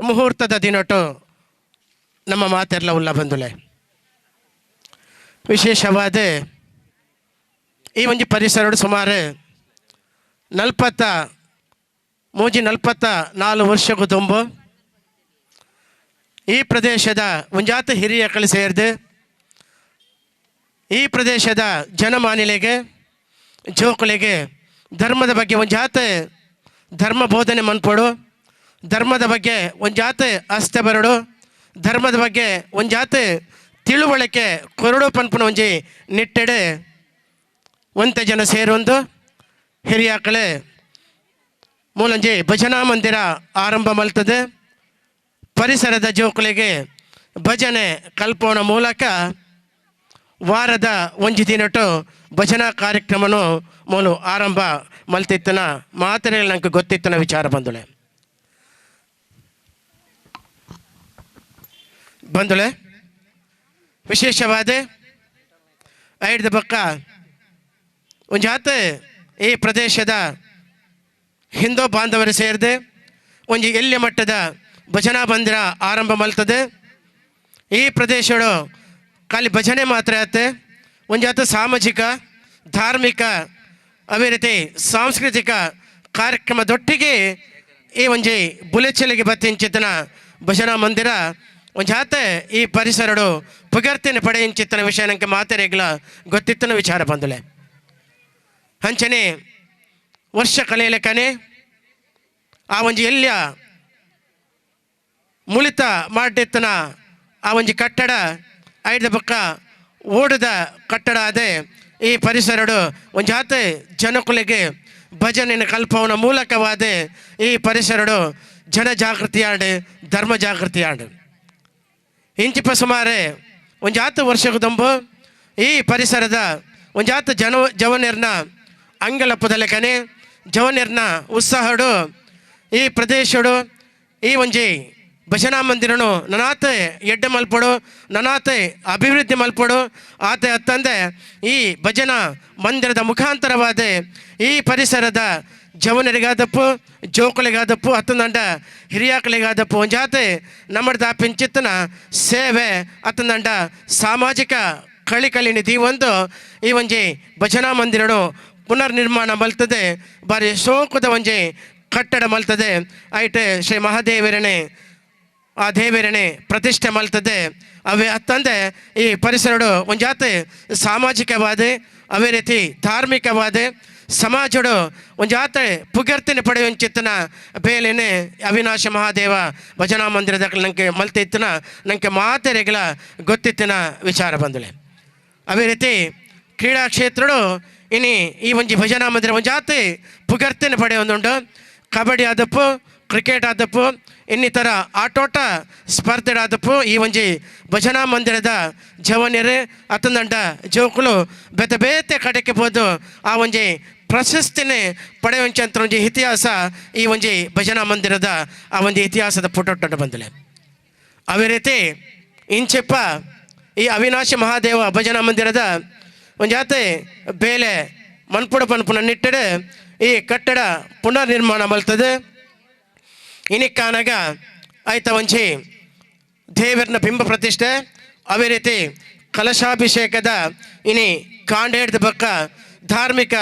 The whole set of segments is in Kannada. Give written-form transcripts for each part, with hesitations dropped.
ಮುಹೂರ್ತದ ದಿನಟು ನಮ್ಮ ಮಾತೆಲ್ಲ ಉಲ್ಲ ಬಂದುಲೆ ವಿಶೇಷವಾದ ಈ ಒಂದು ಪರಿಸರ ಸುಮಾರು 44 ವರ್ಷಕ್ಕೂ ತುಂಬು ಈ ಪ್ರದೇಶದ ಒಂಜಾತ ಹಿರಿಯಕಳು ಸೇರಿದು ಈ ಪ್ರದೇಶದ ಜನಮಾನಿಲೆಗೆ ಜೋಕುಲೆಗೆ ಧರ್ಮದ ಬಗ್ಗೆ ಒಂಜಾತ ಧರ್ಮ ಬೋಧನೆ ಮನ್ಪಡು ಧರ್ಮದ ಬಗ್ಗೆ ಒಂಜಾತ ಅಸ್ತೆ ಬರಡು ಧರ್ಮದ ಬಗ್ಗೆ ಒಂಜಾತ ತಿಳುವಳಿಕೆ ಕೊರಡು ಪನ್ಪುನ ಒಂಜಿ ನಿಟ್ಟೆಡೆ ಒಂತೆ ಜನ ಸೇರೊಂದು ಹಿರಿಯಾಕಳೆ ಮೂಲಂಜಿ ಭಜನಾ ಮಂದಿರ ಆರಂಭ ಮಲ್ತದೆ ಪರಿಸರದ ಜೋಕುಲೆಗೆ ಭಜನೆ ಕಲ್ಪೋಣ ಮೂಲಕ ವಾರದ ಒಂಜಿ ದಿನಟು ಭಜನಾ ಕಾರ್ಯಕ್ರಮನು ಮೂಲು ಆರಂಭ ಮಲ್ತಿತ್ತನ ಮಾತರೆಗಳು ನಂಗೆ ಗೊತ್ತಿತ್ತನ ವಿಚಾರ ಬಂದುಳೆ ವಿಶೇಷವಾದ ಐಡ್ದ ಪಕ್ಕ ಒಂಜಾತ ಈ ಪ್ರದೇಶದ ಹಿಂದೂ ಬಾಂಧವರು ಸೇರಿದೆ ಒಂಜಿ ಎಲ್ಲಿ ಮಟ್ಟದ ಭಜನಾ ಮಂದಿರ ಆರಂಭ ಮಲ್ತದೆ ಈ ಪ್ರದೇಶಗಳು ಖಾಲಿ ಭಜನೆ ಮಾತ್ರ ಆತೆ ಒಂಜಾತ ಸಾಮಾಜಿಕ ಧಾರ್ಮಿಕ ಅದೇ ರೀತಿ ಸಾಂಸ್ಕೃತಿಕ ಕಾರ್ಯಕ್ರಮದೊಟ್ಟಿಗೆ ಈ ಒಂಜಿ ಬುಲೆಚಲಿಗೆ ಬತ್ತಿಂಚಿತ್ತನ ಭಜನಾ ಮಂದಿರ ಒಂಜಾತ ಈ ಪರಿಸರಡು ಪುಗರ್ತಿನ ಪಡೆಯಿಂಚಿತ್ತನ ವಿಷಯ ನನಗೆ ಮಾತೆರೆಗ್ಲ ಗೊತ್ತಿತ್ತನ ವಿಚಾರ ಬಂದುಲೆ ಹಂಚನೆ ವರ್ಷ ಕಲೆಯಲೆಕ್ಕನೆ ಆ ಒಂಜಿ ಎಲ್ಲಿಯ ಮುಳಿತ ಮಾಡಿತ್ತನ ಆ ಒಂಜಿ ಕಟ್ಟಡ ಐದ ಪಕ್ಕ ಓಡದ ಕಟ್ಟಡ ಅದೇ ಈ ಪರಿಸರಡು ಒಂಜಾತ ಜನಕುಲೆಗೆ ಭಜನೆನ ಕಲ್ಪವನ ಮೂಲಕವಾದ ಈ ಪರಿಸರಡು ಜನಜಾಗೃತಿಯಾಡು ಧರ್ಮ ಜಾಗೃತಿಯಾಡು ಇಂಚಿಪ ಸುಮಾರು ಒಂಜಾತ ವರ್ಷಕ್ಕೂ ತುಂಬು ಈ ಪರಿಸರದ ಒಂಜಾತ ಜವನಿರ್ನ ಅಂಗಲಪ್ಪದಲೆ ಕನೆ ಜವನಿರ್ನ ಉತ್ಸಾಹಡು ಈ ಪ್ರದೇಶಡು ಈ ಒಂಜಿ ಭಜನಾ ಮಂದಿರನು ನನಾತೆ ಎಡ್ಡೆ ಮಲ್ಪಡು ನನಾತೆ ಅಭಿವೃದ್ಧಿ ಮಲ್ಪಡು ಆತೆ ಅತ್ತಂದೆ ಈ ಭಜನಾ ಮಂದಿರದ ಮುಖಾಂತರವಾದ ಈ ಪರಿಸರದ ಜವನರಿಗಾದಪ್ಪು ಜೋಕುಲಿಗಾದಪ್ಪು ಅತ್ತಂದಂಡ ಹಿರಿಯಾಕಲಿಗಾದಪ್ಪು ಒಂಜಾತೆ ನಮ್ಮದ ಪಿಂಚಿತ್ತನ ಸೇವೆ ಅತ್ತಂದಂಡ ಸಾಮಾಜಿಕ ಕಳಿಕಲಿನಿ ಒಂದು ಈ ಒಂಜಿ ಭಜನಾ ಮಂದಿರನು ಪುನರ್ನಿರ್ಮಾಣ ಮಲ್ತದೆ ಬಾರಿ ಶೋಕದ ಒಂಜಿ ಕಟ್ಟಡ ಮಲ್ತದೆ ಐಟೆ ಶ್ರೀ ಮಹಾದೇವರನೇ ಆ ದೇವರನೇ ಪ್ರತಿಷ್ಠೆ ಮಲ್ತದೆ ಅವೇ ಅತ್ತಂದೆ ಈ ಪರಿಸರಡು ಒಂಜಾತ ಸಾಮಾಜಿಕವಾದ ಅವೇ ರೀತಿ ಧಾರ್ಮಿಕವಾದ ಸಮಾಜಡು ಒಂಜಾತ ಪುಗರ್ತಿನ ಪಡೆಯುವಂಚಿತ್ತನ ಬೇಲೆನೆ ಅವಿನಾಶ ಮಹಾದೇವ ಭಜನಾ ಮಂದಿರದ ನಂಗೆ ಮಲ್ತಿತ್ತನ ನಂಗೆ ಮಾತೆರೆಗಳ ಗೊತ್ತಿತ್ತಿನ ವಿಚಾರ ಬಂದುಲೆ ಅವೇ ರೀತಿ ಕ್ರೀಡಾ ಕ್ಷೇತ್ರಡು ಇನಿ ಈ ಒಂಜಿ ಭಜನಾ ಮಂದಿರ ಒಂಜಾತ ಪುಗರ್ತಿನ ಪಡೆಯೊಂದುಂಡು ಕಬಡ್ಡಿ ಆದಪ್ಪು ಕ್ರಿಕೆಟ್ ಆದಪ್ಪು ಇನ್ನಿತರ ಆಟೋಟ ಸ್ಪರ್ಧೆಡಾದಪ್ಪು ಈ ಒಂಜಿ ಭಜನಾ ಮಂದಿರದ ಜವನಿಯರು ಅತ್ತಂದಂಡ ಜೋಕುಲು ಬೇತೆ ಬೇತೆ ಕಡೆಗೆ ಬೋದು ಆ ಒಂಜಿ ಪ್ರಶಸ್ತಿನೇ ಪಡೆಯುವಂಚಂತ ಒಂಜಿ ಇತಿಹಾಸ ಈ ಒಂಜಿ ಭಜನಾ ಮಂದಿರದ ಆ ಒಂದು ಇತಿಹಾಸದ ಪುಟೊಟ್ಟು ಬಂದಿಲೆ ಅದೇ ರೀತಿ ಇಂಚೆಪ್ಪ ಈ ಅವಿನಾಶ ಮಹಾದೇವ ಭಜನಾ ಮಂದಿರದ ಒಂಜಾತೆ ಬೇಲೆ ಮನ್ಪುಡ ಪನ್ಪುನ ನಿಟ್ಟಡೆ ಈ ಕಟ್ಟಡ ಪುನರ್ನಿರ್ಮಾಣ ಮಲ್ತದೆ ಇನಿಕ್ಕಾನಾಗ ಆಯ್ತ ಒಂಜಿ ದೇವರನ ಬಿಂಬ ಪ್ರತಿಷ್ಠೆ ಅದೇ ರೀತಿ ಕಲಶಾಭಿಷೇಕದ ಇನಿ ಕಾಂಡೇಡ್ದ ಪಕ್ಕ ಧಾರ್ಮಿಕ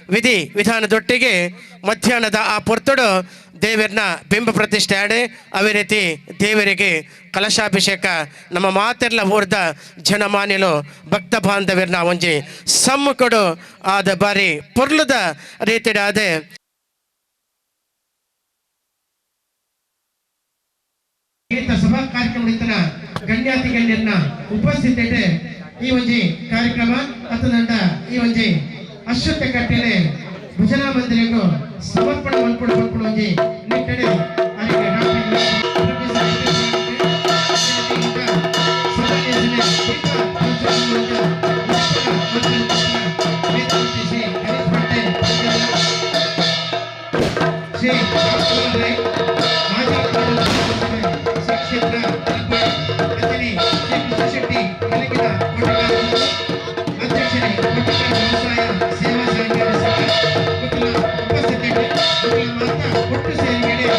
ವಿಧಿ ವಿಧಾನದೊಟ್ಟಿಗೆ ಮಧ್ಯಾಹ್ನದ ಆ ಪೊರ್ತುಡು ದೇವರನ ಬಿಂಬ ಪ್ರತಿಷ್ಠೆ ಆಡಿ ಅದೇ ರೀತಿ ದೇವರಿಗೆ ಕಲಶಾಭಿಷೇಕ ನಮ್ಮ ಮಾತೆರ್ಲ ಊರ್ದ ಜನಮಾನ್ಯಲು ಭಕ್ತ ಬಾಂಧವ್ಯರನ್ನ ಒಂಜಿ ಸಮ್ಮುಖಡು ಆದ ಬಾರಿ ಪೊರ್ಲುದ ರೀತಿಡಾದೆ ಸಭಾ ಕಾರ್ಯಕ್ರಮ ಗಣ್ಯಾತಿ ಗಣ್ಯರನ್ನ ಉಪಸ್ಥಿತಿ ಈ ಒಂಜಿ ಕಾರ್ಯಕ್ರಮ ಅತ್ತದಂಡ ಈ ಒಂಜಿ ಅಶ್ವತ್ಥ ಕಟ್ಟೆಲೆ ಭಜನಾ ಮಂದಿರಗೂ ಸಮರ್ಪಣ ಮಲ್ಪಡು ಒಂಜಿ ನಿಟ್ಟಡೆ ಸೇವಾ ಸಂಘ ಉಪಸ್ಥಿತಿ ಒಟ್ಟು ಸೇರಿಗಡೆ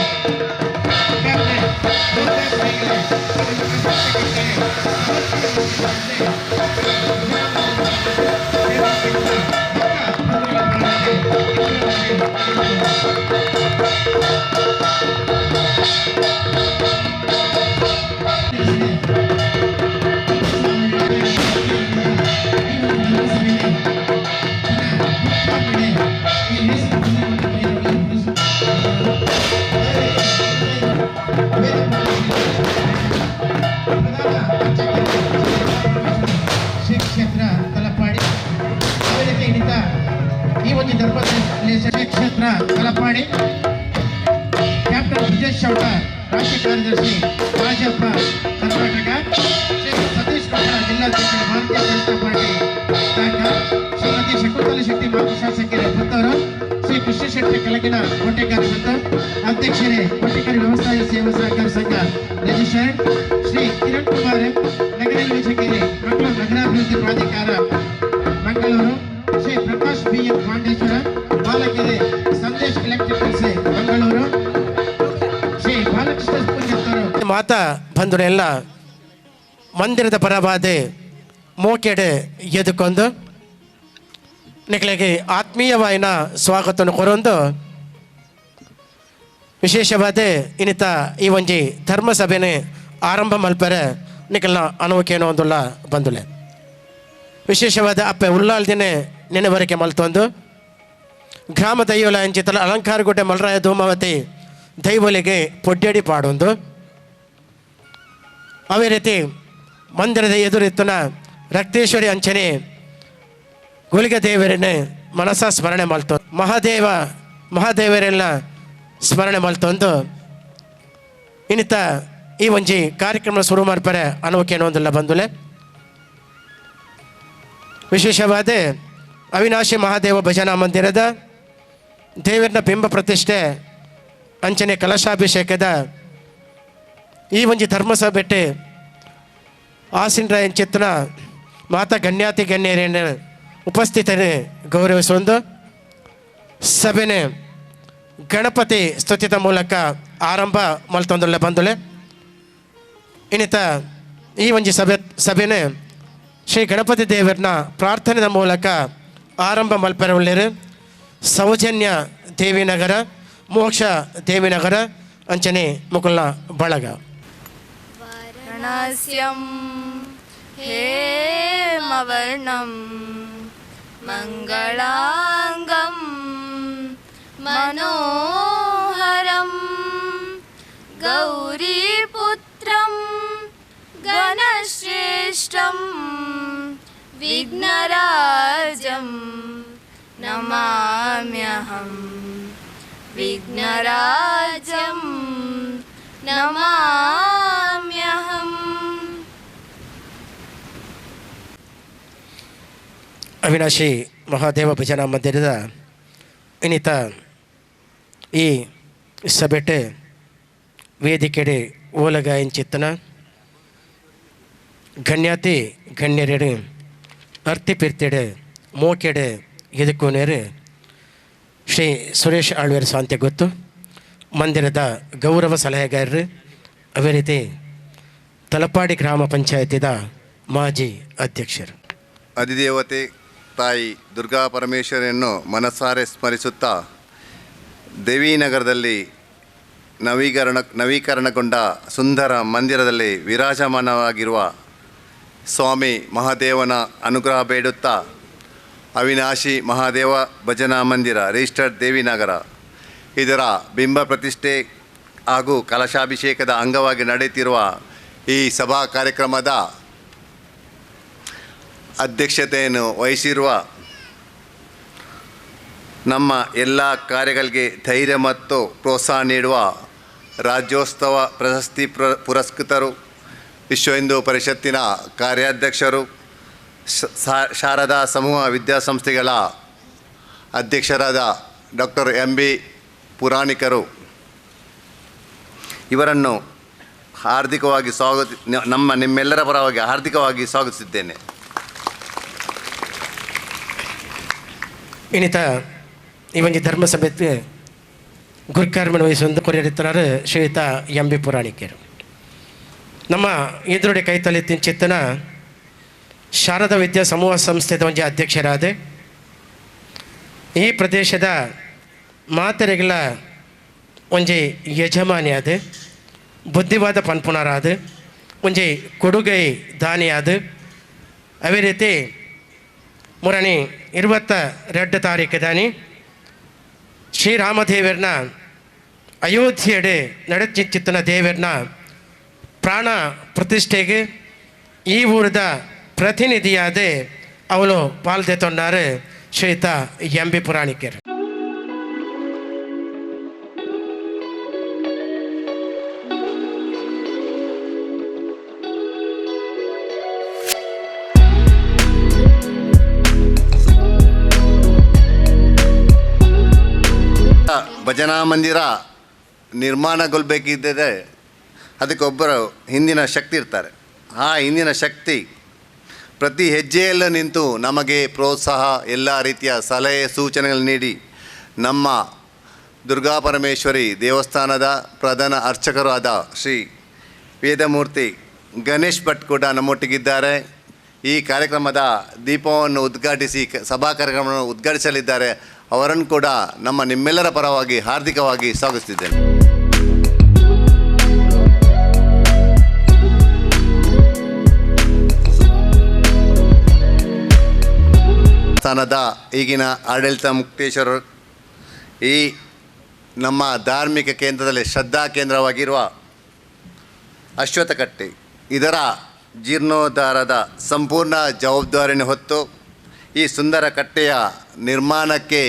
ಚೌಟ ರಾಜ್ಯ ಕಾರ್ಯದರ್ಶಿ ರಾಜಪ್ಪ ಕರ್ನಾಟಕ, ಶ್ರೀ ಸತೀಶ್ ಕೊಪ್ಪಳ ಜಿಲ್ಲಾಧ್ಯಕ್ಷರು ಭಾರತೀಯ ಜನತಾ ಪಾರ್ಟಿ ಡಾಕ್ಟರ್, ಶ್ರೀಮತಿ ಶಕುಂತಲ ಶೆಟ್ಟಿ ಮಾಜಿ ಶಾಸಕರೇ ಪುತ್ತೂರು, ಶ್ರೀ ಕೃಷ್ಣ ಶೆಟ್ಟಿ ಕೆಳಗಿನ ಕೋಟೆಗಾರ ಬಂಧು ಅಧ್ಯಕ್ಷರೇ ಕೋಟೆಗಾರಿ ವ್ಯವಸಾಯ ಸೇವಾ ಸಹಕಾರ ಸಂಘ ರಿಜಿಸ್ಟರ್, ಶ್ರೀ ಕಿರಣ್ ಕುಮಾರ್ ನಗರ ಯೋಜಕರೇ ಮಂಗಳೂರು ನಗರಾಭಿವೃದ್ಧಿ ಪ್ರಾಧಿಕಾರ ಮಂಗಳೂರು, ಶ್ರೀ ಪ್ರಕಾಶ್ BN ಪಾಂಡೇಶ್ವರ ಬಾಲಕೆರೆ ಸಂದೇಶ್ ಎಲೆಕ್ಟ್ರಿಕಲ್ಸ್ ಮಂಗಳೂರು, ಶ್ರೀ ಬಾಲಕೃಷ್ಣ ಪೂಜಾರ್ತರು ಮಾತಾ ಬಂಧುರೆಲ್ಲ ಮಂದಿರದ ಪರವಾದ ಮೋಕೆಡೆ ಎದುಕೊಂಡು ನಿಖಲಿಗೆ ಆತ್ಮೀಯವಾಯಿನ ಸ್ವಾಗತವನ್ನು ಕೊರೊಂದು ವಿಶೇಷವಾದ ಇನ್ನಿತ ಈ ಒಂಜಿ ಧರ್ಮಸಭೆನೇ ಆರಂಭ ಮಲ್ಪರೆ ನಿಖಲ್ನ ಅನುವಕೇನೋ ಒಂದುಲ್ಲ ಬಂದುಲೆ ವಿಶೇಷವಾದ ಅಪ್ಪೆ ಉಲ್ಲಾಲ್ದಿನೇ ನೆನೆವರಿಕೆ ಮಲ್ತೊಂದು ಗ್ರಾಮ ದೈವಲ ಎಂಚಿತಲ ಅಲಂಕಾರಗುಡ್ಡೆ ಮಲರಾಯ ಧೂಮಾವತಿ ದೈವಲಿಗೆ ಪೊಡ್ಡಡಿ ಪಾಡೊಂದು ಅವೇ ರೀತಿ ಮಂದಿರದ ಎದುರಿತ್ತನ ರಕ್ತೇಶ್ವರಿ ಅಂಚನೆ ಗುಳಿಗೆ ದೇವರನ್ನೇ ಮನಸ ಸ್ಮರಣೆ ಮಲ್ತೊ ಮಹಾದೇವರೆಲ್ಲ ಸ್ಮರಣೆ ಮಲ್ತೊಂದು ಇನ್ನಿತ ಈ ಒಂಜಿ ಕಾರ್ಯಕ್ರಮ ಶುರು ಮಾಡ್ಪರೆ ಅನುವಕೇನೋ ಒಂದಿಲ್ಲ ಬಂದುಲೆ ವಿಶೇಷವಾದ ಅವಿನಾಶಿ ಮಹಾದೇವ ಭಜನಾ ಮಂದಿರದ ದೇವರನ ಬಿಂಬ ಪ್ರತಿಷ್ಠೆ ಅಂಚನೆ ಕಲಶಾಭಿಷೇಕದ ಈ ಒಂಜಿ ಧರ್ಮಸಭೆಟ್ಟೆ ಆಸಿನ್ರ ಎಂಚಿತ್ತನ ಮಾತಾ ಗಣ್ಯಾತಿ ಗಣ್ಯರೇನು ಉಪಸ್ಥಿತನೇ ಗೌರವಿಸೊಂದು ಸಭೆನೇ ಗಣಪತಿ ಸ್ತುತಿತ ಮೂಲಕ ಆರಂಭ ಮಲ್ತೊಂದುಲ್ಲ ಬಂದುಲೆ ಇನ್ನಿತ ಈ ಒಂಜಿ ಸಭೆನೇ ಶ್ರೀ ಗಣಪತಿ ದೇವರನ್ನ ಪ್ರಾರ್ಥನೆಯ ಮೂಲಕ ಆರಂಭ ಮಲ್ಪರೆ ಉಳ್ಳೇರು ಸೌಜನ್ಯ ದೇವಿನಗರ ಮೋಕ್ಷ ದೇವಿನಗರ ಅಂಚನೆ ಮುಕುಲ್ನ ಬಳಗ ವಾರಣಾಸ್ಯಂ ಹೇಮವರ್ಣಂ ಮಂಗಳಾಂಗಂ ಮನೋಹರಂ ಗೌರೀಪುತ್ರಂ ಗಣಶ್ರೇಷ್ಠಂ ವಿಘ್ನರಾಜಂ ನಮಾಮ್ಯಹಂ ವಿಘ್ನರಾಜಂ ನಮಾಮ್ಯಹಂ. ಅವಿನಾಶಿ ಮಹಾದೇವ ಭಜನಾ ಮಂದಿರದ ಇನ್ನಿತ ಈ ಸಭೆಟೆ ವೇದಿಕೆಡೆ ಓಲಗ ಎಂಚಿತ್ತನ ಗಣ್ಯಾತಿ ಗಣ್ಯರೆಡೆ ಅರ್ತಿಪಿರ್ತೆಡೆ ಮೋಕೆಡೆ ಎದುಕೋನೇರು ಶ್ರೀ ಸುರೇಶ್ ಆಳ್ವೇರ್ ಸಾಂತ್ಯ ಗೊತ್ತು ಮಂದಿರದ ಗೌರವ ಸಲಹೆಗಾರರು ಅದೇ ರೀತಿ ತಲಪಾಡಿ ಗ್ರಾಮ ಪಂಚಾಯತಿದ ಮಾಜಿ ಅಧ್ಯಕ್ಷರು. ಅಧಿದೇವತೆ ತಾಯಿ ದುರ್ಗಾ ಪರಮೇಶ್ವರಿಯನ್ನು ಮನಸಾರೆ ಸ್ಮರಿಸುತ್ತಾ ದೇವಿನಗರದಲ್ಲಿ ನವೀಕರಣಗೊಂಡ ಸುಂದರ ಮಂದಿರದಲ್ಲಿ ವಿರಾಜಮಾನವಾಗಿರುವ ಸ್ವಾಮಿ ಮಹಾದೇವನ ಅನುಗ್ರಹ ಬೇಡುತ್ತಾ ಅವಿನಾಶಿ ಮಹಾದೇವ ಭಜನಾ ಮಂದಿರ ರಿಜಿಸ್ಟರ್ಡ್ ದೇವಿನಗರ ಇದರ ಬಿಂಬ ಪ್ರತಿಷ್ಠೆ ಹಾಗೂ ಕಲಶಾಭಿಷೇಕದ ಅಂಗವಾಗಿ ನಡೆಯುತ್ತಿರುವ ಈ ಸಭಾ ಕಾರ್ಯಕ್ರಮದ ಅಧ್ಯಕ್ಷತೆಯನ್ನು ವಹಿಸಿರುವ ನಮ್ಮ ಎಲ್ಲ ಕಾರ್ಯಗಳಿಗೆ ಧೈರ್ಯ ಮತ್ತು ಪ್ರೋತ್ಸಾಹ ನೀಡುವ ರಾಜ್ಯೋತ್ಸವ ಪ್ರಶಸ್ತಿ ಪುರಸ್ಕೃತರು, ವಿಶ್ವ ಹಿಂದೂ ಪರಿಷತ್ತಿನ ಕಾರ್ಯಾಧ್ಯಕ್ಷರು, ಶಾರದಾ ಸಮೂಹ ವಿದ್ಯಾಸಂಸ್ಥೆಗಳ ಅಧ್ಯಕ್ಷರಾದ ಡಾಕ್ಟರ್ MB ಪುರಾಣಿಕರು ಇವರನ್ನು ಹಾರ್ದಿಕವಾಗಿ ನಿಮ್ಮೆಲ್ಲರ ಪರವಾಗಿ ಹಾರ್ದಿಕವಾಗಿ ಸ್ವಾಗತಿಸಿದ್ದೇನೆ. ಇನ್ನಿತ ಈ ಒಂದು ಧರ್ಮಸಭೆಗೆ ಗುರುಕಾರ್ಮಣ ವಹಿಸುವಂತ ಕೊರಿಯರಿತ್ತರಾರು ಶ್ರೀಯುತ MB ಪುರಾಣಿಕರು. ನಮ್ಮ ಎದುರುಡೆ ಕೈತಲ್ಲಿ ಚಿತ್ತನ ಶಾರದಾ ವಿದ್ಯಾ ಸಮೂಹ ಸಂಸ್ಥೆದ ಒಂಜಿ ಅಧ್ಯಕ್ಷರಾದ ಈ ಪ್ರದೇಶದ ಮಾತೆರೆಗಳ ಒಂಜಿ ಯಜಮಾನಿ ಆದ ಬುದ್ಧಿವಾದ ಪನ್ಪುಣರಾದ ಒಂಜಿ ಕೊಡುಗೈ ದಾನಿಯಾದ ಅದೇ ರೀತಿ ಮೂರನೇ 22 ತಾರೀಕು ದಾನಿ ಶ್ರೀರಾಮದೇವರನ್ನ ಅಯೋಧ್ಯೆಯಡೆ ನಡೆಚಿತ್ತನ ದೇವರನ್ನ ಪ್ರಾಣ ಪ್ರತಿಷ್ಠೆಗೆ ಈ ಊರದ ಪ್ರತಿನಿಧಿಯಾದ ಅವಳು ಪಾಲ್ದೆತೊಂಡಾರು ಶ್ರೀಯುತ MB ಪುರಾಣಿಕರು. ಭಜನಾ ಮಂದಿರ ನಿರ್ಮಾಣಗೊಳ್ಬೇಕಿದ್ದರೆ ಅದಕ್ಕೊಬ್ಬರು ಹಿಂದಿನ ಶಕ್ತಿ ಇರ್ತಾರೆ. ಆ ಹಿಂದಿನ ಶಕ್ತಿ ಪ್ರತಿ ಹೆಜ್ಜೆಯಲ್ಲೂ ನಿಂತು ನಮಗೆ ಪ್ರೋತ್ಸಾಹ, ಎಲ್ಲ ರೀತಿಯ ಸಲಹೆ ಸೂಚನೆಗಳು ನೀಡಿ ನಮ್ಮ ದುರ್ಗಾ ಪರಮೇಶ್ವರಿ ದೇವಸ್ಥಾನದ ಪ್ರಧಾನ ಅರ್ಚಕರು ಆದ ಶ್ರೀ ವೇದಮೂರ್ತಿ ಗಣೇಶ್ ಭಟ್ ಕೂಡ ನಮ್ಮೊಟ್ಟಿಗಿದ್ದಾರೆ. ಈ ಕಾರ್ಯಕ್ರಮದ ದೀಪವನ್ನು ಉದ್ಘಾಟಿಸಿ ಸಭಾ ಕಾರ್ಯಕ್ರಮವನ್ನು ಉದ್ಘಾಟಿಸಲಿದ್ದಾರೆ. ಅವರನ್ನು ಕೂಡ ನಿಮ್ಮೆಲ್ಲರ ಪರವಾಗಿ ಹಾರ್ದಿಕವಾಗಿ ಸ್ವಾಗತಿಸಿದ್ದೇನೆ. ಸ್ಥಾನದ ಈಗಿನ ಆಡಳಿತ ಮುಕ್ತೇಶ್ವರರು ಈ ನಮ್ಮ ಧಾರ್ಮಿಕ ಕೇಂದ್ರದಲ್ಲಿ ಶ್ರದ್ಧಾ ಕೇಂದ್ರವಾಗಿರುವ ಅಶ್ವತ್ಥಕಟ್ಟೆ ಇದರ ಜೀರ್ಣೋದ್ಧಾರದ ಸಂಪೂರ್ಣ ಜವಾಬ್ದಾರಿಯನ್ನು ಹೊತ್ತು ಈ ಸುಂದರ ಕಟ್ಟೆಯ ನಿರ್ಮಾಣಕ್ಕೆ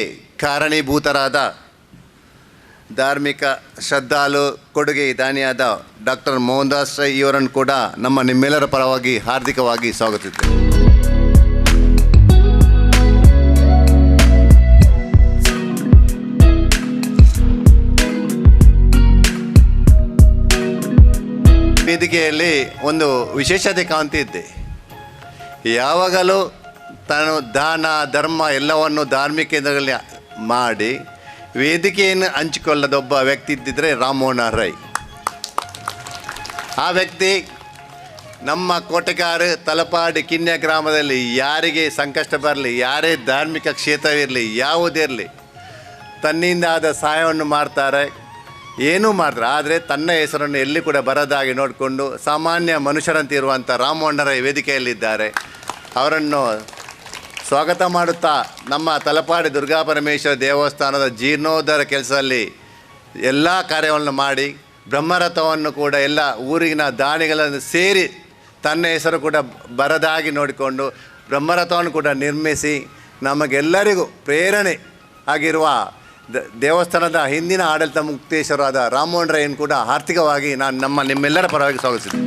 ಕಾರಣೀಭೂತರಾದ ಧಾರ್ಮಿಕ ಶ್ರದ್ಧಾಳು ಕೊಡುಗೆ ದಾನಿಯಾದ ಡಾಕ್ಟರ್ ಮೋಹನ್ ದಾಸ್ ರೈ ಇವರನ್ನು ಕೂಡ ನಿಮ್ಮೆಲ್ಲರ ಪರವಾಗಿ ಹಾರ್ದಿಕವಾಗಿ ಸ್ವಾಗತಿಸುತ್ತೇವೆ. ವೇದಿಕೆಯಲ್ಲಿ ಒಂದು ವಿಶೇಷತೆ ಕಾಣ್ತಿದ್ದೆ. ಯಾವಾಗಲೂ ತಾನು ದಾನ ಧರ್ಮ ಎಲ್ಲವನ್ನು ಧಾರ್ಮಿಕ ಕೇಂದ್ರಗಳಲ್ಲಿ ಮಾಡಿ ವೇದಿಕೆಯನ್ನು ಹಂಚಿಕೊಳ್ಳದ ಒಬ್ಬ ವ್ಯಕ್ತಿ ಇದ್ದಿದ್ದರೆ ರಾಮಮೋಹನ್ ರೈ. ಆ ವ್ಯಕ್ತಿ ನಮ್ಮ ಕೋಟೆಕಾರ ತಲಪಾಡಿ ಕಿನ್ಯ ಗ್ರಾಮದಲ್ಲಿ ಯಾರಿಗೆ ಸಂಕಷ್ಟ ಬರಲಿ, ಯಾರೇ ಧಾರ್ಮಿಕ ಕ್ಷೇತ್ರವಿರಲಿ, ಯಾವುದಿರಲಿ ತನ್ನಿಂದ ಆದ ಸಹಾಯವನ್ನು ಮಾಡ್ತಾರೆ, ಏನೂ ಮಾಡ್ತಾರೆ. ಆದರೆ ತನ್ನ ಹೆಸರನ್ನು ಎಲ್ಲಿ ಕೂಡ ಬರದಾಗಿ ನೋಡಿಕೊಂಡು ಸಾಮಾನ್ಯ ಮನುಷ್ಯರಂತಿರುವಂಥ ರಾಮಮೋಹನ್ ರೈ ವೇದಿಕೆಯಲ್ಲಿದ್ದಾರೆ. ಅವರನ್ನು ಸ್ವಾಗತ ಮಾಡುತ್ತಾ ನಮ್ಮ ತಲಪಾಡಿ ದುರ್ಗಾ ಪರಮೇಶ್ವರ ದೇವಸ್ಥಾನದ ಜೀರ್ಣೋದ್ಧಾರ ಕೆಲಸದಲ್ಲಿ ಎಲ್ಲ ಕಾರ್ಯವನ್ನು ಮಾಡಿ ಬ್ರಹ್ಮರಥವನ್ನು ಕೂಡ ಎಲ್ಲ ಊರಿನ ದಾನಿಗಳನ್ನು ಸೇರಿ ತನ್ನ ಹೆಸರು ಕೂಡ ಬರದಾಗಿ ನೋಡಿಕೊಂಡು ಬ್ರಹ್ಮರಥವನ್ನು ಕೂಡ ನಿರ್ಮಿಸಿ ನಮಗೆಲ್ಲರಿಗೂ ಪ್ರೇರಣೆ ಆಗಿರುವ ದೇವಸ್ಥಾನದ ಹಿಂದಿನ ಆಡಳಿತ ಮುಕ್ತೇಶ್ವರರಾದ ರಾಮಮೋಹನ್ ರೈಯನ್ನು ಕೂಡ ಆರ್ಥಿಕವಾಗಿ ನಾನು ನಿಮ್ಮೆಲ್ಲರ ಪರವಾಗಿ ಸ್ವಾಗತಿಸಿದೆ.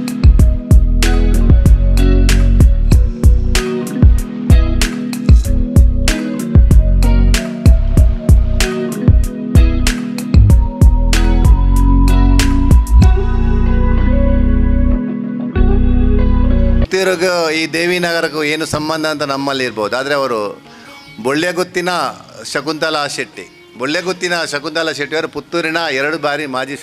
ತಿರುಗು ಈ ದೇವಿನಗರಕ್ಕೂ ಏನು ಸಂಬಂಧ ಅಂತ ನಮ್ಮಲ್ಲಿ ಇರ್ಬೋದು. ಆದರೆ ಅವರು ಬೊಳ್ಳೆಗುತ್ತಿನ ಶಕುಂತಲಾ ಶೆಟ್ಟಿ ಅವರು ಪುತ್ತೂರಿನ 2 ಬಾರಿ ಮಾಜಿ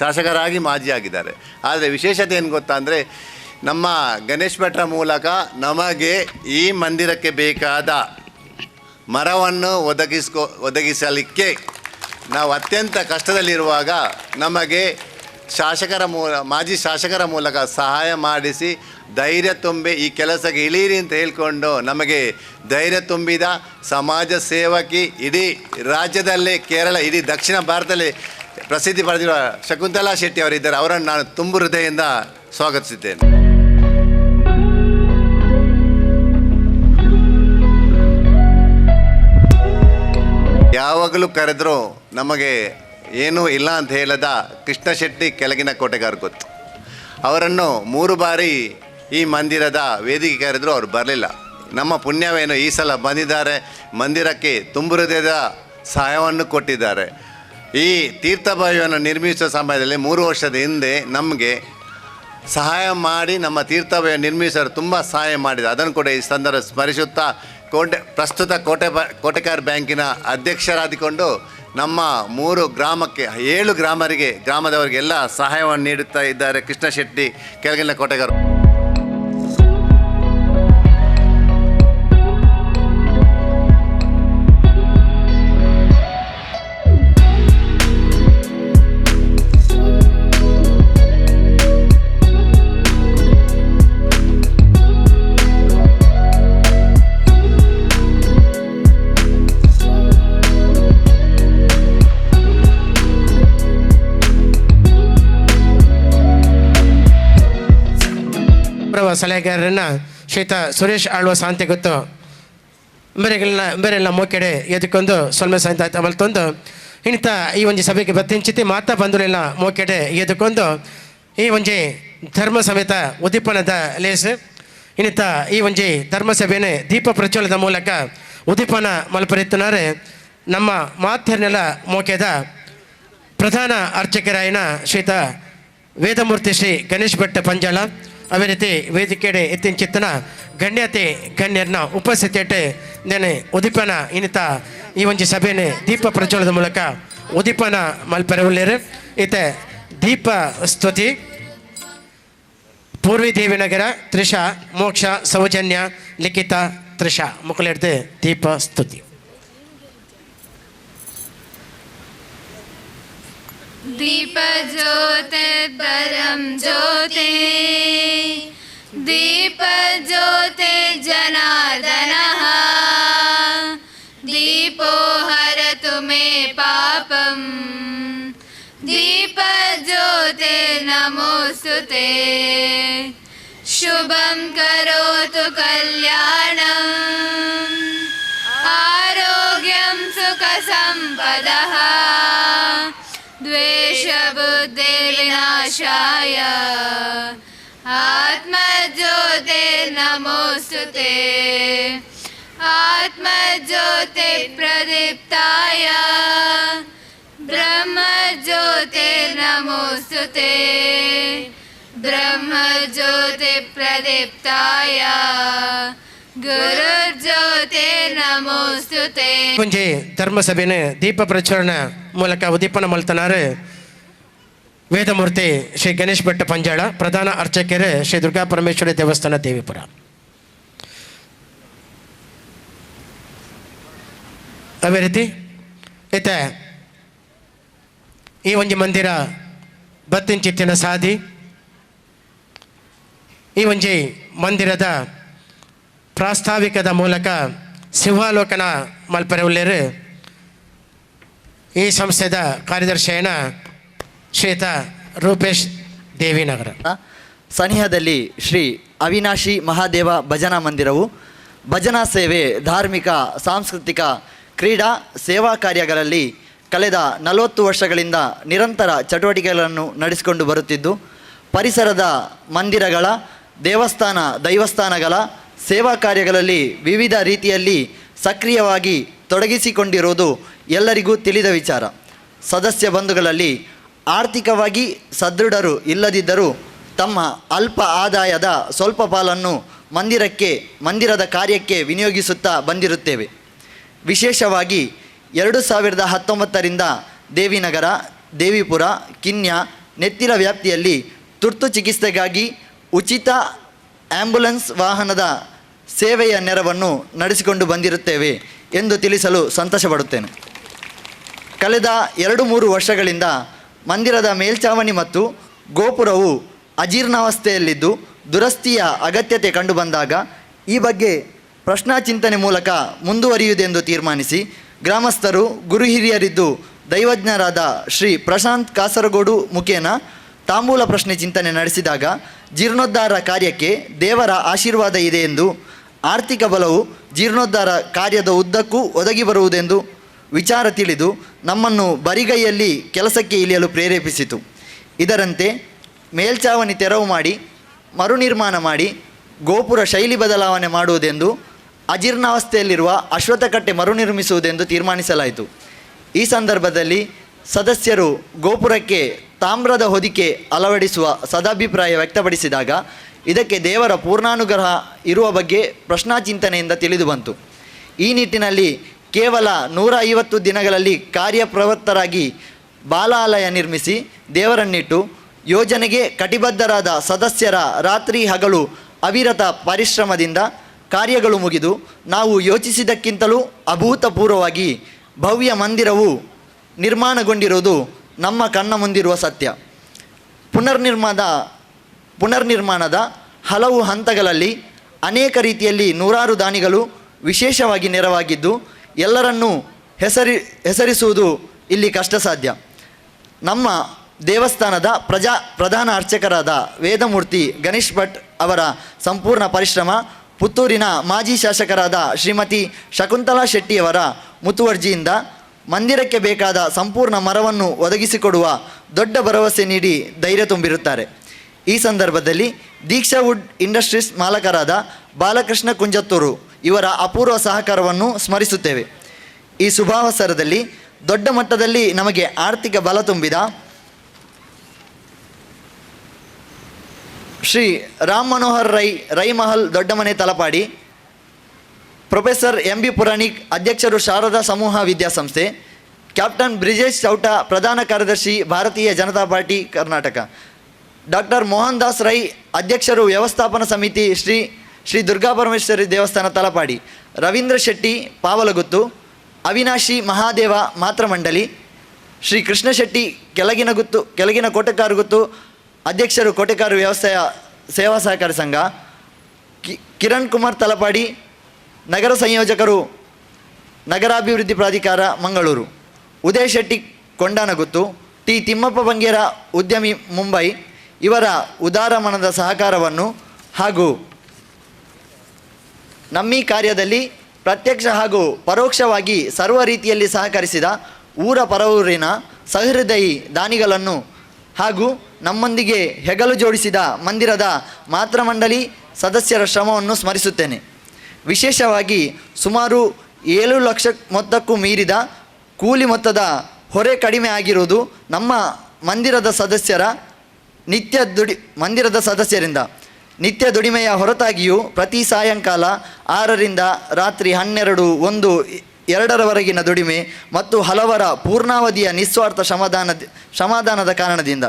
ಶಾಸಕರಾಗಿ ಆಗಿದ್ದಾರೆ. ಆದರೆ ವಿಶೇಷತೆ ಏನು ಗೊತ್ತಾ ಅಂದರೆ ನಮ್ಮ ಗಣೇಶ್ ಭಟ್ರ ಮೂಲಕ ನಮಗೆ ಈ ಮಂದಿರಕ್ಕೆ ಬೇಕಾದ ಮರವನ್ನು ಒದಗಿಸಲಿಕ್ಕೆ ನಾವು ಅತ್ಯಂತ ಕಷ್ಟದಲ್ಲಿರುವಾಗ ನಮಗೆ ಮಾಜಿ ಶಾಸಕರ ಮೂಲಕ ಸಹಾಯ ಮಾಡಿಸಿ ಧೈರ್ಯ ತುಂಬಿ ಈ ಕೆಲಸಕ್ಕೆ ಇಳೀರಿ ಅಂತ ಹೇಳ್ಕೊಂಡು ನಮಗೆ ಧೈರ್ಯ ತುಂಬಿದ ಸಮಾಜ ಸೇವಕಿ, ಇಡೀ ರಾಜ್ಯದಲ್ಲೇ ಕೇರಳ, ಇಡೀ ದಕ್ಷಿಣ ಭಾರತದಲ್ಲಿ ಪ್ರಸಿದ್ಧಿ ಪಡೆದಿರುವ ಶಕುಂತಲಾ ಶೆಟ್ಟಿ ಅವರಿದ್ದಾರೆ. ಅವರನ್ನು ನಾನು ತುಂಬು ಹೃದಯದಿಂದ ಸ್ವಾಗತಿಸಿದ್ದೇನೆ. ಯಾವಾಗಲೂ ಕರೆದರೂ ನಮಗೆ ಏನೂ ಇಲ್ಲ ಅಂತ ಹೇಳದ ಕೃಷ್ಣ ಶೆಟ್ಟಿ ಕೆಳಗಿನ ಕೋಟೆಗಾರ ಗೊತ್ತು. ಅವರನ್ನು 3 ಬಾರಿ ಈ ಮಂದಿರದ ವೇದಿಕೆ ಕರೆದರೂ ಅವರು ಬರಲಿಲ್ಲ. ನಮ್ಮ ಪುಣ್ಯವೇನು ಈ ಸಲ ಬಂದಿದ್ದಾರೆ, ಮಂದಿರಕ್ಕೆ ತುಂಬು ಹೃದಯದ ಸಹಾಯವನ್ನು ಕೊಟ್ಟಿದ್ದಾರೆ. ಈ ತೀರ್ಥಭಾವಿಯನ್ನು ನಿರ್ಮಿಸುವ ಸಮಯದಲ್ಲಿ 3 ವರ್ಷದ ಹಿಂದೆ ನಮಗೆ ಸಹಾಯ ಮಾಡಿ ನಮ್ಮ ತೀರ್ಥಭಾವಿ ನಿರ್ಮಿಸಲು ತುಂಬ ಸಹಾಯ ಮಾಡಿದೆ. ಅದನ್ನು ಕೂಡ ಈ ಸಂದರ್ಭ ಸ್ಮರಿಸುತ್ತಾ ಪ್ರಸ್ತುತ ಕೋಟೆಕಾರ ಬ್ಯಾಂಕಿನ ಅಧ್ಯಕ್ಷರಾದಿಕೊಂಡು ನಮ್ಮ 3 ಗ್ರಾಮಕ್ಕೆ 7 ಗ್ರಾಮದವರಿಗೆಲ್ಲ ಸಹಾಯವನ್ನು ನೀಡುತ್ತಾ ಇದ್ದಾರೆ ಕೃಷ್ಣ ಶೆಟ್ಟಿ ಕೆಳಗಿನ ಕೋಟೆಗಾರ. ಸಲಹೆಗಾರರನ್ನ ಶ್ರೀತ ಸುರೇಶ್ ಆಳ್ವ ಶಾಂತಿ ಗೊತ್ತು ಬೇರೆಲ್ಲ ಮೋಕೆಡೆ ಎದಕ್ಕೊಂದು ಸೊಲ್ಮೆ ಸಾಯ್ತ ಮಲ್ತೊಂದು ಇನ್ನಿತ ಈ ಒಂಜಿ ಸಭೆಗೆ ಬತ್ತಿಂಚಿತಿ ಮಾತಾ ಬಂಧುಲೆಲ್ಲ ಮೋಕೆಡೆ ಎದಕ್ಕೊಂದು ಈ ಒಂಜಿ ಧರ್ಮ ಸಮೇತ ಉದ್ದೀಪನದ ಲೇಸ್ ಇನ್ನಿತ ಈ ಒಂಜಿ ಧರ್ಮ ಸಭೆಯೇ ದೀಪ ಪ್ರಜ್ವಲದ ಮೂಲಕ ಉದ್ದೀಪನ ಮಲ್ಪರಿತ್ತುನಾರೆ ನಮ್ಮ ಮಾತೆರ್ನೆಲ್ಲ ಮೋಕೆದ ಪ್ರಧಾನ ಅರ್ಚಕರಾಯನ ಶ್ರೀತ ವೇದಮೂರ್ತಿ ಶ್ರೀ ಗಣೇಶ್ ಭಟ್ ಪಂಜಾಳ ಅದೇ ರೀತಿ ವೇದಿಕೆಡೆ ಎತ್ತಿನ ಗಣ್ಯತೆ ಗಣ್ಯರನ್ನ ಉಪಸ್ಥಿತಿಯಟ್ಟೆ ನೇನೆ ಉದಿಪನ ಇನ್ನಿತ ಈ ಒಂದು ಸಭೆಯೇ ದೀಪ ಪ್ರಜ್ವಲದ ಮೂಲಕ ಉದಿಪನ ಮಲ್ಪೆರವಲ್ಲೇರು ಈತ ದೀಪ ಸ್ತುತಿ ಪೂರ್ವಿ ದೇವಿನಗರ ತ್ರಿಷಾ ಮೋಕ್ಷ ಸೌಜನ್ಯ ಲಿಖಿತ ತ್ರಿಷಾ ಮುಕ್ಕಲೆಡ್ದು ದೀಪ ಸ್ತುತಿ. दीप ज्योति परम ज्योति दीप ज्योति जनार्दनः दीपो हरतु मे पापं दीप ज्योति नमोस्तुते शुभं करोतु कल्याणम् आरोग्यं सुखसम्पदः द्वेषबुद्धिर्विनाशाय आत्मज्योतिर्नमोस्तुते आत्मज्योतिप्रदीप्ताय ब्रह्मज्योतिर्नमोस्तुते ब्रह्मज्योतिप्रदीप्ताय गुरुज्योतिर्नमोस्तुते. ಮುಂಜೆ ಧರ್ಮಸಭೆನ ದೀಪ ಪ್ರಜ್ವಲನ ಮೂಲಕ ಉದ್ದೀಪನ ಮಲ್ತನಾರು ವೇದಮೂರ್ತಿ ಶ್ರೀ ಗಣೇಶ್ ಭಟ್ ಪಂಜಾಳ ಪ್ರಧಾನ ಅರ್ಚಕರು ಶ್ರೀ ದುರ್ಗಾ ಪರಮೇಶ್ವರಿ ದೇವಸ್ಥಾನ ದೇವಿಪುರ. ಅದೇ ರೀತಿ ಈತ ಈ ಒಂದು ಮಂದಿರ ಬತ್ತಿನ ಸಾದಿ ಈ ಒಂದು ಮಂದಿರದ ಪ್ರಾಸ್ತಾವಿಕದ ಮೂಲಕ ಸಿಂಹಾಲೋಕನ ಮಲ್ಪೆರವಲ್ಲೇರು ಈ ಸಂಸ್ಥೆದ ಕಾರ್ಯದರ್ಶಿಯನ ಶ್ರೀತ ರೂಪೇಶ್ ದೇವಿನಗರ. ಸನಿಹದಲ್ಲಿ ಶ್ರೀ ಅವಿನಾಶಿ ಮಹಾದೇವ ಭಜನಾ ಮಂದಿರವು ಭಜನಾ ಸೇವೆ, ಧಾರ್ಮಿಕ, ಸಾಂಸ್ಕೃತಿಕ, ಕ್ರೀಡಾ, ಸೇವಾ ಕಾರ್ಯಗಳಲ್ಲಿ ಕಳೆದ 40 ವರ್ಷಗಳಿಂದ ನಿರಂತರ ಚಟುವಟಿಕೆಗಳನ್ನು ನಡೆಸಿಕೊಂಡು ಬರುತ್ತಿದ್ದು, ಪರಿಸರದ ಮಂದಿರಗಳ, ದೇವಸ್ಥಾನ, ದೈವಸ್ಥಾನಗಳ ಸೇವಾ ಕಾರ್ಯಗಳಲ್ಲಿ ವಿವಿಧ ರೀತಿಯಲ್ಲಿ ಸಕ್ರಿಯವಾಗಿ ತೊಡಗಿಸಿಕೊಂಡಿರುವುದು ಎಲ್ಲರಿಗೂ ತಿಳಿದ ವಿಚಾರ. ಸದಸ್ಯ ಬಂಧುಗಳಲ್ಲಿ ಆರ್ಥಿಕವಾಗಿ ಸದೃಢರು ಇಲ್ಲದಿದ್ದರೂ ತಮ್ಮ ಅಲ್ಪ ಆದಾಯದ ಸ್ವಲ್ಪ ಪಾಲನ್ನು ಮಂದಿರದ ಕಾರ್ಯಕ್ಕೆ ವಿನಿಯೋಗಿಸುತ್ತಾ ಬಂದಿರುತ್ತೇವೆ. ವಿಶೇಷವಾಗಿ 2019ರಿಂದ ದೇವಿನಗರ, ದೇವಿಪುರ, ಕಿನ್ಯ, ನೆತ್ತಿಲ ವ್ಯಾಪ್ತಿಯಲ್ಲಿ ತುರ್ತು ಚಿಕಿತ್ಸೆಗಾಗಿ ಉಚಿತ ಆಂಬ್ಯುಲೆನ್ಸ್ ವಾಹನದ ಸೇವೆಯ ನೆರವನ್ನು ನಡೆಸಿಕೊಂಡು ಬಂದಿರುತ್ತೇವೆ ಎಂದು ತಿಳಿಸಲು ಸಂತೋಷಪಡುತ್ತೇನೆ. ಕಳೆದ 2-3 ವರ್ಷಗಳಿಂದ ಮಂದಿರದ ಮೇಲ್ಛಾವಣಿ ಮತ್ತು ಗೋಪುರವು ಅಜೀರ್ಣಾವಸ್ಥೆಯಲ್ಲಿದ್ದು ದುರಸ್ತಿಯ ಅಗತ್ಯತೆ ಕಂಡುಬಂದಾಗ ಈ ಬಗ್ಗೆ ಪ್ರಶ್ನಾಚಿಂತನೆ ಮೂಲಕ ಮುಂದುವರಿಯುವುದೆಂದು ತೀರ್ಮಾನಿಸಿ ಗ್ರಾಮಸ್ಥರು, ಗುರು ಹಿರಿಯರಿದ್ದು ದೈವಜ್ಞರಾದ ಶ್ರೀ ಪ್ರಶಾಂತ್ ಕಾಸರಗೋಡು ಮುಖೇನ ತಾಂಬೂಲ ಪ್ರಶ್ನೆ ಚಿಂತನೆ ನಡೆಸಿದಾಗ ಜೀರ್ಣೋದ್ಧಾರ ಕಾರ್ಯಕ್ಕೆ ದೇವರ ಆಶೀರ್ವಾದ ಇದೆ ಎಂದು, ಆರ್ಥಿಕ ಬಲವು ಜೀರ್ಣೋದ್ಧಾರ ಕಾರ್ಯದ ಉದ್ದಕ್ಕೂ ಒದಗಿ ಬರುವುದೆಂದು ವಿಚಾರ ತಿಳಿದು ನಮ್ಮನ್ನು ಬರಿಗೈಯಲ್ಲಿ ಕೆಲಸಕ್ಕೆ ಇಳಿಯಲು ಪ್ರೇರೇಪಿಸಿತು. ಇದರಂತೆ ಮೇಲ್ಛಾವಣಿ ತೆರವು ಮಾಡಿ ಮರುನಿರ್ಮಾಣ ಮಾಡಿ ಗೋಪುರ ಶೈಲಿ ಬದಲಾವಣೆ ಮಾಡುವುದೆಂದು, ಅಜೀರ್ಣಾವಸ್ಥೆಯಲ್ಲಿರುವ ಅಶ್ವತ್ಥಕಟ್ಟೆ ಮರುನಿರ್ಮಿಸುವುದೆಂದು ತೀರ್ಮಾನಿಸಲಾಯಿತು. ಈ ಸಂದರ್ಭದಲ್ಲಿ ಸದಸ್ಯರು ಗೋಪುರಕ್ಕೆ ತಾಮ್ರದ ಹೊದಿಕೆ ಅಳವಡಿಸುವ ಸದಾಭಿಪ್ರಾಯ ವ್ಯಕ್ತಪಡಿಸಿದಾಗ ಇದಕ್ಕೆ ದೇವರ ಪೂರ್ಣಾನುಗ್ರಹ ಇರುವ ಬಗ್ಗೆ ಪ್ರಶ್ನಾಚಿಂತನೆಯಿಂದ ತಿಳಿದು ಬಂತು. ಈ ನಿಟ್ಟಿನಲ್ಲಿ ಕೇವಲ 150 ದಿನಗಳಲ್ಲಿ ಕಾರ್ಯಪ್ರವೃತ್ತರಾಗಿ ಬಾಲಾಲಯ ನಿರ್ಮಿಸಿ ದೇವರನ್ನಿಟ್ಟು ಯೋಜನೆಗೆ ಕಟಿಬದ್ಧರಾದ ಸದಸ್ಯರ ರಾತ್ರಿ ಹಗಲು ಅವಿರತ ಪರಿಶ್ರಮದಿಂದ ಕಾರ್ಯಗಳು ಮುಗಿದು ನಾವು ಯೋಚಿಸಿದ್ದಕ್ಕಿಂತಲೂ ಅಭೂತಪೂರ್ವವಾಗಿ ಭವ್ಯ ಮಂದಿರವು ನಿರ್ಮಾಣಗೊಂಡಿರುವುದು ನಮ್ಮ ಕಣ್ಣ ಮುಂದಿರುವ ಸತ್ಯ. ಪುನರ್ನಿರ್ಮಾಣದ ಹಲವು ಹಂತಗಳಲ್ಲಿ ಅನೇಕ ರೀತಿಯಲ್ಲಿ ನೂರಾರು ದಾನಿಗಳು ವಿಶೇಷವಾಗಿ ನೆರವಾಗಿದ್ದು ಎಲ್ಲರನ್ನೂ ಹೆಸರಿಸುವುದು ಇಲ್ಲಿ ಕಷ್ಟ ಸಾಧ್ಯ. ನಮ್ಮ ದೇವಸ್ಥಾನದ ಪ್ರಧಾನ ಅರ್ಚಕರಾದ ವೇದಮೂರ್ತಿ ಗಣೇಶ್ ಭಟ್ ಅವರ ಸಂಪೂರ್ಣ ಪರಿಶ್ರಮ, ಪುತ್ತೂರಿನ ಮಾಜಿ ಶಾಸಕರಾದ ಶ್ರೀಮತಿ ಶಕುಂತಲಾ ಶೆಟ್ಟಿಯವರ ಮುತುವರ್ಜಿಯಿಂದ ಮಂದಿರಕ್ಕೆ ಬೇಕಾದ ಸಂಪೂರ್ಣ ಮರವನ್ನು ಒದಗಿಸಿಕೊಡುವ ದೊಡ್ಡ ಭರವಸೆ ನೀಡಿ ಧೈರ್ಯ ತುಂಬಿರುತ್ತಾರೆ. ಈ ಸಂದರ್ಭದಲ್ಲಿ ದೀಕ್ಷಾ ವುಡ್ ಇಂಡಸ್ಟ್ರೀಸ್ ಮಾಲಕರಾದ ಬಾಲಕೃಷ್ಣ ಕುಂಜತ್ತೂರು ಇವರ ಅಪೂರ್ವ ಸಹಕಾರವನ್ನು ಸ್ಮರಿಸುತ್ತೇವೆ. ಈ ಶುಭಾವಸರದಲ್ಲಿ ದೊಡ್ಡ ಮಟ್ಟದಲ್ಲಿ ನಮಗೆ ಆರ್ಥಿಕ ಬಲ ತುಂಬಿದ ಶ್ರೀ ರಾಮ್ ಮನೋಹರ್ ರೈ ಮಹಲ್ ದೊಡ್ಡಮನೆ ತಲಪಾಡಿ, ಪ್ರೊಫೆಸರ್ MB ಪುರಾಣಿಕ್ ಅಧ್ಯಕ್ಷರು ಶಾರದಾ ಸಮೂಹ ವಿದ್ಯಾಸಂಸ್ಥೆ, ಕ್ಯಾಪ್ಟನ್ ಬ್ರಿಜೇಶ್ ಚೌಟ ಪ್ರಧಾನ ಕಾರ್ಯದರ್ಶಿ ಭಾರತೀಯ ಜನತಾ ಪಾರ್ಟಿ ಕರ್ನಾಟಕ, ಡಾಕ್ಟರ್ ಮೋಹನ್ ದಾಸ್ ರೈ ಅಧ್ಯಕ್ಷರು ವ್ಯವಸ್ಥಾಪನಾ ಸಮಿತಿ ಶ್ರೀ ದುರ್ಗಾಪರಮೇಶ್ವರಿ ದೇವಸ್ಥಾನ ತಲಪಾಡಿ, ರವೀಂದ್ರ ಶೆಟ್ಟಿ ಪಾವಲಗುತ್ತು, ಅವಿನಾಶಿ ಮಹಾದೇವ ಮಾತೃಮಂಡಲಿ, ಶ್ರೀ ಕೃಷ್ಣ ಶೆಟ್ಟಿ ಕೆಳಗಿನ ಕೋಟೆಕಾರುಗುತ್ತು ಅಧ್ಯಕ್ಷರು ಕೋಟೆಕಾರು ವ್ಯವಸಾಯ ಸೇವಾ ಸಹಕಾರಿ ಸಂಘ, ಕಿರಣ್ ಕುಮಾರ್ ತಲಪಾಡಿ ನಗರ ಸಂಯೋಜಕರು ನಗರಾಭಿವೃದ್ಧಿ ಪ್ರಾಧಿಕಾರ ಮಂಗಳೂರು, ಉದಯ್ ಶೆಟ್ಟಿ ಕೊಂಡಾನಗುತ್ತು, ಟಿ ತಿಮ್ಮಪ್ಪ ಬಂಗೇರ ಉದ್ಯಮಿ ಮುಂಬೈ ಇವರ ಉದಾರ ಮನದ ಸಹಕಾರವನ್ನು ಹಾಗೂ ನಮ್ಮೀ ಕಾರ್ಯದಲ್ಲಿ ಪ್ರತ್ಯಕ್ಷ ಹಾಗೂ ಪರೋಕ್ಷವಾಗಿ ಸರ್ವ ರೀತಿಯಲ್ಲಿ ಸಹಕರಿಸಿದ ಊರ ಪರವೂರಿನ ಸಹೃದಯಿ ದಾನಿಗಳನ್ನು ಹಾಗೂ ನಮ್ಮೊಂದಿಗೆ ಹೆಗಲು ಜೋಡಿಸಿದ ಮಂದಿರದ ಮಾತೃಮಂಡಲಿ ಸದಸ್ಯರ ಶ್ರಮವನ್ನು ಸ್ಮರಿಸುತ್ತೇನೆ. ವಿಶೇಷವಾಗಿ ಸುಮಾರು 7 ಲಕ್ಷ ಮೊತ್ತಕ್ಕೂ ಮೀರಿದ ಕೂಲಿ ಮೊತ್ತದ ಹೊರೆ ಕಡಿಮೆ ಆಗಿರುವುದು ನಮ್ಮ ಮಂದಿರದ ಸದಸ್ಯರಿಂದ ನಿತ್ಯ ದುಡಿಮೆಯ ಹೊರತಾಗಿಯೂ ಪ್ರತಿ ಸಾಯಂಕಾಲ 6ರಿಂದ ರಾತ್ರಿ 12, 1, 2ರವರೆಗಿನ ದುಡಿಮೆ ಮತ್ತು ಹಲವರ ಪೂರ್ಣಾವಧಿಯ ನಿಸ್ವಾರ್ಥ ಶ್ರಮದಾನದ ಕಾರಣದಿಂದ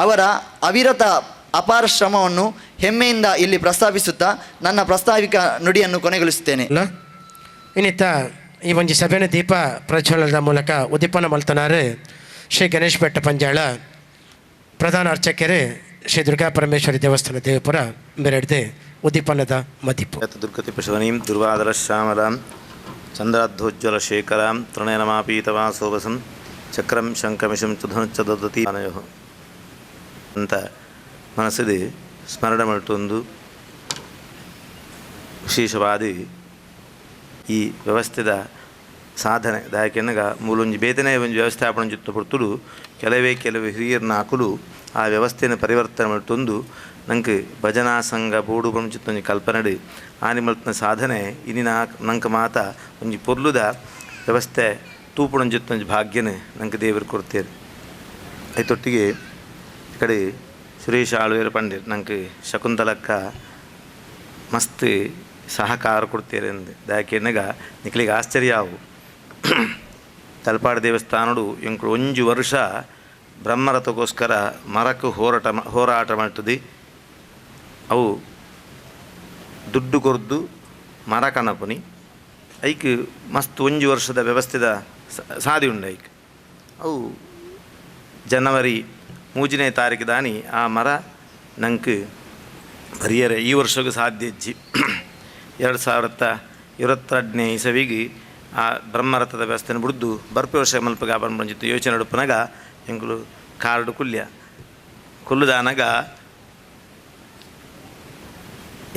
ಅವರ ಅವಿರತ ಅಪಾರ ಶ್ರಮವನ್ನು ಹೆಮ್ಮೆಯಿಂದ ಇಲ್ಲಿ ಪ್ರಸ್ತಾಪಿಸುತ್ತಾ ನನ್ನ ಪ್ರಾಸ್ತಾವಿಕ ನುಡಿಯನ್ನು ಕೊನೆಗೊಳಿಸುತ್ತೇನೆ. ಇನ್ನಿತ್ತ ಈ ಒಂದು ಸಭೆಯ ದೀಪ ಪ್ರಜ್ವಲನದ ಮೂಲಕ ಉದ್ದೀಪನ ಮಲ್ತನಾರು ಶ್ರೀ ಗಣೇಶ್ ಭಟ್ ಪಂಜಾಳ ಪ್ರಧಾನ ಅರ್ಚಕರು ಶ್ರೀ ದುರ್ಗಾ ಪರಮೇಶ್ವರಿ ದೇವಸ್ಥಾನ ದೇವಪುರ ಮೇರೆಡ್ದೆ ಉದ್ದೀಪನದ ಮದಿಪು ದುರ್ಗತಿ ಪಶವನೀಂ ದುರ್ವಾದರ ಶ್ಯಾಮಲಾಂ ಚಂದ್ರಾಧ್ವೋಜ್ವಲ ಶೇಖರಾಂ ತೃಣಯನಮಾಪೀತವಾ ಸೋಬಸಂ ಚಕ್ರಂ ಶಂಕಮಿಷಂ ಚುಧನುಚ್ಚದತಿ ಅನಯೋ ಅಂತ ಮನಸ್ಸಿದೆ ಸ್ಮರಣೆ ಮಾಡಿಟ್ಟೊಂದು ವಿಶೇಷವಾದಿ ಈ ವ್ಯವಸ್ಥೆದ ಸಾಧನೆ ದಾಯಕೆನ್ನಗ ಮೂಲೊಂಜಿ ಬೇತನೆ ಒಂಜಿ ವ್ಯವಸ್ಥಾಪನೆ ಜೊತೆ ಪಡ್ತುಡು ಕೆಲವೇ ಹಿರಿಯರನ್ನ ಹಾಕಲು ಆ ವ್ಯವಸ್ಥೆಯನ್ನು ಪರಿವರ್ತನೆ ಮಾಡಿಟ್ಟೊಂದು ನಂಗೆ ಭಜನಾ ಸಂಘ ಬೋಡು ಬಂಚಿತ್ತೊಂಜಿ ಕಲ್ಪನೆ ಆನಿ ಮಲ್ತನ ಸಾಧನೆ ಇನ್ನಿನ ನಂಗೆ ಮಾತ ಒಂಜಿ ಪೊರ್ಲುದ ವ್ಯವಸ್ಥೆ ತೂಪುಣಂಜಿತ್ತೊಂಜಿ ಭಾಗ್ಯನೇ ನಂಗೆ ದೇವರು ಕೊಡ್ತೇವೆ. ಐತೊಟ್ಟಿಗೆ ಈ ಕಡೆ ಸುರೇಶ್ ಆಳ್ವೇರು ಪಂಡಿರ್ ನಂಗೆ ಶಕುಂತಲಕ್ಕ ಮಸ್ತ್ ಸಹಕಾರ ಕೊಡ್ತೇವೆ ಅಂದೆ ದಾಯಕೆನ್ನಗ ನಿಕ್ಲಿಗೆ ಆಶ್ಚರ್ಯ ಅವು ತಲಪಾಡಿ ದೇವಸ್ಥಾನಡು ಎಂಕು 1 ವರ್ಷ ಬ್ರಹ್ಮರಥಕ್ಕೋಸ್ಕರ ಮರಕ್ಕೆ ಹೋರಾಟ ಮಾಡ್ತದೆ. ಅವು ದುಡ್ಡು ಕೊರ್ದು ಮರ ಕನಪುನಿ ಐಕ್ ಮಸ್ತ್ 1 ವರ್ಷದ ವ್ಯವಸ್ಥೆದ ಸಾಧಿ ಉಂಡು ಐಕ್ ಅವು ಜನವರಿ 3ನೇ ತಾರೀಕು ದಾನಿ ಆ ಮರ ನಂಗೆ ಬರಿಯರೆ ಈ ವರ್ಷಕ್ಕೆ ಸಾಧ್ಯ ಇಜ್ಜಿ 2022ನೇ ಇಸವಿಗೆ ಆ ಬ್ರಹ್ಮರಥದ ವ್ಯವಸ್ಥೆನ ಬಿಡ್ದು ಬರ್ಪೆ ವರ್ಷ ಮಲ್ಪಗ ಬಂಜಿತ್ತು ಯೋಚನೆ ನಡುಪನಾಗ ಎಂಗಳು ಕಾರ್ಡು ಕುಲ್ಲುದಾನಾಗ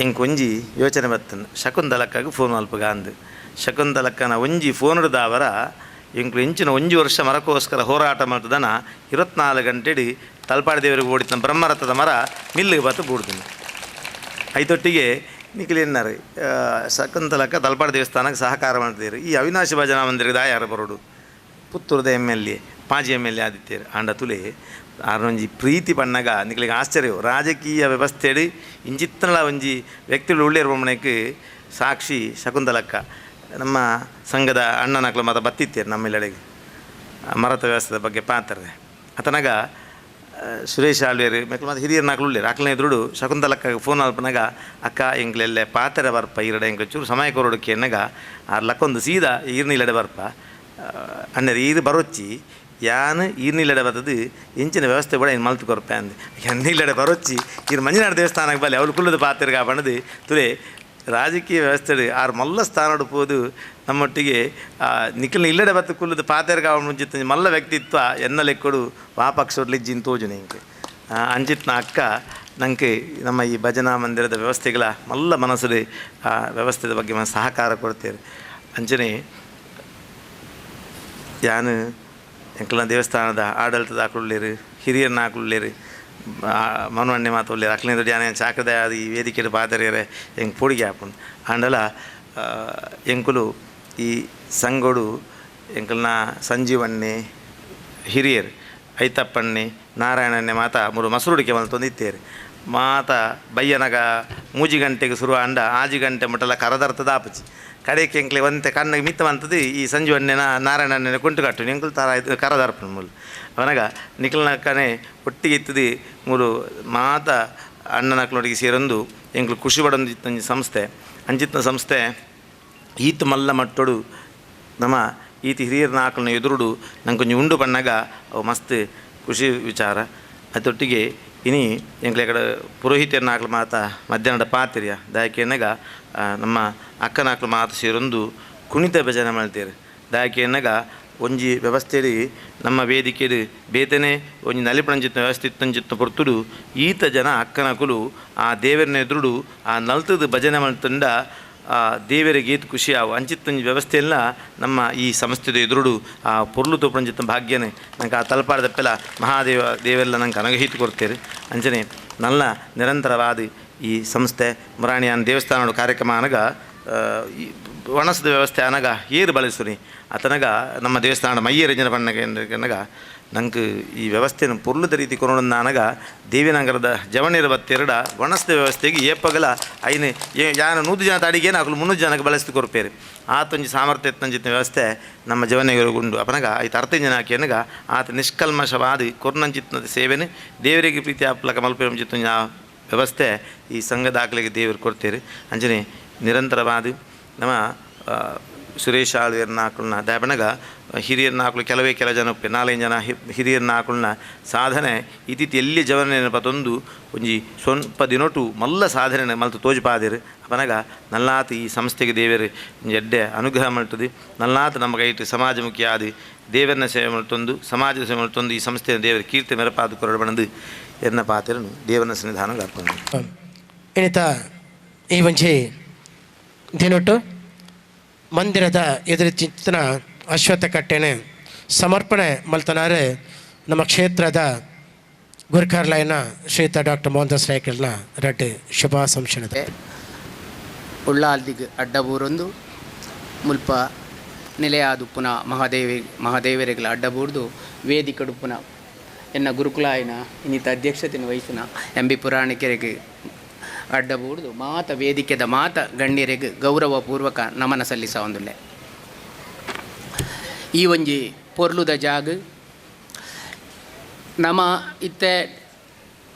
ಎಂಕೊಂಜಿ ಯೋಚನೆ ಬರ್ತನೆ ಶಕುಂತಲಕ್ಕಾಗ ಫೋನ್ ಮಲ್ಪಗ ಅಂದು ಶಕುಂತಲಕ್ಕನ ಒಂಜಿ ಫೋನ್ ಹಿಡ್ದವರ ಎಂಕ್ಲು ಹೆಂಚಿನ 1 ವರ್ಷ ಮರಕ್ಕೋಸ್ಕರ ಹೋರಾಟ ಮಾಡ್ತದನ 24 ಗಂಟೆಡಿ ತಲಪಾಡಿ ದೇವರಿಗೆ ಓಡಿತ ಬ್ರಹ್ಮರಥದ ಮರ ಮಿಲ್ಲಿಗೆ ಬತ್ತು ಬೂಡ್ತೀನಿ. ಐತೊಟ್ಟಿಗೆ ನಿಖಿಲೇನಾರು ಶಕುಂತಲಕ್ಕ ತಲಪಾಡಿ ದೇವಸ್ಥಾನಕ್ಕೆ ಸಹಕಾರ ಮಾಡ್ತಿದ್ದಾರೆ. ಈ ಅವಿನಾಶಿ ಭಜನಾ ಮಂದಿರದ ಯಾರು ಬರೋಡು ಪುತ್ತೂರದ MLA ಮಾಜಿ MLA ಆದಿತ್ಯರು ಆಂಡ ತುಲೆ ಆರೊಂಜಿ ಪ್ರೀತಿ ಪಣ್ಣಗ ನಿಖಲಿಗೆ ಆಶ್ಚರ್ಯವು ರಾಜಕೀಯ ವ್ಯವಸ್ಥೆಡಿ ಇಂಚಿತ್ತನ ಒಂಜಿ ವ್ಯಕ್ತಿಗಳು ಒಳ್ಳೆಯ ಬೊಮ್ಮನೆಗೆ ಸಾಕ್ಷಿ ಶಕುಂತಲಕ್ಕ ನಮ್ಮ ಸಂಘದ ಅಣ್ಣನಕ್ಲು ಮತ್ತು ಬತ್ತಿತ್ತೇರು ನಮ್ಮೆಲ್ಲೆಡೆಗೆ ಮರತ ವ್ಯವಸ್ಥೆದ ಬಗ್ಗೆ ಪಾತ್ರೆ ಆತನಾಗ ಸುರೇಶ್ ಆಳ್ವೇರು ಮತ್ತು ಹಿರಿಯರ ನಾಲ್ಕು ಉಳ್ಳೇರು ಆಕಲನೇ ಎದುರು ಶಕುಂತಲಕ್ಕ ಫೋನ್ ಅಲ್ಪನಾಗ ಅಕ್ಕ ಎಂಗ್ಲೆಲ್ಲೆ ಪಾತ್ರೆ ಬರ್ಪ ಈರಡೆ ಎಂಗ್ಲ ಚೂರು ಸಮಯ ಕೊರೋಡಕ್ಕೆ ಎನ್ನಗ ಲಕ್ಕೊಂದು ಸೀದಾ ಈರ್ನಿಲ್ಲಡೆ ಬರ್ಪ ಅನ್ನರು ಈರು ಬರೊಚ್ಚಿ ಯಾನು ಈರ್ನಿಲ್ಲಡೆ ಬರ್ತದೆ ಇಂಚಿನ ವ್ಯವಸ್ಥೆ ಕೂಡ ಏನು ಮಲ್ತು ಕೊರಪೆ ಅಂದೆ ಎನ್ನೀಲ್ಲಡೆ ಬರೊಚ್ಚಿ ಈರು ಮಂಜುನಾಥ ದೇವಸ್ಥಾನಕ್ಕೆ ಬಲ್ಲಿ ಅವಳು ಕುಲ್ಲದ ಪಾತ್ರೆಗೆ ಬಣ್ಣದು ತುಲೆ ರಾಜಕೀಯ ವ್ಯವಸ್ಥೆ ಆರು ಮಲ್ಲ ಸ್ಥಾನ ಪೋದು ನಮ್ಮೊಟ್ಟಿಗೆ ನಿಖಿಲ್ನ ಇಲ್ಲಡೆ ಬತ್ತು ಕುಲ್ಲದ ಪಾತ್ರೆಗೆ ಮುಂಚಿತ್ತ ಮಲ್ಲ ವ್ಯಕ್ತಿತ್ವ ಎನ್ನಲೆಕ್ಕೊಡು ವಾಪಕ್ಷಲಿಜ್ಜಿನ ತೋಜುನೆ ಇಂಕೆ ಅಂಚಿತ್ನ ಅಕ್ಕ ನಂಗೆ ನಮ್ಮ ಈ ಭಜನಾ ಮಂದಿರದ ವ್ಯವಸ್ಥೆಗಳ ಮಲ್ಲ ಮನಸ್ಸಲ್ಲಿ ಆ ವ್ಯವಸ್ಥೆದ ಬಗ್ಗೆ ಸಹಕಾರ ಕೊಡ್ತೇವೆ. ಅಂಚನೆ ಯಾನು ಎಂಕಲ್ನ ದೇವಸ್ಥಾನದ ಆಡಳಿತದ ಹಾಕೊಳ್ಳೇರು ಹಿರಿಯರನ್ನ ಹಾಕೊಳ್ಳೇರು ಮನವಣ್ಣೆ ಮಾತು ಒಳ್ಳೆ ಅಕ್ಲಿಂದ ಜಾನೆ ಚಾಕದ ಈ ವೇದಿಕೆ ಪಾದರಿಯರೆ ಹೆಂಗೆ ಪೋಡಿಗೆ ಹಾಕೊಂಡು ಆಂಡಲ ಎಂಕುಲು ಈ ಸಂಗೋಡು ಎಂಕಲ್ನ ಸಂಜೀವಣ್ಣೆ ಹಿರಿಯರು ಐತಪ್ಪಣ್ಣೆ ನಾರಾಯಣಣ್ಣೆ ಮಾತ ಮೂರು ಮಸರುಡಿಕೆ ಮಲ್ತೊಂದಿತ್ತೇರಿ ಮಾತ ಬಯ್ಯನಗ 3 ಗಂಟೆಗೆ ಶುರು ಅಂಡ 6 ಗಂಟೆ ಮುಟ್ಟಲ ಕರದರ್ತದ ಆಪಚಿ ಕಡೆಗೆ ಎಂಕ್ಲೆ ಒಂತೆ ಕಣ್ಣಿಗೆ ಮಿತ್ತ ಬಂತದ್ದು ಈ ಸಂಜೀವಣ್ಣೆನ ನಾರಾಯಣಣ್ಣನ ಕುಂಟು ಕಟ್ಟು ಎಂಕಲ್ ತರ ಇದು ಕರದರ್ಪಣ ಮೂಲ ಅವನಾಗ ನಿಖಲ್ನಕ್ಕನೆ ಒಟ್ಟಿಗೆ ಇತ್ತದು ಮೂರು ಮಾತ ಅಣ್ಣನಕ್ಲೊಟ್ಟಿಗೆ ಸೇರೊಂದು ಎಂಕ್ಲು ಖುಷಿ ಪಡೊಂದಿತ್ತ ಸಂಸ್ಥೆ ಅಂಚಿತ್ನ ಸಂಸ್ಥೆ ಈತ್ ಮಲ್ಲ ಮಟ್ಟೊಡು ನಮ್ಮ ಈತಿ ಹಿರಿಯರ ನಾಲ್ಕನ ಎದುರುಡು ನಂಗೆ ಕೊಂಚ ಉಂಡು ಪಣ್ಣಾಗ ಅವು ಮಸ್ತ್ ಖುಷಿ ವಿಚಾರ ಅದೊಟ್ಟಿಗೆ ಇನಿ ಎಂಕ್ಲೆ ಕಡೆ ಪುರೋಹಿತರ ನಾಲ್ಕು ಮಾತ ಮಧ್ಯಾಹ್ನದ ಪಾತಿರಿಯ ದಾಯಕೆಯನ್ನಾಗ ನಮ್ಮ ಅಕ್ಕನಾಕ್ಲು ಮಾತು ಸೇರೊಂದು ಕುಣಿತ ಭಜನೆ ಮಾಡ್ತೀರಿ ದಾಯಕೆಯನ್ನಾಗ ಒಂಜಿ ವ್ಯವಸ್ಥೆಯಲ್ಲಿ ನಮ್ಮ ವೇದಿಕೆಯಲ್ಲಿ ಬೇತನೆ ಒಂಜಿ ನಲಿಪಣಂಜಿತ್ನ ವ್ಯವಸ್ಥೆ ಇತ್ತಂಜಿತ್ನ ಪೊರ್ತುಡು ಈತ ಜನ ಅಕ್ಕನಕುಲು ಆ ದೇವರನ್ನ ಎದುರುಡು ಆ ನಲ್ತದ ಭಜನೆ ಮಾಡ್ತಂಡ ದೇವರಿಗೆ ಏತು ಖುಷಿ ಅವು ಅಂಚಿತ್ತಂಜಿ ವ್ಯವಸ್ಥೆಯೆಲ್ಲ ನಮ್ಮ ಈ ಸಂಸ್ಥೆದ ಎದುರುಡು ಆ ಪೊರ್ಲು ತೋಪಂಜಿತ್ತ ಭಾಗ್ಯನೇ ನಂಗೆ ಆ ತಲಪಾಡದಪ್ಪೆಲ್ಲ ದೇವೆಲ್ಲ ನಂಗೆ ಅನಗಹಿತು ಕೊಡ್ತೇವೆ ಅಂಚನೆ ನಲ್ಲ ನಿರಂತರವಾದ ಈ ಸಂಸ್ಥೆ ಮುರಾಣಿಯಾನ ದೇವಸ್ಥಾನ ಕಾರ್ಯಕ್ರಮ ಅನಗ ಈ ವನಸದ ವ್ಯವಸ್ಥೆ ಅನಗ ಏರು ಬಳಸುನಿ ಆತನಗ ನಮ್ಮ ದೇವಸ್ಥಾನ ಮಯ್ಯ ರಂಜನ ಬಣ್ಣಗ ನಂಗೆ ಈ ವ್ಯವಸ್ಥೆಯನ್ನು ಪೊರ್ಲುದ ರೀತಿ ಕೊರೋಣ ಅನಗ ದೇವಿನಗರದ ಜವಣಿರ ಬತ್ತೆರಡ ವನಸದ ವ್ಯವಸ್ಥೆಗೆ ಏಪಗಲ ಐನು ಯಾನ 100 ಜನ ಅಡಿಗೆ ನಾಲ್ಕು 300 ಜನಕ್ಕೆ ಬಳಸ್ತು ಕೊರ್ಪೇರಿ ಆತೊಂಜಿ ಸಾಮರ್ಥ್ಯ ಎತ್ತಂಜಿತ್ತ ವ್ಯವಸ್ಥೆ ನಮ್ಮ ಜವನಿಗರುಗುಂಡು ಅಪನಗ ಐದು 6 ಜನ ಹಾಕಿಯನಗ ಆತ ನಿಷ್ಕಲ್ಮಶವಾದಿ ಕೊರ್ನಂಚಿತ್ನದ ಸೇವೆನೆ ದೇವರಿಗೆ ಪ್ರೀತಿ ಆಪ್ಲಕ ಮಲ್ಪೆಂಚಿತ್ತ ವ್ಯವಸ್ಥೆ ಈ ಸಂಘ ದಾಖಲೆಗೆ ದೇವರು ಕೊಡ್ತೇವೆ ಅಂಜನೆ ನಿರಂತರವಾದ ನಮ್ಮ ಸುರೇಶ್ ಆಳ್ವಿಯರ ನಾಲ್ಕುಳನ್ನ ದಾಬಣಗ ಹಿರಿಯರ ನಾಲ್ಕು ಕೆಲವೇ ಕೆಲ ಜನ 4 ಜನ ಹಿರಿಯರ ನಾಲ್ಕುಳನ್ನ ಸಾಧನೆ ಇತಿಥಿ ಎಲ್ಲಿ ಜವನ ಪತ್ತೊಂದು ಒಂಜಿ ಸ್ವಲ್ಪ ದಿನೊಟ್ಟು ಮಲ್ಲ ಸಾಧನೆ ಮಲ್ತು ತೋಜಪಾದಿರು ಅಪನಗ ನಲ್ಲಾತ ಈ ಸಂಸ್ಥೆಗೆ ದೇವರು ಎಡ್ಡೆ ಅನುಗ್ರಹ ಮಾಡ್ತದೆ ನಲ್ಲಾತ ನಮ್ಮ ಕೈಟ್ ಸಮಾಜಮುಖಿ ಆದಿ ದೇವರನ್ನ ಸೇವೆ ಮಾಡ್ತೊಂದು ಸಮಾಜದ ಸೇವೆ ಮಾಡ್ತೊಂದು ಈ ಸಂಸ್ಥೆಯ ದೇವರ ಕೀರ್ತಿ ಮೆರಪಾದು ಕೊರಡು ಬಣದು ಎನ್ನ ಪಾತ್ರನು ದೇವರನ್ನ ಸನ್ನಿಧಾನ ಅರ್ಪಣೆ ಏನಿತ ಈ ಒಂಜಿ ದಿನೊಟ್ಟು ಮಂದಿರದ ಎದುರು ಚಿತ್ತನ ಅಶ್ವತ್ಥ ಕಟ್ಟೆನೆ ಸಮರ್ಪಣೆ ಮಲ್ತನಾರೆ ನಮ್ಮ ಕ್ಷೇತ್ರದ ಗುರ್ಕಾರ್ಲೈನ ಶ್ರೀಯುತ ಡಾಕ್ಟರ್ ಮೋಹನ್ದಾಸ್ ರಾಯ್ಕಲ್ನ ರಡ್ಡೆ ಶುಭ ಸಂಶಣತೆ ಉಳ್ಳಾಲ್ದಿಗೆ ಅಡ್ಡಬೂರೊಂದು ಮುಲ್ಪ ನೆಲೆಯಾದುಪ್ಪುನ ಮಹಾದೇವರಿಗಳ ಅಡ್ಡಬೂರ್ದು ವೇದಿಕಡುಪ್ಪುನ ಎನ್ನ ಗುರುಕುಲಾಯನ ಇನ್ನಿತ ಅಧ್ಯಕ್ಷತೆಯನ್ನು ವಹಿಸಿನ ಎಂಬಿ ಪುರಾಣಿಕರಿಗೆ ಅಡ್ಡಬೂಡ್ದು ಮಾತ ವೇದಿಕೆದ ಮಾತ ಗಣ್ಯರಿಗೆ ಗೌರವಪೂರ್ವಕ ನಮನ ಸಲ್ಲಿಸ ಒಂದುಲ್ಲೆ ಈ ಒಂಜಿ ಪೊರ್ಲುದ ಜಾಗ ನಮ್ಮ ಇತ್ತೆ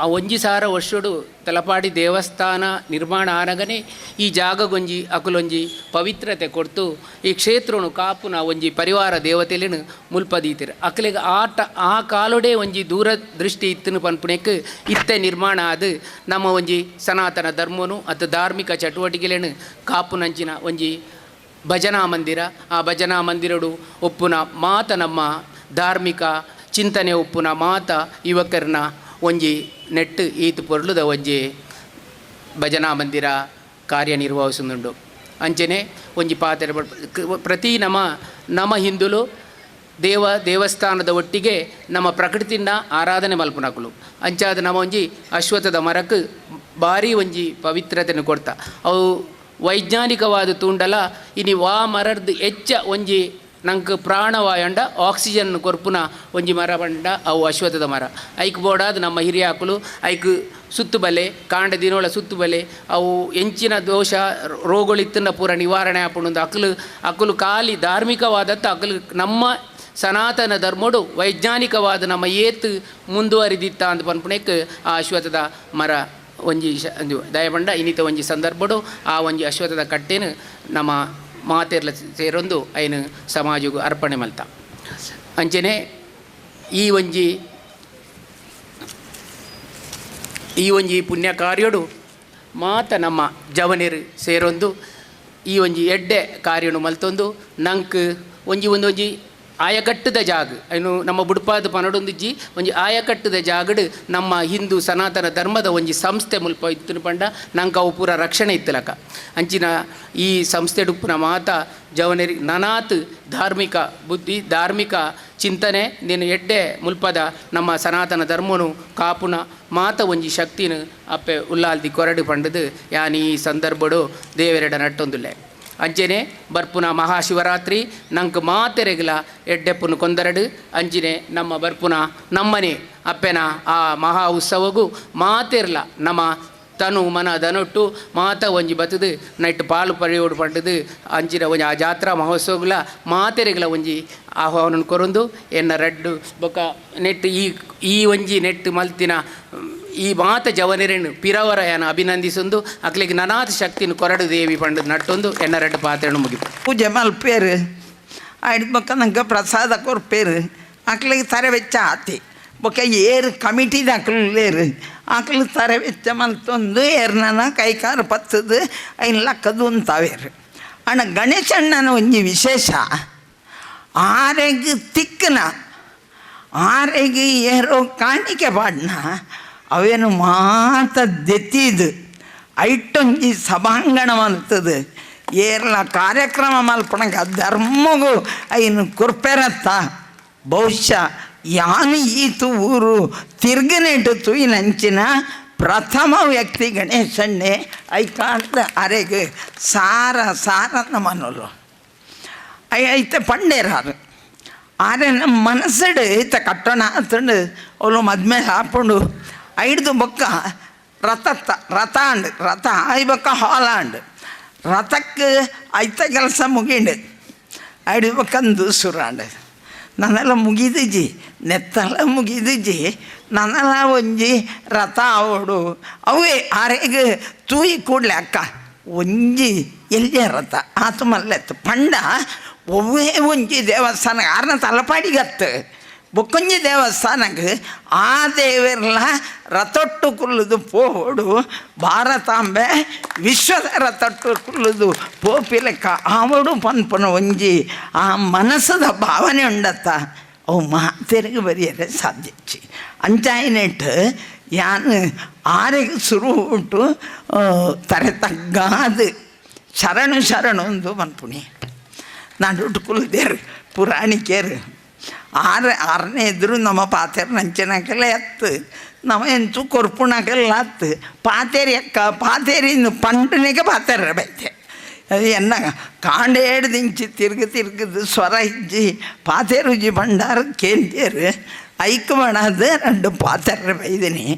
ಆ ಒಂಜಿ ಸಾರ ವರ್ಷಡು ತಲಪಾಡಿ ದೇವಸ್ಥಾನ ನಿರ್ಮಾಣ ಆನಗನೆ ಈ ಜಾಗಗೊಂಜಿ ಅಕುಲೊಂಜಿ ಪವಿತ್ರತೆ ಕೊಡ್ತು ಈ ಕ್ಷೇತ್ರನು ಕಾಪುನ ಒಂಜಿ ಪರಿವಾರ ದೇವತೆಲಿನ ಮುಲ್ಪದೀತಿರ ಅಕಲಿಗೆ ಆ ಕಾಲೊಡೆ ಒಂಜಿ ದೂರದೃಷ್ಟಿ ಇತ್ತನು ಪನ್ಪುಣೆಕ್ ಇತ್ತೆ ನಿರ್ಮಾಣ ಆದು ನಮ್ಮ ಒಂಜಿ ಸನಾತನ ಧರ್ಮನು ಅತು ಧಾರ್ಮಿಕ ಚಟುವಟಿಕೆಲೇನು ಕಾಪುನಂಚಿನ ಒಂಜಿ ಭಜನಾ ಮಂದಿರ ಆ ಭಜನಾ ಮಂದಿರಡು ಒಪ್ಪುನ ಮಾತ ನಮ್ಮ ಧಾರ್ಮಿಕ ಚಿಂತನೆ ಒಪ್ಪುನ ಮಾತ ಯುವಕರನ್ನ ಒಂಜಿ ನೆಟ್ಟು ಈತು ಪೊರ್ಲುದ ಒಂಜಿ ಭಜನಾ ಮಂದಿರ ಕಾರ್ಯನಿರ್ವಹಿಸುನುಂಡು ಅಂಚನೆ ಒಂಜಿ ಪಾತ್ರೆ ಪ್ರತಿ ನಮ್ಮ ಹಿಂದುಲು ದೇವಸ್ಥಾನದ ಒಟ್ಟಿಗೆ ನಮ್ಮ ಪ್ರಕೃತಿನ ಆರಾಧನೆ ಮಲ್ಪುನಕುಲು ಅಂಚಾದ ನಮ್ಮ ಒಂಜಿ ಅಶ್ವತ್ಥದ ಮರಕ್ಕೆ ಭಾರಿ ಒಂಜಿ ಪವಿತ್ರತೆಯನ್ನು ಕೊಡ್ತಾ ಅವು ವೈಜ್ಞಾನಿಕವಾದ ತೂಂಡಲ ಇನಿ ವಾ ಮರದ್ದು ಹೆಚ್ಚ ಒಂಜಿ ನಂಗೆ ಪ್ರಾಣವಾಯಂಡ ಆಕ್ಸಿಜನ್ ಕೊರ್ಪುನ ಒಂಜಿ ಮರ ಬಂಡ ಅವು ಅಶ್ವತ್ಥದ ಮರ ಐಕ್ ಬೋಡಾದ ನಮ್ಮ ಹಿರಿಯ ಆಕುಲು ಐಕ್ ಸುತ್ತು ಬಲೆ ಕಾಂಡ ದಿನೋಳ ಸುತ್ತು ಬಲೆ ಅವು ಎಂಚಿನ ದೋಷ ರೋಗಗಳಿತ್ತನ್ನ ಪೂರ ನಿವಾರಣೆ ಆಪುಣಂದು ಅಕುಲು ಖಾಲಿ ಧಾರ್ಮಿಕವಾದತ್ತ ಅಕಲು ನಮ್ಮ ಸನಾತನ ಧರ್ಮಡು ವೈಜ್ಞಾನಿಕವಾದ ನಮ್ಮ ಏತು ಮುಂದುವರಿದಿತ್ತ ಅಂತ ಪನ್ಪುಣೆಕ್ ಆ ಅಶ್ವತ್ಥದ ಮರ ಒಂಜಿ ದಯಬಂಡ ಇನ್ನಿತ ಒಂಜಿ ಸಂದರ್ಭಡು ಆ ಒಂಜಿ ಅಶ್ವತ್ಥದ ಕಟ್ಟೆನು ನಮ್ಮ ಮಾತೆರ್ಲ ಸೇರೊಂದು ಐನು ಸಮಾಜಗೂ ಅರ್ಪಣೆ ಮಲ್ತ ಅಂಚನೆ ಈ ಒಂಜಿ ಪುಣ್ಯ ಕಾರ್ಯಡು ಮಾತ ನಮ್ಮ ಜವನಿರು ಸೇರೊಂದು ಈ ಒಂಜಿ ಎಡ್ಡೆ ಕಾರ್ಯನು ಮಲ್ತೊಂದು ನಂಗೆ ಒಂದೊಂಜಿ ಆಯಕಟ್ಟದ ಜಾಗ ಐನು ನಮ್ಮ ಬುಡ್ಪಾದ ಪನಡೊಂದಿಜ್ಜಿ ಒಂಜಿ ಆಯಕಟ್ಟದ ಜಾಗಡು ನಮ್ಮ ಹಿಂದೂ ಸನಾತನ ಧರ್ಮದ ಒಂಜಿ ಸಂಸ್ಥೆ ಮುಲ್ಪ ಇತ್ತು ಪಂಡ ನಂಗೆ ಅವು ಪೂರ ರಕ್ಷಣೆ ಇತ್ತಲಕ ಅಂಚಿನ ಈ ಸಂಸ್ಥೆ ಡುಪ್ಪುನ ಮಾತ ಜವನರಿ ನನಾತ್ ಧಾರ್ಮಿಕ ಬುದ್ಧಿ ಧಾರ್ಮಿಕ ಚಿಂತನೆ ನೀನು ಎಡ್ಡೆ ಮುಲ್ಪದ ನಮ್ಮ ಸನಾತನ ಧರ್ಮನು ಕಾಪುನ ಮಾತ ಒಂಜಿ ಶಕ್ತಿನ ಅಪ್ಪೆ ಉಲ್ಲಾಲ್ದಿ ಕೊರಡು ಪಂಡದು ಯಾನ್ ಈ ಸಂದರ್ಭಡು ದೇವರೆಡ ನಟ್ಟೊಂದುಲ್ಲೆ ಅಂಚನೆ ಬರ್ಪುನ ಮಹಾಶಿವರಾತ್ರಿ ನಂಗೆ ಮಾತೆರೆಗಿಲ ಎಡ್ಡೆಪ್ಪನ ಕೊಂದರಡು ಅಂಜಿನೆ ನಮ್ಮ ಬರ್ಪುನ ನಮ್ಮನೆ ಅಪ್ಪೆನ ಆ ಮಹಾ ಉತ್ಸವಗೂ ಮಾತೆರ್ಲ ನಮ್ಮ ತನು ಮನ ದನೊಟ್ಟು ಮಾತ ಒಂಜಿ ಬತ್ತದು ನೈಟ್ ಪಾಲು ಪರಿಯೋಡು ಪಂಡದು ಅಂಚಿನ ಒಂಜಿ ಆ ಜಾತ್ರಾ ಮಹೋತ್ಸವಗಳ ಮಾತೆರೆಗಳ ಒಂಜಿ ಆಹ್ವಾನ ಕೊರೊಂದು ಎನ್ನ ರಡ್ಡು ಬೊಕ್ಕ ನೆಟ್ ಈ ಒಂಜಿ ನೆಟ್ ಮಲ್ತಿನ ಈ ಮಾತ ಜವನೆರೆನು ಪಿರವರಯನ ಅಭಿನಂದಿಸೊಂದು ಅಕ್ಲಿಗೆ ನನಾಥ ಶಕ್ತಿನ ಕೊರಡು ದೇವಿ ಪಂಡು ನಟ್ಟೊಂದು ಎನ್ನ ರಡ್ಡು ಪಾತ್ರೆಯನ್ನು ಮುಗಿತು ಪೂಜೆ ಮಲ್ಪೇರು ಆಯ್ತು ಬೊಕ್ಕ ನಂಗೆ ಪ್ರಸಾದ ಕೊರ್ಪೇರು ಅಕ್ಲಿಗೆ ತರೆ ವೆಚ್ಚ ಆತಿ ಬೊಕ್ಕ ಏರು ಕಮಿಟಿದ ಅಕ್ಲೇರು ಆಕಲು ತರೆ ವೆಚ್ಚ ಮಲ್ತೊಂದು ಏರ್ನನ ಕೈಕಾಲು ಪತ್ತದು ಐನ್ ಲಕ್ಕದು ಅಂತಾವೇರು ಅಣ್ಣ ಗಣೇಶಣ್ಣನ ಒಂಜಿ ವಿಶೇಷ ಆರೆಗೆ ತಿಕ್ಕನ ಆರೆಗೆ ಏರೋ ಕಾಣಿಕೆ ಪಾಡ್ನ ಅವೇನು ಮಾತ ದೆತ್ತಿದು ಐಟೊಂಜಿ ಸಭಾಂಗಣ ಮಲ್ತದು ಏರ್ಲ ಕಾರ್ಯಕ್ರಮ ಮಲ್ಪಣಗ ಧರ್ಮಗೂ ಐನು ಕುರ್ಪೆರತ್ತ ಬಹುಶಃ ಯಾನು ಈತು ಊರು ತಿರ್ಗನೆಟ್ಟು ತುಯಿನಂಚಿನ ಪ್ರಥಮ ವ್ಯಕ್ತಿ ಗಣೇಶಣ್ಣೆ ಐಕಾಂತ ಅರೆಗೆ ಸಾರ ಮನೋಲು ಐತೆ ಪಂಡೇರಾರು ಆರೆ ನಮ್ಮ ಮನಸ್ಸಡು ಐತೆ ಕಟ್ಟೋಣ ಅಂತಂಡು ಅವಳು ಮದ್ಮೆ ಹಾಕೊಂಡು ಐಡ್ದು ಬೊಕ್ಕ ರಥ ಆಯ್ ಬೊಕ್ಕ ಹಾಲಾಂಡು ರಥಕ್ಕೆ ಐತ ಕೆಲಸ ಮುಗಿಂಡು ಐದು ಬೊಕ್ಕಂದು ಸುರಾಂಡು ನನ್ನೆಲ್ಲ ಮುಗಿದಿಜಿ ನೆತ್ತೆಲ್ಲ ಮುಗಿದಿಜಿ ನನ್ನೆಲ್ಲ ಒಂಜಿ ರಥ ಅವಡು ಅವೇ ಆರೆಗೆ ತೂಯಿ ಕೂಡಲೇ ಅಕ್ಕ ಒಂಜಿ ಎಲ್ಲಿಯ ರಥ ಆತು ಮಲ್ಲೆತ್ತು ಪಂಡ ಒವ್ವೇ ಒಂಜಿ ದೇವಸ್ಥಾನ ಆರನ ತಲಪಾಡಿಗತ್ತು ಬೊಕ್ಕೊಂಜಿ ದೇವಸ್ಥಾನಕ್ಕೆ ಆ ದೇವರ್ಲ ರಥೊಟ್ಟು ಕುಲ್ಲುದು ಪೋಡು ಭಾರತಾಂಬೆ ವಿಶ್ವದ ರಥೊಟ್ಟು ಕುಲ್ಲುದು ಪೋಪಿಲೆಕ್ಕ ಆವಡು ಪನ್ಪನ ಒಂಜಿ ಆ ಮನಸ್ಸದ ಭಾವನೆ ಉಂಡತ್ತ ಅವು ಮಾತೆರೆಗೆ ಬರೆಯರೆ ಸಾಧ್ಯಚ್ಚಿ ಅಂಚಾಯಿನೆಟ್ಟು ಯಾನು ಆರೆಗೆ ಶುರು ಉಂಟು ತರೆ ತಗ್ಗಾದು ಶರಣು ಒಂದು ಪನ್ಪುಣಿ ನಾಡು ಕುಲ್ದೇರು ಪುರಾಣಿಕೇರು ಆರನೇ ಎದುರು ನಮ್ಮ ಪಾತೇರು ನಂಚಿನಕೆಲ್ಲ ಎತ್ತು ನಮ್ಮ ಎಂಚು ಕೊರ್ಪುಣಕೆಲ್ಲ ಹತ್ತು ಪಾತೇರಿನ್ನು ಪಂಡನಿಗೆ ಪಾತೇರ ಬೈತೆ ಅದು ಎನ್ನ ಕಾಂಡೇಡ್ದಿಂಚಿ ತಿರುಗುದು ಸ್ವರ ಇಜ್ಜಿ ಪಾತೇರುಜಿ ಭಂಡಾರ ಕೇಂದ್ಯರು ಐಕ್ ಮಾಡದು ಎರಡು ಪಾತೇರ ಬೈದಿನಿ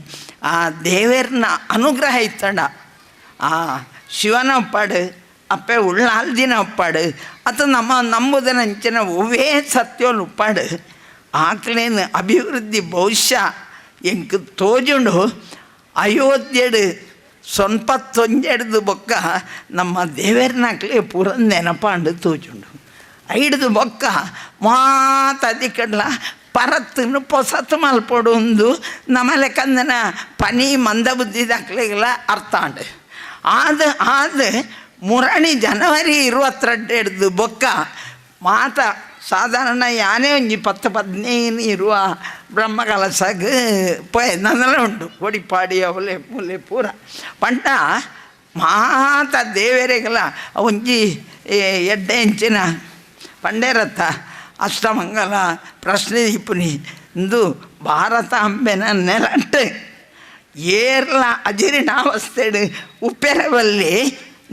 ಆ ದೇವರನ್ನ ಅನುಗ್ರಹ ಇತ್ತಂಡ ಆ ಶಿವನ ಒಪ್ಪಾಡು ಅಪ್ಪೆ ಉಳ್ಳಾಲ್ದಿನ ಒಪ್ಪಾಡು ಅಥವಾ ನಂಬುದನ ಅಂಚಿನ ಒವ್ವೇ ಸತ್ಯೋಲು ಉಪ್ಪಾಡು ಆಕ್ಲೇನು ಅಭಿವೃದ್ಧಿ ಬಹುಶಃ ಎಂಕ್ ತೋಜುಂಡು ಅಯೋಧ್ಯೆಡು ಸೊನ್ಪತ್ತೊಂಜೆಡ್ದು ಬೊಕ್ಕ ನಮ್ಮ ದೇವರನಾಕ್ಲೆ ಪೂರ ನೆನಪಾಂಡು ತೋಜುಂಡು ಐಡ್ದು ಬೊಕ್ಕ ಮಾತದಿಕಡ್ಲ ಪರತ್ತನ್ನು ಪೊಸತ್ತು ಮಲ್ಪೊಡು ಒಂದು ನಮ್ಮ ಲೆಕ್ಕಂದನ ಪನಿ ಮಂದಬುದ್ಧಿದಾಕ್ಲೆಗೆಲ್ಲ ಅರ್ಥ ಆಂಡು ಆದ ಮುರಣಿ ಜನವರಿ 22 ಬೊಕ್ಕ ಮಾತ ಸಾಧಾರಣ ಯಾನೇ ಒಂಜಿ 10-15 ಇರುವ ಬ್ರಹ್ಮಕಲಸಗೆ ಪೋಯ್ ನನ್ನೆಲ್ಲ ಉಂಟು ಕೊಡಿಪಾಡಿ ಅವಲೆ ಮುಲೆ ಪೂರ ಪಂಡ ಮಾತ ದೇವರಿಗೆಲ್ಲ ಒಂಜಿ ಎಡ್ಡೆ ಇಂಚಿನ ಪಂಡೇರತ್ತ ಅಷ್ಟಮಂಗಲ ಪ್ರಶ್ನೆ ಇಪ್ಪುನಿ ಇಂದು ಭಾರತಾಂಬೆನ ನೆಲಟ್ಟು ಏರ್ಲ ಅಜಿರಿನಾವಸ್ಥೆಡು ಉಪ್ಪೆರವಲ್ಲಿ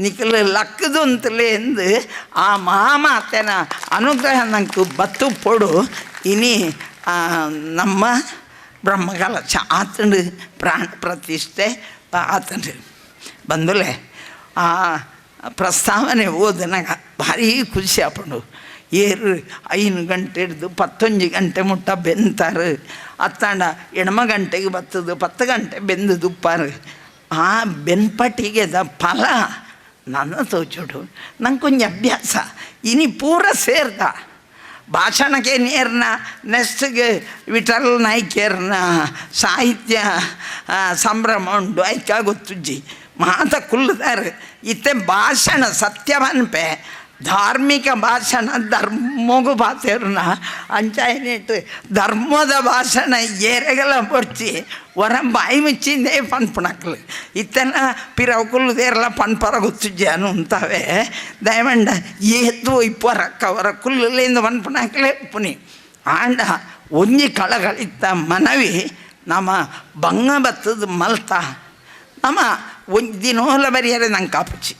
ನಿಖಲು ಲಕ್ಕದು ಅಂತಲೇ ಎಂದು ಆ ಮಹಾಮಾತೆನ ಅನುಗ್ರಹ ನಂಗೆ ಬತ್ತು ಪೊಡು ಇನಿ ನಮ್ಮ ಬ್ರಹ್ಮಕಲಶ ಆತಂಡು ಪ್ರಾಣ ಪ್ರತಿಷ್ಠೆ ಆತಂಡು ಬಂದುಲೆ ಆ ಪ್ರಸ್ತಾವನೆ ಓದಿನಾಗ ಭಾರಿ ಖುಷಿ ಆಪಂಡು ಏರು 5 ಗಂಟೆ ಹಿಡ್ದು 11 ಗಂಟೆ ಮುಟ್ಟ ಬೆಂತಾರೆ ಅತ್ತಾಂಡ ಎಡಮ ಗಂಟೆಗೆ ಬತ್ತದು 10 ಗಂಟೆ ಬೆಂದು ದುಪ್ಪಾರು ಆ ಬೆನ್ಪಟ್ಟಿಗೆದ ಫಲ ನನ್ನ ತೋಚುಡು ನಂಗೆ ಕೊಂಚ ಅಭ್ಯಾಸ ಇನಿ ಪೂರ ಸೇರ್ದ ಭಾಷಣಕ್ಕೆ ನೇರ್ನ ನೆಕ್ಸ್ಟ್ಗೆ ವಿಠಲ್ ನಾಯ್ಕೇರ್ನ ಸಾಹಿತ್ಯ ಸಂಭ್ರಮ ಉಂಡು ಐಕ ಗೊತ್ತುಜ್ಜಿ ಮಾತ ಕುಲ್ಲದಾರು ಇತ್ತೆ ಭಾಷಣ ಸತ್ಯವನ್ಪೆ ಧಾರ್ಮಿಕ ಭಾಷಣ ಧರ್ಮಗೂ ಪಾತೇರ್ನ ಅಂಚಾಯಿನಿಟ್ಟು ಧರ್ಮದ ಭಾಷಣ ಏರೆಗಲ ಬರ್ಚಿ ಹೊರ ಬಾಯಿ ಮುಚ್ಚಿಂದೇ ಪನ್ಪುಣಕ್ಲು ಇತ್ತನ ಪಿರವು ಕುಲ್ಲುದೇರಲ್ಲ ಪನ್ಪರ ಗೊತ್ತುಜ್ಜಿ ಅನು ಅಂತಾವೆ ದಯಮಂಡ ಏತು ಇಪ್ಪರಕ್ಕ ಹೊರ ಕುಲ್ಲುಲಿಂದ ಪನ್ಪುಣಕ್ಲೆ ಪುನಿ ಆಂಡ ಒಂಜಿ ಕಳಗಳಿತ್ತ ಮನವಿ ನಮ್ಮ ಬಂಗ ಬತ್ತದ ಮಲ್ತ ನಮ್ಮ ಒಂದು ದಿನೋಲ ಬರಿಯರೆ ನಂಗೆ ಕಾಪುಚ್ಚಿ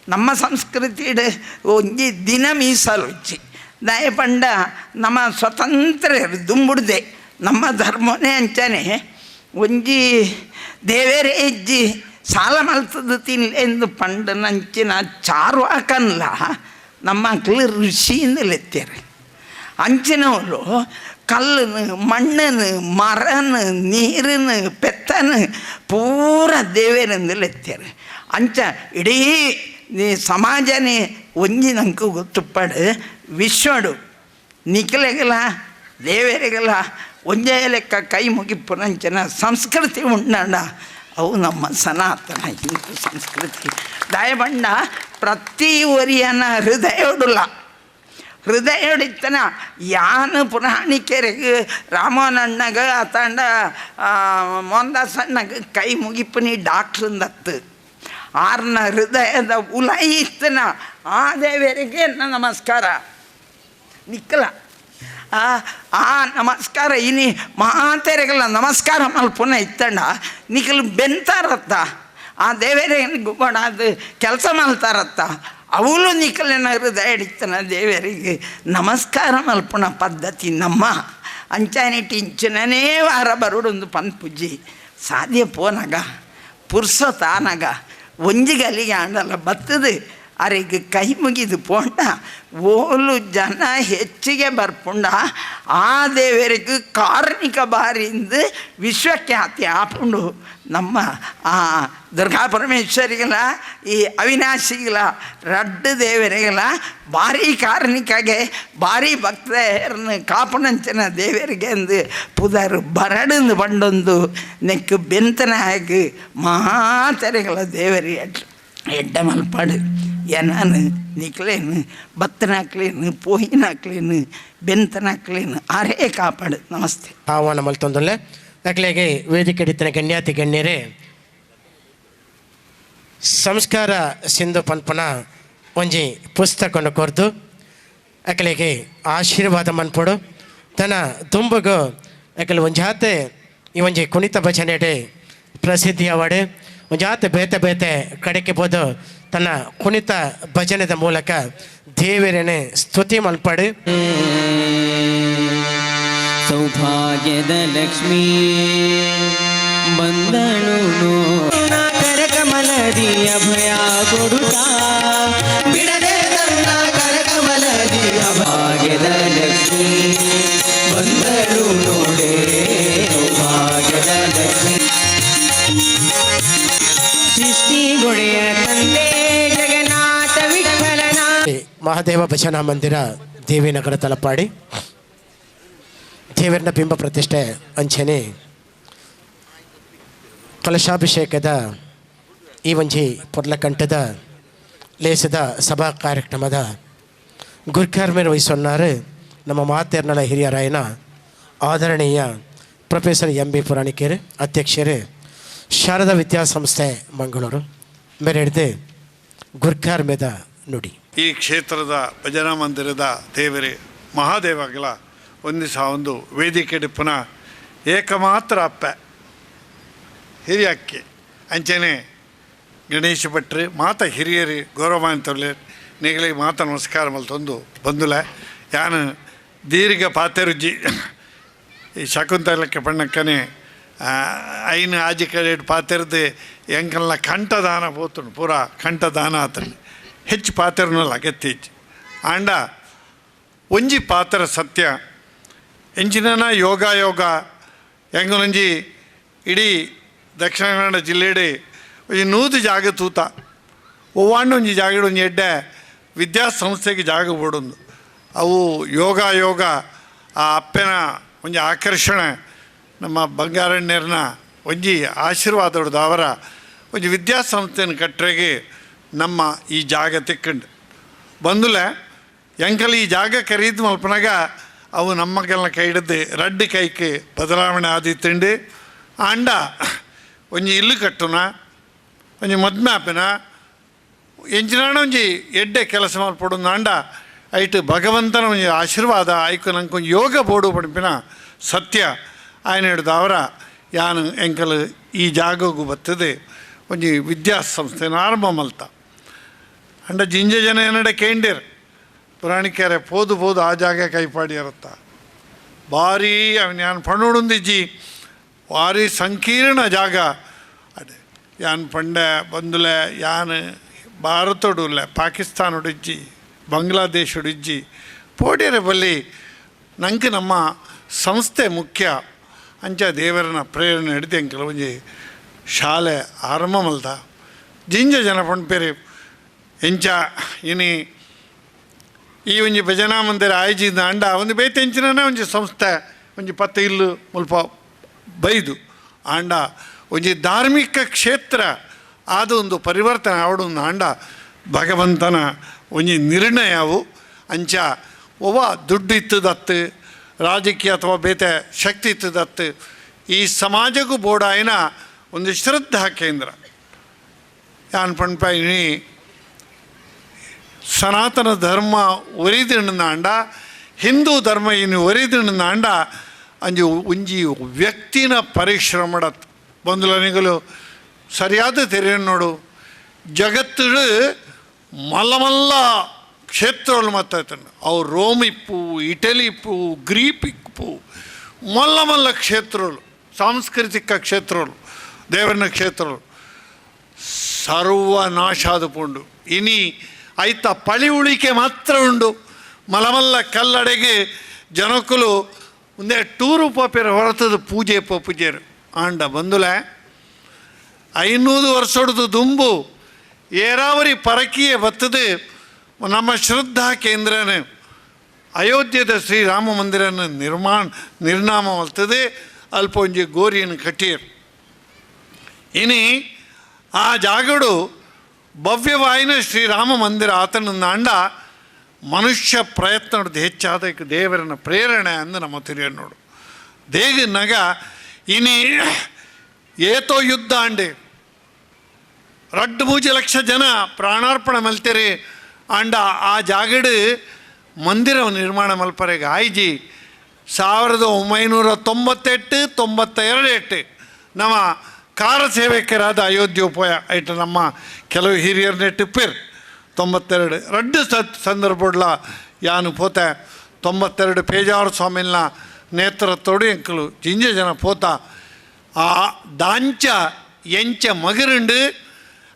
ನಮ್ಮ ಸಂಸ್ಕೃತಿಡ್ ಒಂಜಿ ದಿನ ಮೀಸಲುಚ್ಚಿ ದಯ ಪಂಡ ನಮ್ಮ ಸ್ವತಂತ್ರ ದುಂಬುಡ್ದೆ ನಮ್ಮ ಧರ್ಮನೇ ಅಂಚನೆ ಒಂಜಿ ದೇವೇರೇ ಇಜ್ಜಿ ಸಾಲ ಮಲ್ತದ್ದು ತಿನ್ಲೆಂದು ಪಂಡ ನಂಚಿನ ಚಾರ್ವಾಕನ್ಲ ನಮ್ಮ ಮಕ್ಕಳು ಋಷಿಯಿಂದಲೆತ್ತೇರೆ ಅಂಚಿನವರು ಕಲ್ಲನು ಮಣ್ಣನು ಮರನು ನೀರನು ಪೆತ್ತನು ಪೂರ ದೇವೇರಿಂದಲೆತ್ತೇರೆ ಅಂಚ ಇಡೀ ಸಮಾಜನೇ ಒಂಜಿ ನಂಗೆ ಗೊತ್ತುಪಡು ವಿಶ್ವಡು ನಿಖಲೆಗಲ ದೇವರಿಗಲ ಒಂದೇ ಲೆಕ್ಕ ಕೈ ಮುಗಿಪುನಂಚನ ಸಂಸ್ಕೃತಿ ಉಂಡಾಂಡ ಅವು ನಮ್ಮ ಸನಾತನ ಹಿಂದೂ ಸಂಸ್ಕೃತಿ ದಯಬಂಡ ಪ್ರತಿ ಒರಿಯನ ಹೃದಯಡುಲ್ಲ ಹೃದಯಡಿತ್ತನ ಯಾನು ಪುರಾಣಿಕೆರೆಗೆ ರಾಮನಣ್ಣಗ ಅತಂಡ ಮೋಹನ್ದಾಸಣ್ಣಗ ಕೈ ಮುಗಿಪುನಿ ಡಾಕ್ಟ್ರಂದತ್ತು ಆರ್ನ ಹೃದಯದ ಉಲಯಿತ್ತನ ಆ ದೇವರಿಗೆ ನಮಸ್ಕಾರ ನಿಕ್ಕಲ ಆ ನಮಸ್ಕಾರ ಇನಿ ಮಾತೆರೆಗಲ್ಲ ನಮಸ್ಕಾರ ಮಲ್ಪುನ ಇತ್ತಂಡ ನಿಖಲು ಬೆಂತಾರತ್ತ ಆ ದೇವರಿಗೆ ಕೂಡ ಅದು ಕೆಲಸ ಮಲ್ತಾರತ್ತ ಅವಳು ನಿಖಲಿನ ಹೃದಯ ಹಿಡಿತನ ದೇವರಿಗೆ ನಮಸ್ಕಾರ ಮಲ್ಪುನ ಪದ್ಧತಿ ನಮ್ಮ ಅಂಚಾನಿಟ್ಟು ಇಂಚಿನೇ ವಾರ ಬರುಡೊಂದು ಪನ್ಪುಜ್ಜಿ ಸಾಧ್ಯ ಪೋನಗ ಪುರ್ಸೊತ್ತಾನಗ ಒಂಜಿಗಲಿಗೆ ಆಂಡಲ್ಲ ಬತ್ತದು ಅರೆಗೆ ಕೈ ಮುಗಿದು ಪೋಂಡ ಓಲು ಜನ ಹೆಚ್ಚಿಗೆ ಬರ್ಪುಂಡ ಆ ದೇವರಿಗೆ ಕಾರ್ಣಿಕ ಬಾರಿಂದ ವಿಶ್ವಖ್ಯಾತಿ ಆಪುಂಡು ನಮ್ಮ ಆ ದುರ್ಗಾ ಪರಮೇಶ್ವರಿಗಲ ಈ ಅವಿನಾಶಿಗಲ ರಡ್ಡು ದೇವರಿಗಲ ಭಾರಿ ಕಾರ್ಣಿಕಗೆ ಭಾರಿ ಭಕ್ತರನ್ನು ಕಾಪುಣಂಚನ ದೇವರಿಗೆ ಅಂದು ಪುದರು ಬರಡಂದು ಬಂಡೊಂದು ನೆಕ್ಕು ಬೆಂತನಾಗಿ ಮಾತೆರೆಗಳ ದೇವರಿಗೆ ಎಡ್ಡ ಮಲ್ಪಾಡು ಎನಾನು ನಿಕ್ಲೇನು ಬತ್ತನಾಕ್ಲೇನು ಪೋಹಿನಾಕ್ಲೇನು ಬೆಂತನಾಕ್ಲೇನು ಆರೇ ಕಾಪಾಡು ನಮಸ್ತೆ ಆಹ್ವಾನ ಮಲ್ತೊಂದುಲ್ಲೆ ಅಕ್ಲೆಗೆ ವೇದಿಕೆ ಹಿಡಿತನ ಗಣ್ಯಾತಿ ಗಣ್ಯರೇ ಸಂಸ್ಕಾರ ಸಿಂಧು ಪನ್ಪನ ಒಂಜಿ ಪುಸ್ತಕವನ್ನು ಕೊರ್ದು ಅಕ್ಲೆಗೆ ಆಶೀರ್ವಾದ ಮನ್ಪೊಡು ತನ್ನ ತುಂಬಗು ಅಕಲ್ ಒಂಜಾತೆ ಈ ಒಂಜಿ ಕುಣಿತ ಭಜನೆಡೆ ಪ್ರಸಿದ್ಧಿ ಅವಾಡೆ ಒಂಜಾತೆ ಬೇತೆ ಬೇತೆ ಕಡೆಗೆ ಬೋದು ತನ್ನ ಕುಣಿತ ಭಜನೆದ ಮೂಲಕ ದೇವರನ್ನೇ ಸ್ತುತಿ ಮಲ್ಪಡು ಸೌಭಾಗ್ಯದ ಲಕ್ಷ್ಮೀ ಬಂದಳು ಕರಕಮಲದಿ ಅಭಯ ಕೊಡುತ್ತಾ ಬಿಡದೆ ತನ್ನ ಕರಕಮಲದಿ ಅಭಾಗ್ಯದ ಲಕ್ಷ್ಮೀ ಬಂದಳು ನೋಡೆ ಸೌಭಾಗ್ಯದ ಲಕ್ಷ್ಮೀ ಸೃಷ್ಟಿಗೊಡೆಯ ತಂದೆ ಜಗನ್ನಾಥ ವಿಠಲನ ಮಹಾದೇವ ಭಜನಾ ಮಂದಿರ ದೇವಿನಗರ ತಲಪಾಡಿ ದೇವರನ ಬಿಂಬ ಪ್ರತಿಷ್ಠೆ ಅಂಚನೆ ಕಲಶಾಭಿಷೇಕದ ಈ ಒಂಜಿ ಪೊರ್ಲಕಂಠದ ಲೇಸದ ಸಭಾ ಕಾರ್ಯಕ್ರಮದ ಗುರ್ಕಾರ್ಮೇರ್ ವಹಿಸೊನ್ನಾರು ನಮ್ಮ ಮಾತೇರ್ನಳ ಹಿರಿಯರಾಯನ ಆದರಣೀಯ ಪ್ರೊಫೆಸರ್ MB ಪುರಾಣಿಕೇರು ಅಧ್ಯಕ್ಷರು ಶಾರದಾ ವಿದ್ಯಾಸಂಸ್ಥೆ ಮಂಗಳೂರು ಮೇರೆ ಹಿಡಿದು ಗುರ್ಕಾರ್ಮೇದ ನುಡಿ ಈ ಕ್ಷೇತ್ರದ ಭಜನಾ ಮಂದಿರದ ದೇವರೇ ಮಹಾದೇವಗಳ ಒಂದು ವೇದಿಕೆ ಪುನಃ ಏಕಮಾತ್ರ ಅಪ್ಪ ಹಿರಿಯಕ್ಕೆ ಅಂಚನೆ ಗಣೇಶ ಭಟ್ರು ಮಾತ ಹಿರಿಯರಿ ಗೌರವಾನ್ತವ್ಲೆ ನೀಗಳಿಗೆ ಮಾತ ನಮಸ್ಕಾರ ಮಲ್ತೊಂದು ಬಂದುಲ ಯಾನು ದೀರ್ಘ ಪಾತೆರುಜ್ಜಿ ಈ ಶಕುಂತಲಕ್ಕೆ ಪಣ್ಣಕ್ಕನೆ ಐನು ಆಜಿ ಕಡೆ ಪಾತೆರ್ದು ಎಂಕಲ್ನ ಕಂಠದಾನ ಪೋತುಂಡು ಪೂರ ಕಂಠದಾನ ಆತಲ್ಲಿ ಹೆಚ್ಚು ಪಾತೆರನಲ್ಲ ಅಗತ್ಯ ಹೆಚ್ಚು ಆಂಡ ಒಂಜಿ ಪಾತ್ರ ಸತ್ಯ ಎಂಚಿನ ಯೋಗ ಎಂಗನೊಂಜಿ ಇಡೀ ದಕ್ಷಿಣ ಕನ್ನಡ ಜಿಲ್ಲೆಡೆ ಒಂಜಿ 100 ಜಾಗ ತೂತ ಒವ್ವಾಂಡ ಒಂಜಿ ಜಾಗಡು ಒಂಜಿ ಎಡ್ಡೆ ವಿದ್ಯಾಸಂಸ್ಥೆಗೆ ಜಾಗ ಬೋಡೊಂದು ಅವು ಯೋಗ ಆ ಅಪ್ಪನ ಒಂಜಿ ಆಕರ್ಷಣೆ ನಮ್ಮ ಬಂಗಾರಣ್ಯರ್ನ ಒಂಜಿ ಆಶೀರ್ವಾದದ ಅವರ ಒಂಜಿ ವಿದ್ಯಾಸಂಸ್ಥೆನ ಕಟ್ಟರೆಗೆ ನಮ್ಮ ಈ ಜಾಗ ತಿಕ್ಕಂಡು ಬಂದುಲೆ ಎಂಕಲ್ ಈ ಜಾಗ ಖರೀದಿ ಮಲ್ಪನಾಗ ಅವು ನಮ್ಮಗೆಲ್ಲ ಕೈ ಹಿಡಿದು ರಡ್ಡು ಕೈಗೆ ಬದಲಾವಣೆ ಆದಿತ್ತಂಡು ಆಂಡ ಒಂಜಿ ಇಲ್ಲು ಕಟ್ಟುನ ಒಂಜಿ ಮದ್ಮೆ ಆಪಿನ ಎಂಚಿನಾಣ ಒಂಜಿ ಎಡ್ಡೆ ಕೆಲಸ ಮಲ್ಪೊಡು ಆಂಡ ಐಟ್ ಭಗವಂತನ ಒಂಜಿ ಆಶೀರ್ವಾದ ಆಯ್ಕು ನಂಗೆ ಯೋಗ ಬೋಡು ಪಡಿಪಿನ ಸತ್ಯ ಆಯ್ನ ಹಿಡಿದು ಅವರ ಯಾನು ಎಂಕಲ್ ಈ ಜಾಗಗೂ ಬರ್ತದೆ ಒಂಜಿ ವಿದ್ಯಾಸಂಸ್ಥೆನ ಆರಂಭ ಮಲ್ತ ಅಂಡ ಜಿಂಜ ಜನ ಏನಡೆ ಕೇಂಡಿರ್ ಪುರಾಣಿಕ್ಯಾರೆ ಪೋದು ಪೋದು ಆ ಜಾಗ ಕೈಪಾಡಿ ಇರುತ್ತ ಭಾರಿ ಅವನು ಯಾನ್ ಪಣ್ಣುಡುಂದಿಜ್ಜಿ ಭಾರಿ ಸಂಕೀರ್ಣ ಜಾಗ ಅದೇ ಯಾನ್ ಪಂಡೆ ಬಂದುಲೆ ಯಾನ್ ಭಾರತೋಡುಲ್ಲೆ ಪಾಕಿಸ್ತಾನೋಡಿಜ್ಜಿ ಬಾಂಗ್ಲಾದೇಶೋಡಿಜ್ಜಿ ಪೋಡಿಯರೆ ಬಲ್ಲಿ ನಂಗೆ ನಮ್ಮ ಸಂಸ್ಥೆ ಮುಖ್ಯ ಅಂಚ ದೇವರನ ಪ್ರೇರಣೆ ಹಿಡಿದು ಎಂಕಲ ಒಂಜಿ ಶಾಲೆ ಆರಂಭ ಮಲ್ದ ಜಿಂಜ ಜನ ಪಂಡ್ಪೇರಿ ಎಂಚ ಇನಿ ಈ ಒಂಜಿ ಭಜನಾ ಮಂದಿರ ಆಯೋಜಿದ ಅಂಡ ಒಂದು ಬೇತೆ ಎಂಚಿನ ಒಂಜಿ ಸಂಸ್ಥೆ ಒಂಜಿ 10 ಇಲ್ಲು ಮುಲ್ಪ ಬೈದು ಆಂಡ ಒಂಜಿ ಧಾರ್ಮಿಕ ಕ್ಷೇತ್ರ ಆದ ಒಂದು ಪರಿವರ್ತನೆ ಆವಡೊಂದು ಆಂಡ ಭಗವಂತನ ಒಂಜಿ ನಿರ್ಣಯವು ಅಂಚ ಒವ್ವ ದುಡ್ಡು ಇತ್ತದತ್ತು ರಾಜಕೀಯ ಅಥವಾ ಬೇತೆ ಶಕ್ತಿ ಇತ್ತದತ್ತು ಈ ಸಮಾಜಕ್ಕೂ ಬೋಡಾಯಿನ ಒಂದು ಶ್ರದ್ಧಾ ಕೇಂದ್ರ ಯಾನ್ ಪಣ್ಪಾಯಿನಿ ಸನಾತನ ಧರ್ಮ ಒರಿದಿಣ್ಣಾಂಡ ಹಿಂದೂ ಧರ್ಮ ಇನ್ನು ಒರಿದಿಣ್ಣಾಂಡ ಅಂಜಿ ಒಂಜಿ ವ್ಯಕ್ತಿನ ಪರಿಶ್ರಮಡ ಬಂದುಲನಿಗಳು ಸರಿಯಾದ ತೆರೆಯನ್ನು ನೋಡು ಜಗತ್ತು ಮಲ್ಲ ಮಲ್ಲ ಕ್ಷೇತ್ರಗಳು ಮಾತಾಡ್ತಾನೆ ಅವು ರೋಮ್ ಇಪ್ಪು ಇಟಲಿ ಇಪ್ಪು ಗ್ರೀಪ್ ಇಪ್ಪು ಮಲ್ಲ ಮಲ್ಲ ಕ್ಷೇತ್ರಗಳು ಸಾಂಸ್ಕೃತಿಕ ಕ್ಷೇತ್ರಗಳು ದೇವರನ ಕ್ಷೇತ್ರಗಳು ಸರ್ವನಾಶ ಆದುಕೊಂಡು ಇನಿ ಐತ ಪಳಿ ಉಳಿಕೆ ಮಾತ್ರ ಉಂಡು ಮಲಮಲ್ಲ ಕಲ್ಲಡೆಗೆ ಜನಕ್ಕಲು ಒಂದೇ ಟೂರು ಪೋಪೇರು ಹೊರತದ ಪೂಜೆ ಪೂಜೆರು ಆಂಡ ಬಂದುಲೆ 500 ವರ್ಷದ್ದು ದುಂಬು ಏರಾವರಿ ಪರಕಿಯೇ ಬತ್ತದು ನಮ್ಮ ಶ್ರದ್ಧಾ ಕೇಂದ್ರನ ಅಯೋಧ್ಯದ ಶ್ರೀರಾಮ ಮಂದಿರನ ನಿರ್ನಾಮ ವಲ್ತದೆ ಅಲ್ಪ ಒಂಜಿ ಗೋರಿಯನ್ನು ಕಟ್ಟಿಯರು ಇನಿ ಆ ಜಾಗಡು ಭವ್ಯವಾಯಿನ ಶ್ರೀರಾಮ ಮಂದಿರ ಆತನ ಅಂಡ ಮನುಷ್ಯ ಪ್ರಯತ್ನ ನೋಡಿದ ಹೆಚ್ಚಾದ ದೇವರನ ಪ್ರೇರಣೆ ಅಂದು ನಮ್ಮ ತಿರಿಯ ನೋಡು ದೇಗನಾಗ ಇನಿ ಏತೋ ಯುದ್ಧ ಅಂಡೆ 2-3 ಲಕ್ಷ ಜನ ಪ್ರಾಣಾರ್ಪಣೆ ಮಲ್ತೇರಿ ಅಂಡ ಆ ಜಾಗಡು ಮಂದಿರ ನಿರ್ಮಾಣ ಮಲ್ಪರೆಗೆ ಆಯ್ಜಿ 1998-92 ನಮ್ಮ ಕಾರ ಸೇವಕರಾದ ಅಯೋಧ್ಯೆ ಉಪಯ ಐಟ ನಮ್ಮ ಕೆಲವು ಹಿರಿಯರನ್ನೇ ಟಿಪ್ಪಿರ್ 92 ಸಂದರ್ಭಡ್ಲ ಯಾನು ಪೋತೆ 92 ಪೇಜಾವರ ಸ್ವಾಮಿನ ನೇತೃತ್ವಡು ಎಂಕಲು ಜಿಂಜ ಜನ ಪೋತ ಆ ದಾಂಚ ಎಂಚ ಮಗರುಂಡು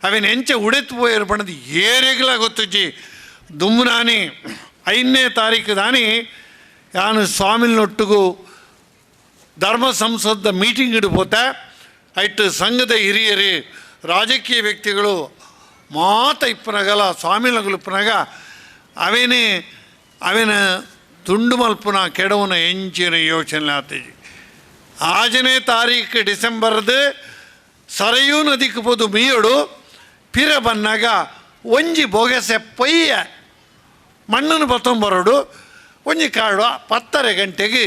ಅವನ್ ಎಂಚ ಉಡೆತು ಪೋಯರು ಪಣದು ಏರೆಗಳ ಗೊತ್ತುಜ್ಜಿ ದುಮ್ನಾನಿ 5ನೇ ತಾರೀಕು ದಾನಿ ಯಾನು ಸ್ವಾಮಿನೊಟ್ಟಿಗೂ ಧರ್ಮ ಸಂಸದ ಮೀಟಿಂಗ್ ಇಡ್ಬೋತೆ ಐಟು ಸಂಘದ ಹಿರಿಯರು ರಾಜಕೀಯ ವ್ಯಕ್ತಿಗಳು ಮಾತ ಇಪ್ಪನಗಲ ಸ್ವಾಮಿನಗಳು ಇಪ್ಪನಾಗ ಅವೇನ ತುಂಡು ಮಲ್ಪುನ ಕೆಡವನ ಎಂಚಿನ ಯೋಚನೆ ಆತಜಿ 5ನೇ ತಾರೀಕು ಡಿಸೆಂಬರ್ದು ಸರಯೂ ನದಿಗೆ ಹೋದು ಮೀಯಡು ಪಿರ ಬನ್ನಾಗ ಒಂಜಿ ಬೊಗೆಸೆ ಪೊಯ್ಯ ಮಣ್ಣನ್ನು ಬತ್ತೊಂಬರಡು ಒಂಜಿ ಕಾಡು 10:30 ಗಂಟೆಗೆ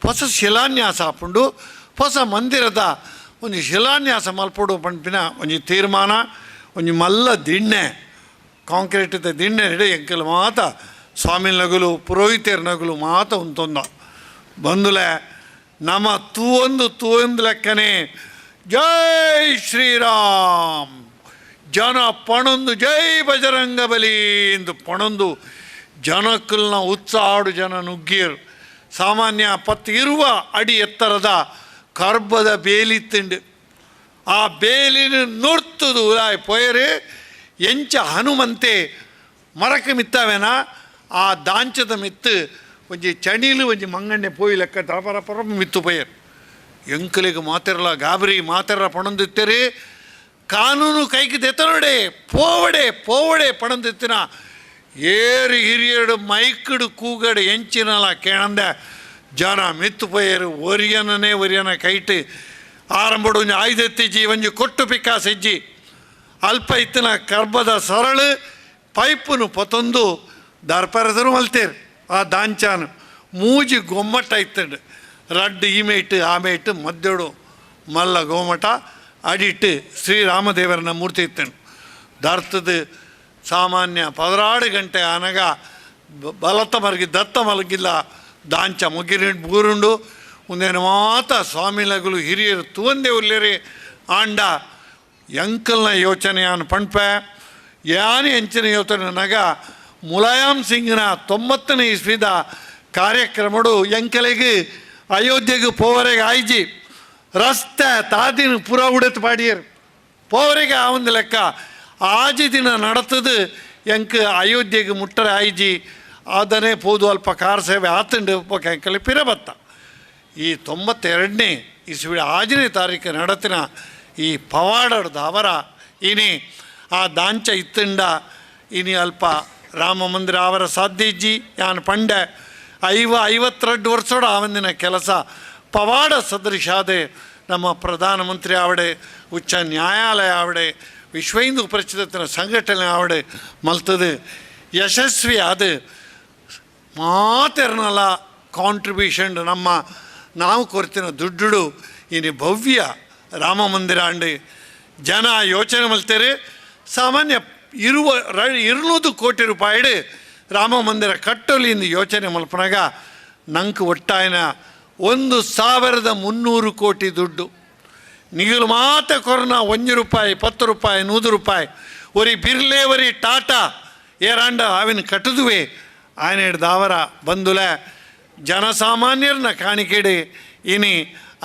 ಹೊಸ ಶಿಲಾನ್ಯಾಸ ಹಾಕೊಂಡು ಹೊಸ ಮಂದಿರದ ಒಂದು ಶಿಲಾನ್ಯಾಸ ಮಲ್ಪಡು ಪಂಪಿನ ಒಂಜಿ ತೀರ್ಮಾನ ಒಂಜಿ ಮಲ್ಲ ದಿಣ್ಣೆ ಕಾಂಕ್ರೀಟಿದ ದಿಣ್ಣೆ ಹಿಡಿ ಎಂಕಲು ಮಾತ ಸ್ವಾಮಿ ನಗುಲು ಪುರೋಹಿತರ ನಗುಲು ಮಾತ ಉಂತೊಂದ ಬಂದುಲೆ ನಮ್ಮ ತೂವೊಂದು ಲೆಕ್ಕನೆ ಜೈ ಶ್ರೀರಾಮ್ ಜನ ಪಣೊಂದು ಜೈ ಬಜರಂಗ ಬಲಿ ಎಂದು ಪಣೊಂದು ಜನಕ್ಕಲ್ನ ಉತ್ಸಾಹಡು ಜನ ನುಗ್ಗಿಯರು ಸಾಮಾನ್ಯ 10 ಅಡಿ ಎತ್ತರದ ಕರ್ಬದ ಬೇಲಿತ್ತುಂಡು ಆ ಬೇಲಿನ ನೋಡ್ತದು ಉಲಾಯ್ ಪೊಯರು ಎಂಚ ಹನುಮಂತೆ ಮರಕ್ಕೆ ಮಿತ್ತವೇನ ಆ ದಾಂಚದ ಮಿತ್ತು ಒಂಜಿ ಚಣಿಲು ಒಂಜಿ ಮಂಗಣ್ಣೆ ಪೋಯಿ ಲೆಕ್ಕ ತಪರ ಮಿತ್ತು ಪೊಯರು ಎಂಕಲಿಗೆ ಮಾತಿರಲ್ಲ ಗಾಬರಿ ಮಾತಿರ ಪಣಂದಿತ್ತೇರಿ ಕಾನೂನು ಕೈಗೆ ದೆತ್ತನೋಡೆ ಪೋವಡೆ ಪಣಂದಿತ್ತಿನ ಏರು ಹಿರಿಯಡು ಮೈಕಡು ಕೂಗಡು ಎಂಚಿನಲ್ಲ ಕೇಳಂದೆ ಜನ ಮಿತ್ತು ಪೊಯರು ಒರಿಯನ ಕೈಟ್ ಆರಂಭಡು ಒಂಜಿ ಆಯ್ದೆತ್ತಿಜ್ಜಿ ಒಂಜಿ ಕೊಟ್ಟು ಪಿಕ್ಕಾಸೆಜ್ಜಿ ಅಲ್ಪ ಇತ್ತಿನ ಕರ್ಬದ ಸರಳು ಪೈಪುನು ಪೊತೊಂದು ದರ್ಪರದರು ಮಲ್ತೇರು ಆ ದಾಂಚಾನು ಮೂಜಿ ಗೊಮ್ಮಟ ಇತ್ತಂಡು ರಡ್ಡು ಈಮೇಟು ಆಮೇಟು ಮದ್ದೆಡು ಮಲ್ಲ ಗೋಮಟ ಅಡಿಟ್ಟು ಶ್ರೀರಾಮದೇವರನ ಮೂರ್ತಿ ಇತ್ತಂಡು ದರ್ತದ ಸಾಮಾನ್ಯ 16 ಗಂಟೆ ಆನಗ ಬಲತ ಮಲಗಿ ದತ್ತ ಮಲಗಿಲ್ಲ ದಾಂಚ ಮುಗಿರಿಟ್ಟು ಬೂರುಂಡು ಒಂದೇನು ಮಾತ ಸ್ವಾಮಿಲಗಳು ಹಿರಿಯರು ತೂವಂದೇ ಉಲ್ಲೇರಿ ಆಂಡ ಎಂಕಲ್ನ ಯೋಚನೆಯನ್ನು ಪಣ್ಪೆ ಯಾನಿ ಹೆಂಚಿನ ಯೋತನ ನಗ ಮುಲಾಯಂ ಸಿಂಗ್ನ 90ನೇ ಇಸ್ವಿದ ಕಾರ್ಯಕ್ರಮಡು ಎಂಕಲೆಗೆ ಅಯೋಧ್ಯೆಗೆ ಪೋವರೆಗೆ ಆಯ್ಜಿ ರಸ್ತೆ ತಾದಿನ ಪುರ ಉಡೆತ್ ಪಾಡಿಯರು ಪೋವರೆಗೆ ಆ ಒಂದು ಲೆಕ್ಕ ಆಜಿ ದಿನ ನಡತದು ಎಂಕ್ ಅಯೋಧ್ಯೆಗೆ ಮುಟ್ಟರೆ ಆಯ್ಜಿ ಅದನ್ನೇ ಪೋದು ಅಲ್ಪ ಕಾರ್ ಸೇವೆ ಆತಂಡು ಎಂಕಲೆ ಪಿರಬತ್ತ ಈ 92ನೇ ಇಸ್ವಿ 6ನೇ ತಾರೀಕು ನಡತಿನ ಈ ಪವಾಡದ ಅವರ ಇನಿ ಆ ದಾಂಚ ಇತ್ತಂಡ ಇನಿ ಅಲ್ಪ ರಾಮ ಮಂದಿರ ಅವರ ಸಾಧ್ಯ ಇಜ್ಜಿ ಯಾನ್ ಪಂಡೆ 52 ವರ್ಷೋಡ ಆವಂದಿನ ಕೆಲಸ ಪವಾಡ ಸದೃಶಾದೆ ನಮ್ಮ ಪ್ರಧಾನಮಂತ್ರಿ ಆವಡೆ ಉಚ್ಚ ನ್ಯಾಯಾಲಯ ಆವಡೆ ವಿಶ್ವ ಹಿಂದೂ ಪರಿಷತ್ತಿನ ಸಂಘಟನೆ ಆವಡೆ ಮಲ್ತದೆ ಯಶಸ್ವಿ ಆದ ಮಾತೆರ್ನಲ್ಲ ಕಾಂಟ್ರಿಬ್ಯೂಷನ್ ನಮ್ಮ ನಾವು ಕೊರ್ತಿನ ದುಡ್ಡು ಇನ್ನು ಭವ್ಯ ರಾಮ ಮಂದಿರ ಅಂಡೆ ಜನ ಯೋಚನೆ ಮಲ್ತಾರೆ ಸಾಮಾನ್ಯ 200 ಕೋಟಿ ರೂಪಾಯಿ ರಾಮ ಮಂದಿರ ಕಟ್ಟಲಿಂದ ಯೋಚನೆ ಮಲ್ಪನಾಗ ನಂಗೆ ಒಟ್ಟಾಯನ 1300 ಕೋಟಿ ದುಡ್ಡು ನಿಗಲು ಮಾತೆ ಕೊರೋನಾ 1 ರೂಪಾಯಿ 10 ರೂಪಾಯಿ 100 ರೂಪಾಯಿ ಒರಿ ಬಿರ್ಲೆ ಒರಿ ಟಾಟಾ ಏರಾಂಡ ಅವಿನ ಕಟ್ಟದುವೆ ಆಯ್ನ ಹಿಡ್ದು ಅವರ ಬಂದುಲೆ ಜನಸಾಮಾನ್ಯರನ್ನ ಕಾಣಿಕೆಡೆ ಇನಿ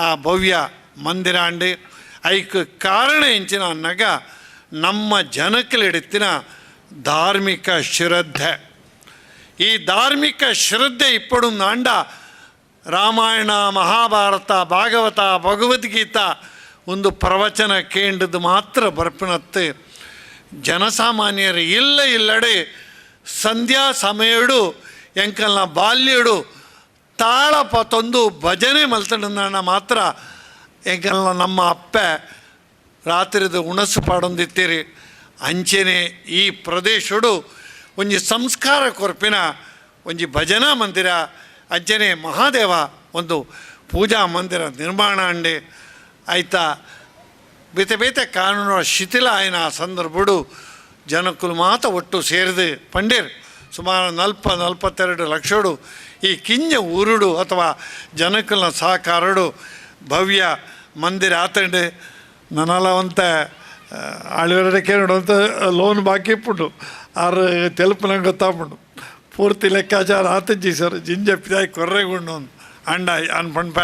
ಆ ಭವ್ಯ ಮಂದಿರ ಅಂಡೆ ಐಕ್ ಕಾರಣ ಎಂಚಿನ ಅನ್ನಗ ನಮ್ಮ ಜನಕ್ಕಲಿಡೆತ್ತಿನ ಧಾರ್ಮಿಕ ಶ್ರದ್ಧೆ ಈ ಧಾರ್ಮಿಕ ಶ್ರದ್ಧೆ ಇಪ್ಪಡು ನಾಂಡ ರಾಮಾಯಣ ಮಹಾಭಾರತ ಭಾಗವತ ಭಗವದ್ಗೀತಾ ಒಂದು ಪ್ರವಚನ ಕೇಂದ್ರದ್ದು ಮಾತ್ರ ಬರ್ಪಣತ್ತೆ ಜನಸಾಮಾನ್ಯರು ಇಲ್ಲಡೆ ಸಂಧ್ಯಾ ಸಮಯಡು ಎಂಕಲ್ನ ಬಾಲ್ಯಡು ತಾಳಪ ತಂದು ಭಜನೆ ಮಲ್ತಣ್ಣ ಮಾತ್ರ ಎಂಕಲ್ನ ನಮ್ಮ ಅಪ್ಪೆ ರಾತ್ರಿದು ಉಣಸು ಪಾಡೊಂದಿತ್ತೀರಿ ಅಂಚೆನೆ ಈ ಪ್ರದೇಶಡು ಒಂಜಿ ಸಂಸ್ಕಾರ ಕೊರ್ಪಿನ ಒಂಜಿ ಭಜನಾ ಮಂದಿರ ಅಂಚನೆ ಮಹಾದೇವ ಒಂದು ಪೂಜಾ ಮಂದಿರ ನಿರ್ಮಾಣ ಅಂಡೆ ಆಯ್ತಾ ಬೇತೆ ಬೇತೆ ಕಾನೂನು ಶಿಥಿಲ ಆಯ್ನ ಆ ಸಂದರ್ಭಡು ಜನಕ್ಕಲು ಮಾತ ಒಟ್ಟು ಸೇರಿದು ಪಂಡೇರು ಸುಮಾರು 42 ಲಕ್ಷಡು ಈ ಕಿಂಜ ಊರುಡು ಅಥವಾ ಜನಕ್ಕಲ್ನ ಸಹಕಾರಡು ಭವ್ಯ ಮಂದಿರ ಆತಂಡು ನನ್ನಲ್ಲ ಅಂತ ಆಳಿವರಡೆ ಕೇಳೋಂತ ಲೋನ್ ಬಾಕಿ ಇಪ್ಪುಂಡು ಆರು ತೆಲುಪು ನಂಗೆ ಗೊತ್ತಾಗ್ಬಿಡು ಪೂರ್ತಿ ಲೆಕ್ಕಾಚಾರ ಆತಜ್ಜಿ ಸರ್ ಜಿಂಜಪ್ಪಿದಾಗಿ ಕೊರ್ರೆಗುಂಡು ಅಂಡ ಅನ್ಪಣ್ಪ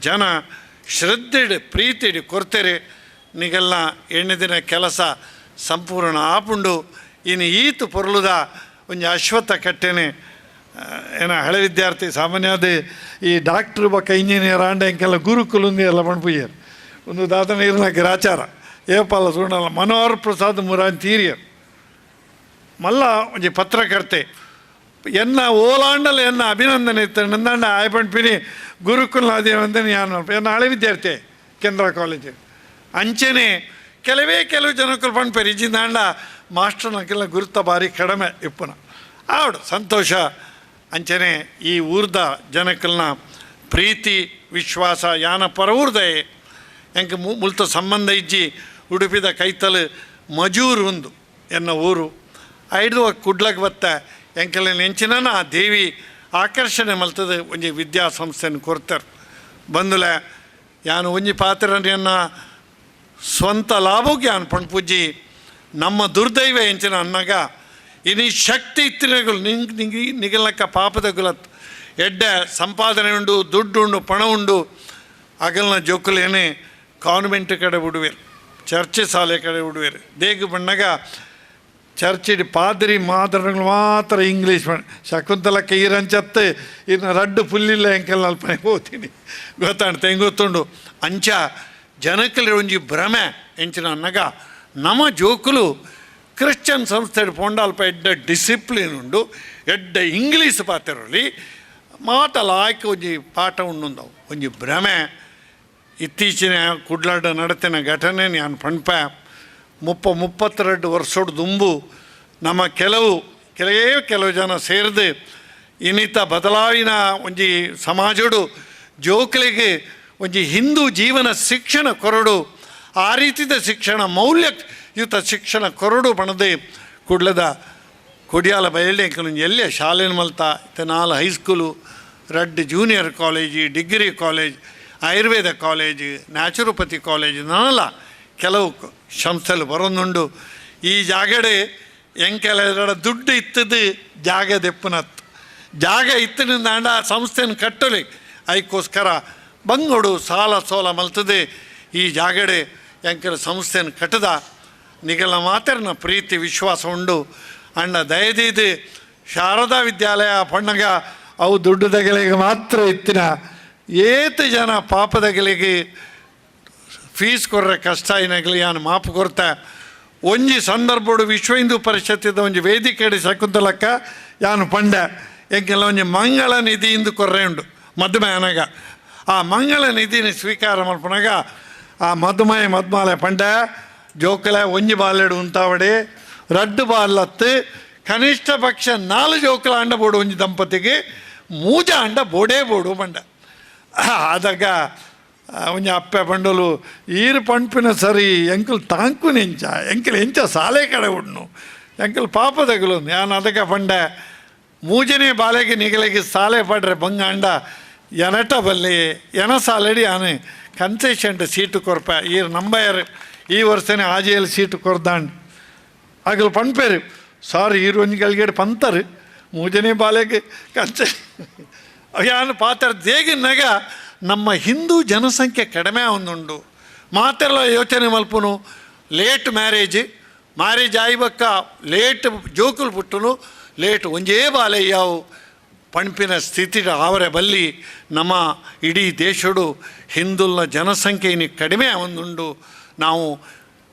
ಜನ ಶ್ರದ್ಧೆಡು ಪ್ರೀತಿಡು ಕೊರ್ತೆರೆ ನಿಗೆಲ್ಲ ದಿನ ಕೆಲಸ ಸಂಪೂರ್ಣ ಆಪುಂಡು ಇನ್ನು ಈತು ಪೊರ್ಲುದ ಒಂಜಿ ಅಶ್ವತ್ಥ ಕಟ್ಟೆನೆ ಏನ ಹಳೆ ವಿದ್ಯಾರ್ಥಿ ಸಾಮಾನ್ಯದ ಈ ಡಾಕ್ಟ್ರು ಬಕ್ಕ ಇಂಜಿನಿಯರ್ ಆಂಡ ಎಂಕೆಲ್ಲ ಗುರುಕುಲುಂದಿ ಎಲ್ಲ ಮಣ್ಪುಯ್ಯರು ಒಂದು ದಾದನ ಇರ್ನಾಕಿ ರಾಚಾರ ಏಪಾಲ ಸುಣ್ಣಲ್ಲ ಮನೋಹರ್ ಪ್ರಸಾದ್ ಮುರಾನ್ ತೀರಿಯರ್ ಮಲ್ಲ ಒಂಜಿ ಪತ್ರಕರ್ತೆ ಎನ್ನ ಓಲಾಂಡಲ ಎನ್ನ ಅಭಿನಂದನೆ ಇತ್ತು ನಂದಾಂಡ ಆಯ್ಪಣ್ಪಿನಿ ಗುರುಕುಲ ಅದೇವಂದನೆ ಯಾನು ಎನ್ನ ಹಳೆ ವಿದ್ಯಾರ್ಥಿ ಕೇಂದ್ರ ಕಾಲೇಜು ಅಂಚೆನೆ ಕೆಲವು ಜನಕ್ಕಳು ಪಣ್ಪೇರಿ ಇಜಿಂದಾಂಡ ಮಾಸ್ಟರ್ನಕ್ಕೆಲ್ಲ ಗುರುತ ಭಾರಿ ಕಡಿಮೆ ಇಪ್ಪುನ ಆವಡು ಸಂತೋಷ ಅಂಚನೆ ಈ ಊರ್ದ ಜನಕ್ಕಲ್ನ ಪ್ರೀತಿ ವಿಶ್ವಾಸ ಯಾನ ಪರವೂರ್ದಯೇ ಎಂಕ ಮುಲ್ತ ಸಂಬಂಧ ಇಜ್ಜಿ ಉಡುಪಿದ ಕೈತಲು ಮಜೂರು ಒಂದು ಎನ್ನ ಊರು ಐದು ಕುಡ್ಲಕ್ಕೆ ಬತ್ತ ಎಂಕೆಲ್ಲ ನೆಂಚಿನ ಆ ದೇವಿ ಆಕರ್ಷಣೆ ಮಲ್ತದೆ ಒಂಜಿ ವಿದ್ಯಾಸಂಸ್ಥೆಯನ್ನು ಕೊಡ್ತಾರೆ ಬಂದುಲ ಯಾನು ಒಂಜಿ ಪಾತ್ರನ ಸ್ವಂತ ಲಾಭಕ್ಕೆ ಯಾನು ಪಣ್ಪುಜ್ಜಿ ನಮ್ಮ ದುರ್ದೈವ ಎಂಚಿನ ಅನ್ನಗ ಇನಿ ಶಕ್ತಿ ಇತ್ತಿನಗಳು ನಿಗಲಕ್ಕ ಪಾಪದ ಗುಲತ್ ಎಡ್ಡೆ ಸಂಪಾದನೆ ಉಂಡು ದುಡ್ಡು ಉಂಡು ಪಣ ಉಂಡು ಅಗಲ್ನ ಜೋಕುಲೇನೆ ಕಾನ್ವೆಂಟ್ ಕಡೆ ಬಿಡುವೇರು ಚರ್ಚೆ ಶಾಲೆ ಕಡೆ ಬಿಡುವೇರು ದೇಗ ಬಣ್ಣಗ ಚರ್ಚಿಡಿ ಪಾದ್ರಿ ಮಾದರಗಳು ಮಾತ್ರ ಇಂಗ್ಲೀಷ್ ಶಕುಂತಲಕ್ಕೆ ಈರಂಚತ್ತೆ ಇನ್ನು ರಡ್ಡು ಫುಲ್ಲಿಲ್ಲ ಎಂಕೆಲ್ಲ ಅಲ್ಪನೆ ಹೋಗ್ತೀನಿ ಗೊತ್ತಾಣ್ತು ಹೆಂಗೆ ಗೊತ್ತುಂಡು ಅಂಚ ಜನಕ್ಕಲ್ಲಿ ಒಂಜಿ ಭ್ರಮೆ ಎಂಚಿನ ಅನ್ನಗ ನಮ್ಮ ಜೋಕುಲು ಕ್ರಿಶ್ಚಿಯನ್ ಸಂಸ್ಥೆ ಪೋಂಡ ಅಲ್ಪ ಎಡ್ಡ ಡಿಸಿಪ್ಲಿನ್ ಉಂಡು ಎಡ್ಡ ಇಂಗ್ಲೀಷ್ ಪಾತ್ರರಲ್ಲಿ ಮಾತಲಾಯ್ಕೆ ಒಂಜಿ ಪಾಠ ಉಂಡು ಒಂಜಿ ಭ್ರಮೆ ಇತ್ತೀಚಿನ ಕುಡ್ಲಾಡ ನಡತಿನ ಘಟನೆ ನಾನು ಪಣ್ಪ 32 ವರ್ಷದ ದುಂಬು ನಮ್ಮ ಕೆಲವು ಜನ ಸೇರಿದು ಇನ್ನಿತ ಬದಲಾವಿನ ಒಂಜಿ ಸಮಾಜಡು ಜೋಕಲಿಗೆ ಒಂಜಿ ಹಿಂದೂ ಜೀವನ ಶಿಕ್ಷಣ ಕೊರಡು ಆ ರೀತಿದ ಶಿಕ್ಷಣ ಮೌಲ್ಯಯುತ ಶಿಕ್ಷಣ ಕೊರಡು ಬಣದೆ ಕುಡ್ಲದ ಕೊಡಿಯಾಲ ಬಯಲ್ಡೆ ಎಲ್ಲೇ ಶಾಲೆನ ಮಲ್ತಾ ನಾಲ್ ಹೈಸ್ಕೂಲು ರಡ್ junior college degree college Ayurveda college naturopathy college ನಾನಲ್ಲ ಕೆಲವು ಸಂಸ್ಥೆలు ಬರೋದುಂಡು ಈ ಜಾಗಡೆ ಎಂಕೆಲ್ಲ ದುಡ್ಡು ಇತ್ತದು ಜಾಗ ದೆಪ್ಪನತ್ತು ಜಾಗ ಇತ್ತಿನಿಂದ ಅಂಡ ಸಂಸ್ಥೆನ ಕಟ್ಟಲಿ ಅದಕ್ಕೋಸ್ಕರ ಬಂಗೋಡು ಸಾಲ ಸೋಲ ಮಲ್ತದೆ ಈ ಜಾಗಡೆ ಎಂಕೆಲ ಸಂಸ್ಥೆನ ಕಟ್ಟದ ನಿಗಲ ಮಾತರ್ನ ಪ್ರೀತಿ ವಿಶ್ವಾಸ ಉಂಡು ಅಂಡ ದಯದೀದು ಶಾರದಾ ವಿದ್ಯಾಲಯ ಪಣ್ಣಗ ಅವು ದುಡ್ಡುದಗಳಿಗೆ ಮಾತ್ರ ಇತ್ತಿನ ಏತು ಜನ ಪಾಪದಗಳಿಗೆ ಫೀಸ್ ಕೊರ್ರೆ ಕಷ್ಟ ಏನಾಗಲಿ ಯಾನು ಮಾಪು ಕೊರ್ತೆ ಒಂಜಿ ಸಂದರ್ಭಡು ವಿಶ್ವ ಹಿಂದೂ ಪರಿಷತ್ತಿದ ಒಂಜಿ ವೇದಿಕೆಡಿ ಶಕುಂತಲಕ್ಕ ಯಾನು ಪಂಡೆ ಎಂಕೆಲ್ಲ ಒಂಜಿ ಮಂಗಳ ನಿಧಿಯಿಂದ ಕೊರ್ರೆ ಉಂಡು ಮಧುಮೇಹನಾಗ ಆ ಮಂಗಳ ನಿಧಿನ ಸ್ವೀಕಾರ ಮಲ್ಪನಾಗ ಆ ಮಧುಮಾಲೆ ಪಂಡೆ ಜೋಕಲೆ ಒಂಜಿ ಬಾಲೆಡು ಉಂತಾವಡೆ ರಡ್ಡು ಬಾಲತ್ತು ಕನಿಷ್ಠ ಪಕ್ಷ 4 ಜೋಕಲ ಅಂಡ ಬೋಡು ಒಂಜಿ ದಂಪತಿಗೆ ಮೂಜ ಅಂಡ ಬೋಡೇ ಬೋಡು ಪಂಡ ಆದಾಗ ಒಂಜಿ ಅಪ್ಪೆ ಪಂಡಲು ಈರು ಪಂಪಿನ ಸರಿ ಎಂಕಲ್ ತಾಂಕು ನೆಂಚ ಎಂಕಲ್ ಎಂಚ ಸಾಲೆ ಕಡೆ ಉಣ್ಣು ಎಂಕಲ್ ಪಾಪದಗಳು ಯಾನು ಅದಕ್ಕೆ ಪಂಡೆ ಮೂಜನೇ ಬಾಲೆಗೆ ನಿಗಲಿಗೆ ಸಾಲೆ ಪಡ್ರೆ ಬಂಗ ಅಂಡ ಎನಟ ಬಲ್ಲಿ ಎನ ಸಾಲೆಡಿ ಆನೆ ಕನ್ಸೆಷನ್ ಸೀಟು ಕೊರ್ಪ ಈರು ನಂಬಯರ್ ಈ ವರ್ಷನೇ ಆಜೆಯಲ್ಲಿ ಸೀಟು ಕೊರ್ದಾಂಡ್ ಆಗಲು ಪಂಪೇರು ಸಾರಿ ಈರು ಒಂಜಿ ಗಲ್ಗೇಡು ಪಂತರು ಮೂಜನೇ ಬಾಲೆಗೆ ಯಾನು ಪಾತ್ರ ದೇಗಿನಾಗ ನಮ್ಮ ಹಿಂದೂ ಜನಸಂಖ್ಯೆ ಕಡಿಮೆ ಒಂದುಂಡು ಮಾತೆಲ್ಲ ಯೋಚನೆ ಮಲ್ಪುನು ಲೇಟ್ ಮ್ಯಾರೇಜ್ ಆಯ್ಬಕ್ಕ ಲೇಟ್ ಜೋಕುಲು ಪುಟ್ಟನು ಲೇಟ್ ಒಂಜೇ ಬಾಲೆ ಯಾವು ಪಂಪಿನ ಸ್ಥಿತಿ ಆವರೆ ಬಲ್ಲಿ ನಮ್ಮ ಇಡೀ ದೇಶಡು ಹಿಂದುಲ್ನ ಜನಸಂಖ್ಯೆ ಇನ್ನು ಕಡಿಮೆ ಒಂದುಂಡು ನಾವು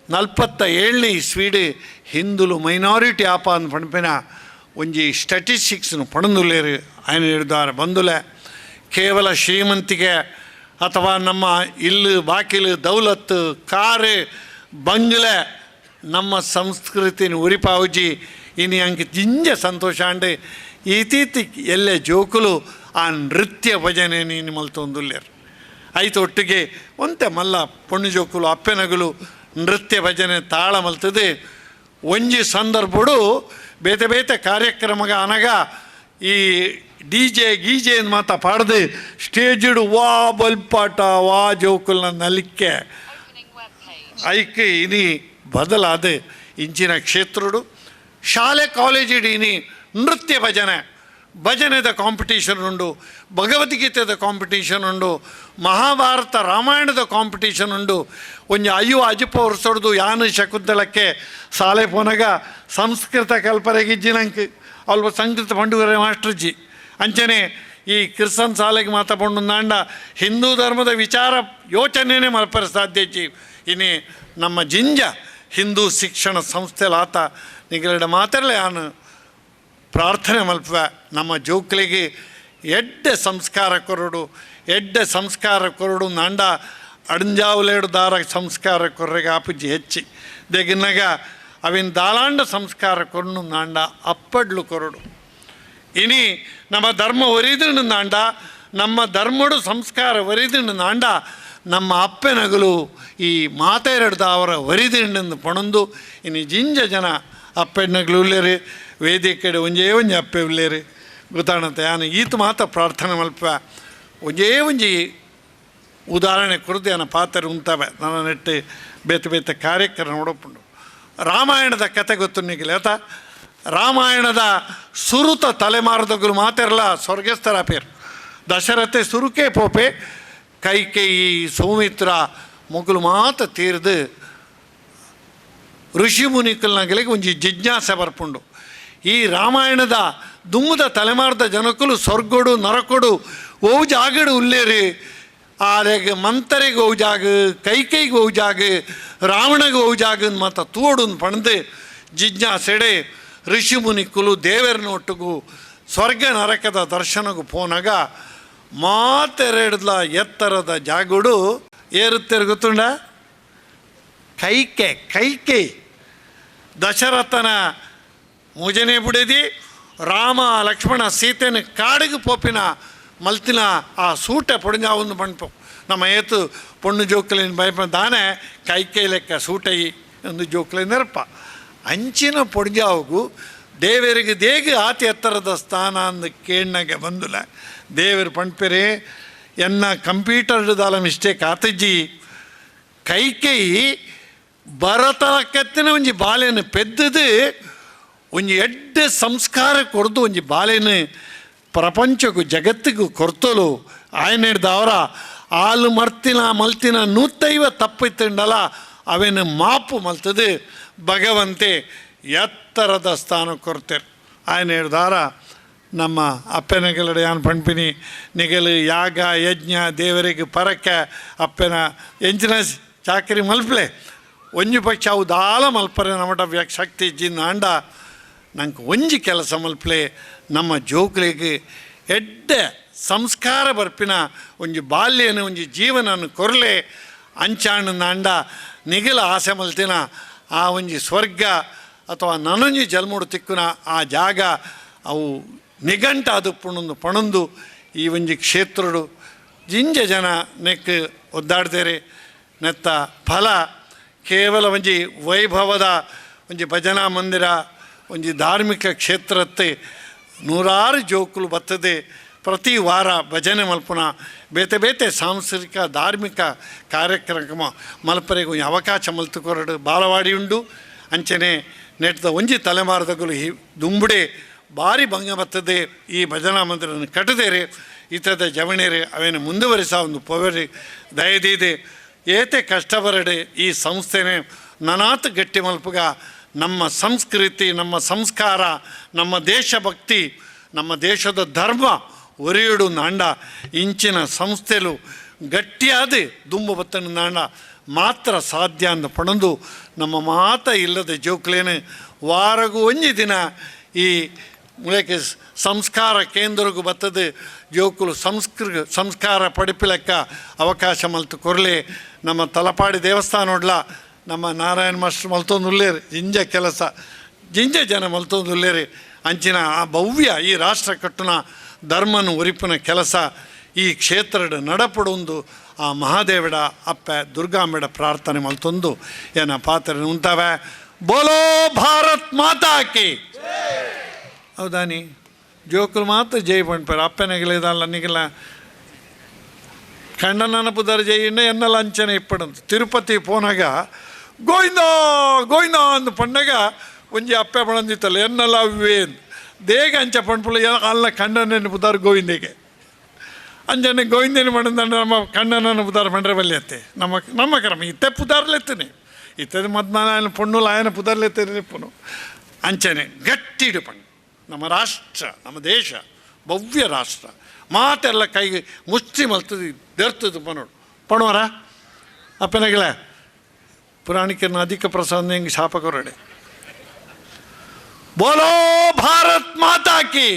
47ನೇ ಇಸ್ವೀಡು ಹಿಂದುಲು ಮೈನಾರಿಟಿ ಆಪ ಅಂದ್ ಪಂಪಿನ ಒಂಜಿ ಸ್ಟ್ಯಾಟಿಸ್ಟಿಕ್ಸ್ನು ಪಣಂದುಲ್ಲೇರು ఆయన ಹೇಳಿದ್ದಾರೆ ಬಂದುಲೆ ಕೇವಲ ಶ್ರೀಮಂತಿಗೆ ಅಥವಾ ನಮ್ಮ ಇಲ್ಲು ಬಾಕಿಲು ದೌಲತ್ತು ಕಾರು ಬಂಗ್ಲೆ ನಮ್ಮ ಸಂಸ್ಕೃತಿನ ಉರಿಪಾವುಜಿ ಇನ್ನು ಅಂಗೆ ಜಿಂಜ ಸಂತೋಷ ಅಂಡು ಇತೀತಿ ಎಲ್ಲೆ ಜೋಕುಲು ಆ ನೃತ್ಯ ಭಜನೆ ನೀನು ಮಲ್ತೊಂದುಲ್ಲೇರು ಆಯ್ತು ಒಟ್ಟಿಗೆ ಒಂತೆ ಮಲ್ಲ ಪೊಣ್ಣು ಜೋಕುಲು ಅಪ್ಪೆನಗುಲು ನೃತ್ಯ ಭಜನೆ ತಾಳ ಮಲ್ತದೆ ಒಂಜಿ ಸಂದರ್ಭಡು ಬೇತೆ ಕಾರ್ಯಕ್ರಮಗ ಅನಗ ಈ ಗೀಜೆ ಅಂತ ಮಾತಾ ಪಾಡ್ದು ಸ್ಟೇಜಿಡು ವಾ ಬಲ್ಪಾಟ ವಾ ಜೋಕುಲ್ನ ನಲಿಕೆ ಐಕೆ ಇನಿ ಬದಲಾದ ಇಂಚಿನ ಕ್ಷೇತ್ರಡು ಶಾಲೆ ಕಾಲೇಜಿಡು ಇನಿ ನೃತ್ಯ ಭಜನೆದ ಕಾಂಪಿಟೇಷನ್ ಉಂಡು ಭಗವದ್ಗೀತೆದ ಕಾಂಪಿಟೇಷನ್ ಉಂಡು ಮಹಾಭಾರತ ರಾಮಾಯಣದ ಕಾಂಪಿಟೇಷನ್ ಉಂಡು ಒಂಜಿ ಅಜ್ಜಪ್ಪ ವರ್ಷಡ್ದು ಯಾನು ಶಕುಂತಲಕ್ಕೆ ಸಾಲೆ ಪೋನಾಗ ಸಂಸ್ಕೃತ ಕಲ್ಪರೆಗಿಜ್ಜಿನಂಕ್ ಅಲ್ಪ ಸಂಸ್ಕೃತ ಪಂಡುಗರೆ ಮಾಸ್ಟರ್ಜಿ ಅಂಚನೆ ಈ ಕ್ರಿಸ್ತನ್ ಸಾಲೆಗೆ ಮಾತಾಪಂಡು ನಾಂಡ ಹಿಂದೂ ಧರ್ಮದ ವಿಚಾರ ಯೋಚನೆಯೇ ಮಲ್ಪರೆ ಸಾಧ್ಯಜಿ ಇನ್ನು ನಮ್ಮ ಜಿಂಜ ಹಿಂದೂ ಶಿಕ್ಷಣ ಸಂಸ್ಥೆಲ ಆತ ನಿಗಲಿಡ ಮಾತ್ರಲೆ ಯಾನು ಪ್ರಾರ್ಥನೆ ಮಲ್ಪ ನಮ್ಮ ಜೋಕ್ಲಿಗೆ ಎಡ್ಡೆ ಸಂಸ್ಕಾರ ಕೊರಡು ನಾಂಡ ಅಡಂಜಾವುಲೇಡು ದಾರ ಸಂಸ್ಕಾರ ಕೊರ್ರೆಗೆ ಆಪುಜಿ ಹೆಚ್ಚಿ ದೆಗಿನಾಗ ಅವಿನ ದಾಲಾಂಡ ಸಂಸ್ಕಾರ ಕೊರಡು ನಾಂಡ ಅಪ್ಪಡ್ಲು ಕೊರಡು ಇನಿ ನಮ್ಮ ಧರ್ಮ ಒರಿದಿಣ್ಣು ನಾಂಡ ನಮ್ಮ ಧರ್ಮಡು ಸಂಸ್ಕಾರ ಒರಿದಿಣ್ಣು ನಾಂಡ ನಮ್ಮ ಅಪ್ಪೆನಗಲು ಈ ಮಾತೆರಡ್ದ ಅವರ ಒರಿದಿಣ್ಣು ಪಣಂದು ಇನ್ನು ಜಿಂಜ ಜನ ಅಪ್ಪೆನಗಲು ಉಳ್ಳೇರಿ ವೇದಿಕೆಡೆ ಒಂಜೇ ಅಪ್ಪೆ ಉಳ್ಳೇರಿ ಗೊತ್ತಾಣಂತೆ ಯಾನು ಈತ ಮಾತ ಪ್ರಾರ್ಥನೆ ಮಲ್ಪ ಒಂಜೇ ಉದಾಹರಣೆ ಕುರಿತು ಯಾನ ಪಾತ್ರ ಉಂತವೆ ನನ್ನ ನೆಟ್ಟು ಬೇತೆ ಕಾರ್ಯಕ್ರಮ ನೋಡಪ್ಪುಂಡು ರಾಮಾಯಣದ ಕತೆ ಗೊತ್ತು ನಿಗಲಿ ಆತ ರಾಮಾಯಣದ ಸುರುತ ತಲೆಮಾರದಗಳು ಮಾತೆರಲ್ಲ ಸ್ವರ್ಗಸ್ಥರ ಪೇರು ದಶರಥೆ ಸುರುಕೆ ಪೋಪೆ ಕೈಕೇಯಿ ಸೌಮಿತ್ರ ಮೊಗಲು ಮಾತ ತೀರ್ದು ಋಷಿ ಮುನಿಕಲ್ನಗಳಿಗೆ ಒಂಜಿ ಜಿಜ್ಞಾಸೆ ಬರ್ಪುಂಡು ಈ ರಾಮಾಯಣದ ದುಮ್ಮದ ತಲೆಮಾರದ ಜನಕುಲು ಸ್ವರ್ಗಡು ನರಕೊಡು ಓವು ಜಾಗಡು ಉಲ್ಲೇರಿ ಆರೆಗೆ ಮಂತರೆಗೆ ಓವು ಜಾಗ ಕೈಕೈಗೆ ಓವು ಜಾಗ ರಾವಣಗೆ ಓವು ಜಾಗ ಮತ್ತು ತೂಡುನ್ ಪಣದು ಜಿಜ್ಞಾಸೆಡೆ ಋಷಿ ಮುನಿಕುಲು ದೇವರನ್ನ ಒಟ್ಟಿಗೂ ಸ್ವರ್ಗ ನರಕದ ದರ್ಶನಗೂ ಪೋನಾಗ ಮಾತೆರಡ್ಲ ಎತ್ತರದ ಜಾಗುಡು ಏರುತ್ತೇರು ಗೊತ್ತುಂಡ ಕೈಕೈ ದಶರಥನ ಮುಜನೆ ಬುಡೇದಿ ರಾಮ ಲಕ್ಷ್ಮಣ ಸೀತೆನ ಕಾಡಿಗೆ ಪೋಪಿನ ಮಲ್ತಿನ ಆ ಸೂಟೆ ಪೊಡಿಂಜಾವನ್ನು ಬಣ್ಪು ನಮ್ಮ ಏತು ಪೊಣ್ಣು ಜೋಕಲಿನ ಭಯಪ ದಾನೆ ಕೈ ಲೆಕ್ಕ ಸೂಟೈ ಒಂದು ಜೋಕಲಿನ ನೆರಪ ಅಂಚಿನ ಪೊಡಿಂಜಾವುಗೂ ದೇವರಿಗೆ ದೇಗ ಆತಿ ಎತ್ತರದ ಸ್ಥಾನ ಅಂದು ಕೇಳ್ನಾಗೆ ಬಂದುಲ ದೇವರು ಪಣ್ಪೆರೆ ಎನ್ನ ಕಂಪ್ಯೂಟರ್ದಾಲ ಮಿಸ್ಟೇಕ್ ಆತಜ್ಜಿ ಕೈಕೈ ಬರತಲಕತ್ತಿನ ಒಂಜಿ ಬಾಲೆಯನ್ನು ಪೆದ್ದದು ಒಂಜಿ ಎಡ್ಡೆ ಸಂಸ್ಕಾರ ಕೊರ್ದು ಒಂಜಿ ಬಾಲೆಯನ್ನು ಪ್ರಪಂಚಕ್ಕೂ ಜಗತ್ತಿಗೂ ಕೊರ್ತಲು ಆಯ್ನ ಹಿಡ್ದು ಅವರ ಹಾಲು ಮಲ್ತಿನ 150 ತಪ್ಪಿತ್ತಂಡಲ ಅವೇನು ಮಾಪು ಮಲ್ತದು ಭಗವಂತೆ ಎತ್ತರದ ಸ್ಥಾನ ಕೊರ್ತೇರು ಆಯ್ನ ಹಿಡ್ದಾರ ನಮ್ಮ ಅಪ್ಪೆನಗಲಡೆ ಯಾನ್ ಪಣ್ಪಿನಿ ನಿಗಲು ಯಾಗ ಯಜ್ಞ ದೇವರಿಗೆ ಪರಕ್ಕೆ ಅಪ್ಪೆನ ಎಂಚಿನ ಚಾಕರಿ ಮಲ್ಪಲೆ ಒಂಜಿ ಪಕ್ಷ ಅವು ದಾಲ ಮಲ್ಪರೆ ನಮ್ಮಟ ಶಕ್ತಿ ಇಜ್ಜಿನ ಆಂಡ ನಂಗೆ ಒಂಜಿ ಕೆಲಸ ಮಲ್ಪಲೆ ನಮ್ಮ ಜೋಕ್ಲಿಗೆ ಎಡ್ಡೆ ಸಂಸ್ಕಾರ ಬರ್ಪಿನ ಒಂಜಿ ಬಾಲ್ಯನ ಒಂಜಿ ಜೀವನನ್ನು ಕೊರಲೆ ಅಂಚಾಣ ಅಂಡ ನಿಗಲ ಆಸೆ ಮಲ್ತಿನ ಆ ಒಂಜಿ ಸ್ವರ್ಗ ಅಥವಾ ನನೊಂಜಿ ಜಲ್ಮುಡು ತಿಕ್ಕುನ ಆ ಜಾಗ ಅವು ನಿಘಂಟ ಅದು ಪಣಂದು ಈ ಒಂಜಿ ಕ್ಷೇತ್ರಡು ಜಿಂಜ ಜನ ನೆಕ್ ಒದ್ದಾಡ್ತೇರೆ ನೆತ್ತ ಫಲ ಕೇವಲ ಒಂಜಿ ವೈಭವದ ಒಂಜಿ ಭಜನಾ ಮಂದಿರ ಒಂಜಿ ಧಾರ್ಮಿಕ ಕ್ಷೇತ್ರತ್ತೆ ನೂರಾರು ಜೋಕುಲು ಬರ್ತದೆ ಪ್ರತಿ ವಾರ ಭಜನೆ ಮಲ್ಪುನ ಬೇತೆ ಬೇತೆ ಸಾಂಸ್ಕೃತಿಕ ಧಾರ್ಮಿಕ ಕಾರ್ಯಕ್ರಮ ಮಲ್ಪರೆಗೆ ಒಂಜಿ ಅವಕಾಶ ಮಲ್ತುಕೊರಡು ಬಾಲವಾಡಿ ಉಂಡು ಅಂಚನೆ ನೆಟ್ಟದ ಒಂಜಿ ತಲೆಮಾರದಗಳು ದುಂಬುಡೆ ಭಾರಿ ಭಂಗ ಬರ್ತದೆ ಈ ಭಜನಾ ಮಂದಿರವನ್ನು ಕಟ್ಟದೇರೆ ಇತದ ಜವಣೇರೆ ಅವೇನು ಮುಂದುವರಿಸ ಒಂದು ಪೊವೆರಿ ದಯದಿದೆ ಏತೆ ಕಷ್ಟ ಬರಡೆ ಈ ಸಂಸ್ಥೆನೇ ನನಾತ್ ಗಟ್ಟಿ ಮಲ್ಪುಗ ನಮ್ಮ ಸಂಸ್ಕೃತಿ ನಮ್ಮ ಸಂಸ್ಕಾರ ನಮ್ಮ ದೇಶಭಕ್ತಿ ನಮ್ಮ ದೇಶದ ಧರ್ಮ ಒರಿಯಡು ನಾಂಡ ಇಂಚಿನ ಸಂಸ್ಥೆಲು ಗಟ್ಟಿಯಾದ ದುಂಬು ಬತ್ತನ ನಾಂಡ ಮಾತ್ರ ಸಾಧ್ಯ ಅಂತ ಪಣಂದು ನಮ್ಮ ಮಾತ ಇಲ್ಲದ ಜೋಕ್ಲೇನೆ ವಾರಗೂ ಒಂಜಿ ದಿನ ಈ ಮುಳಕ್ಕೆ ಸಂಸ್ಕಾರ ಕೇಂದ್ರಗೂ ಬರ್ತದೆ ಜೋಕುಲು ಸಂಸ್ಕಾರ ಪಡಿಪಿಲಕ್ಕ ಅವಕಾಶ ಮಲ್ತು ಕೊರಲೆ ನಮ್ಮ ತಲಪಾಡಿ ದೇವಸ್ಥಾನ ನೋಡ್ಲ ನಮ್ಮ ನಾರಾಯಣ ಮಾಸ್ಟರ್ ಮಲ್ತೊಂದುಲ್ಲೇರಿ ಜಿಂಜ ಕೆಲಸ ಜಿಂಜ ಜನ ಮಲ್ತೊಂದುಲ್ಲೇರಿ ಅಂಚಿನ ಆ ಭವ್ಯ ಈ ರಾಷ್ಟ್ರ ಕಟ್ಟುನ ಧರ್ಮನ ಉರಿಪಿನ ಕೆಲಸ ಈ ಕ್ಷೇತ್ರದ ನಡಪಡೊಂದು ಆ ಮಹಾದೇವಡ ಅಪ್ಪ ದುರ್ಗಾಂಬೆಡ ಪ್ರಾರ್ಥನೆ ಮಲ್ತೊಂದು ಏನ ಪಾತ್ರ ಉಂಟವೆ ಬೋಲೋ ಭಾರತ್ ಮಾತಾಕಿ ಹೌದಾನಿ ಜೋಕುಲು ಮಾತ್ರ ಜೈ ಪಣ್ಪೇರು ಅಪ್ಪನೆಗಲಿದಲ್ಲ ನಿಗಲ ಖಂಡನನ ಪುದರ್ ಜೈನ ಎನ್ನಲ್ಲ ಅಂಚನೆ ಇಪ್ಪಡಂತ ತಿರುಪತಿ ಪೋನಾಗ ಗೋವಿಂದ ಗೋವಿಂದ ಅಂದು ಪಂಡಾಗ ಒಂಜಿ ಅಪ್ಪೆ ಪಣಂದಿತ್ತಲ್ಲ ಎನ್ನಲ್ಲ ಅವೇ ದೇಗ ಅಂಚ ಪಣ್ಪುಳ ಅಲ್ಲ ಖಂಡನ ಪುದಾರ್ ಗೋವಿಂದಗೆ ಅಂಜನೆ ಗೋವಿಂದನ ಪಣಂದ ನಮ್ಮ ಖಂಡನನ ಪುದಾರ್ ಪಂಡ್ರೆ ಬಲ್ಯತ್ತೆ ನಮ್ಮ ಕ್ರಮ ಇತ್ತೆ ಪುದಾರ್ಲೆತ್ತನೆ ಇತ್ತದ ಮದ್ನಾರಾಯಣ ಪೊಣ್ಣುಲ ಆಯನ ಪುದಾರ್ಲೆತ್ತನೆ ಪುನು ಅಂಚನೆ ಗಟ್ಟಿಡು ಪಣ್ಣು ನಮ್ಮ ರಾಷ್ಟ್ರ ನಮ್ಮ ದೇಶ ಭವ್ಯ ರಾಷ್ಟ್ರ ಮಾತೆಲ್ಲ ಕೈಗೆ ಮುಚ್ಚಿ ಮಲ್ತದೆ ದೆರ್ತದು ಪಣೋಡು ಪಣೋರ ಅಪ್ಪನಾಗಿಲ್ಲ ಪುರಾಣಿಕರನ್ನ ಅಧಿಕ ಪ್ರಸಾದ ಹೆಂಗೆ ಶಾಪ ಕೊರಡೆ ಬೋಲೋ ಭಾರತ್ ಮಾತಾಕಿ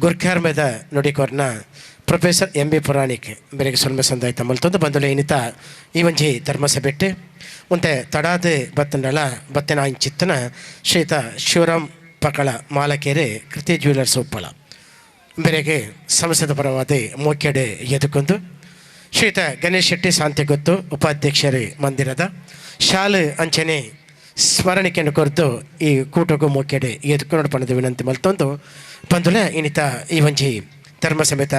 ಗುರ್ಖಾರ್ ಮೇದ ನುಡಿಕೋರ್ನ ಪ್ರೊಫೆಸರ್ MB ಪುರಾಣಿಕ್ ಬೆರೆಗೆ ಸೊಲ್ಮೆ ಸಂದಾಯ್ತ ಮಲ್ತೊಂದು ಬಂದುಲೆ ಇನ್ನಿತ ಈ ಒಂಜಿ ಧರ್ಮಸಭೆಟ್ಟು ಮುಂದೆ ತಡಾದ ಬತ್ತಂಡಲ ಬತ್ತಿನ ಚಿತ್ತನ ಶ್ರೀತ ಶಿವರಾಮ್ ಪಕಳ ಮಾಲಕೆರೆ ಕೃತಿ ಜ್ಯುವೆಲರ್ಸ್ ಉಪ್ಪಳ ಬೆರೆಗೆ ಸಂಸದ ಪರವಾದ ಮೋಕೆಡೆ ಎದುಕೊಂದು ಶ್ರೀತ ಗಣೇಶ್ ಶೆಟ್ಟಿ ಶಾಂತಿಗೊತ್ತು ಉಪಾಧ್ಯಕ್ಷರೇ ಮಂದಿರದ ಶಾಲೆ ಅಂಚನೆ ಸ್ಮರಣಿಕೆಯನ್ನು ಕೊರೆದು ಈ ಕೂಟಗೂ ಮೋಕೆಡೆ ಎದುಕೊಂಡು ಪಣದ ವಿನಂತಿ ಮಲ್ತೊಂದು ಬಂದುಲೆ ಇನ್ನಿತ ಈ ಒಂಜಿ ಧರ್ಮ ಸಮೇತ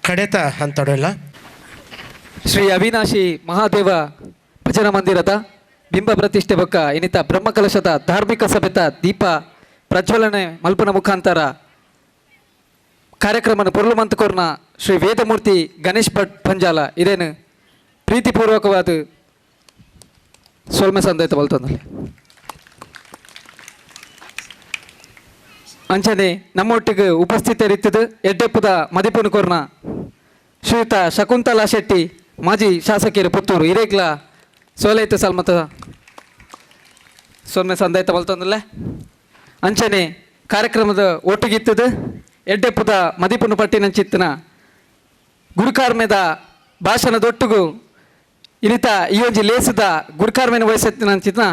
ಕಡೆತ ಹಂತೊಡಲ್ಲ ಶ್ರೀ ಅವಿನಾಶಿ ಮಹಾದೇವ ಭಜನಾ ಮಂದಿರದ ಬಿಂಬ ಪ್ರತಿಷ್ಠೆ ಬೊಕ್ಕ ಇನ್ನಿತ ಬ್ರಹ್ಮಕಲಶದ ಧಾರ್ಮಿಕ ಸಭೆತ ದೀಪ ಪ್ರಜ್ವಲನೆ ಮಲ್ಪನ ಮುಖಾಂತರ ಕಾರ್ಯಕ್ರಮನ ಪೊರ್ಲು ಮಂತುಕೊರ್ನ ಶ್ರೀ ವೇದಮೂರ್ತಿ ಗಣೇಶ್ ಭಟ್ ಪಂಜಾಲ ಇದೇನು ಪ್ರೀತಿಪೂರ್ವಕವಾದ ಸೊಲ್ಮೆ ಸಂದೇತ ಬಲ್ತಂದಲ್ಲಿ ಅಂಚನೆ ನಮ್ಮೊಟ್ಟಿಗೆ ಉಪಸ್ಥಿತರಿದ್ದು ಎಡ್ಡೆಪ್ಪದ ಮದಿಪುನ ಕೊರ್ನ ಶ್ರೀಯುತ ಶಕುಂತಲಾ ಶೆಟ್ಟಿ ಮಾಜಿ ಶಾಸಕಿಯರು ಪುತ್ತೂರು ಇರೇಗ್ಲ ಸೋಲೈತ ಸಲ್ಮತ ಸೊಲ್ಮೆ ಸಂದಾಯ್ತ ಬಲ್ತಂದಲ್ಲ ಅಂಚನೆ ಕಾರ್ಯಕ್ರಮದ ಒಟ್ಟಿಗಿತ್ತದು ಎಡ್ಡೆಪ್ಪದ ಮದಿಪುನ ಪಟ್ಟಿನಂಚಿತ್ತಿನ ಗುರುಕಾರ್ಮೆದ ಭಾಷಣದೊಟ್ಟಿಗೂ ಇನ್ನಿತ ಈ ಒಂಜಿ ಲೇಸದ ಗುರುಕಾರ್ಮೆನ ವಯಸ್ಸತ್ತಿನಂಚಿತ್ತಿನ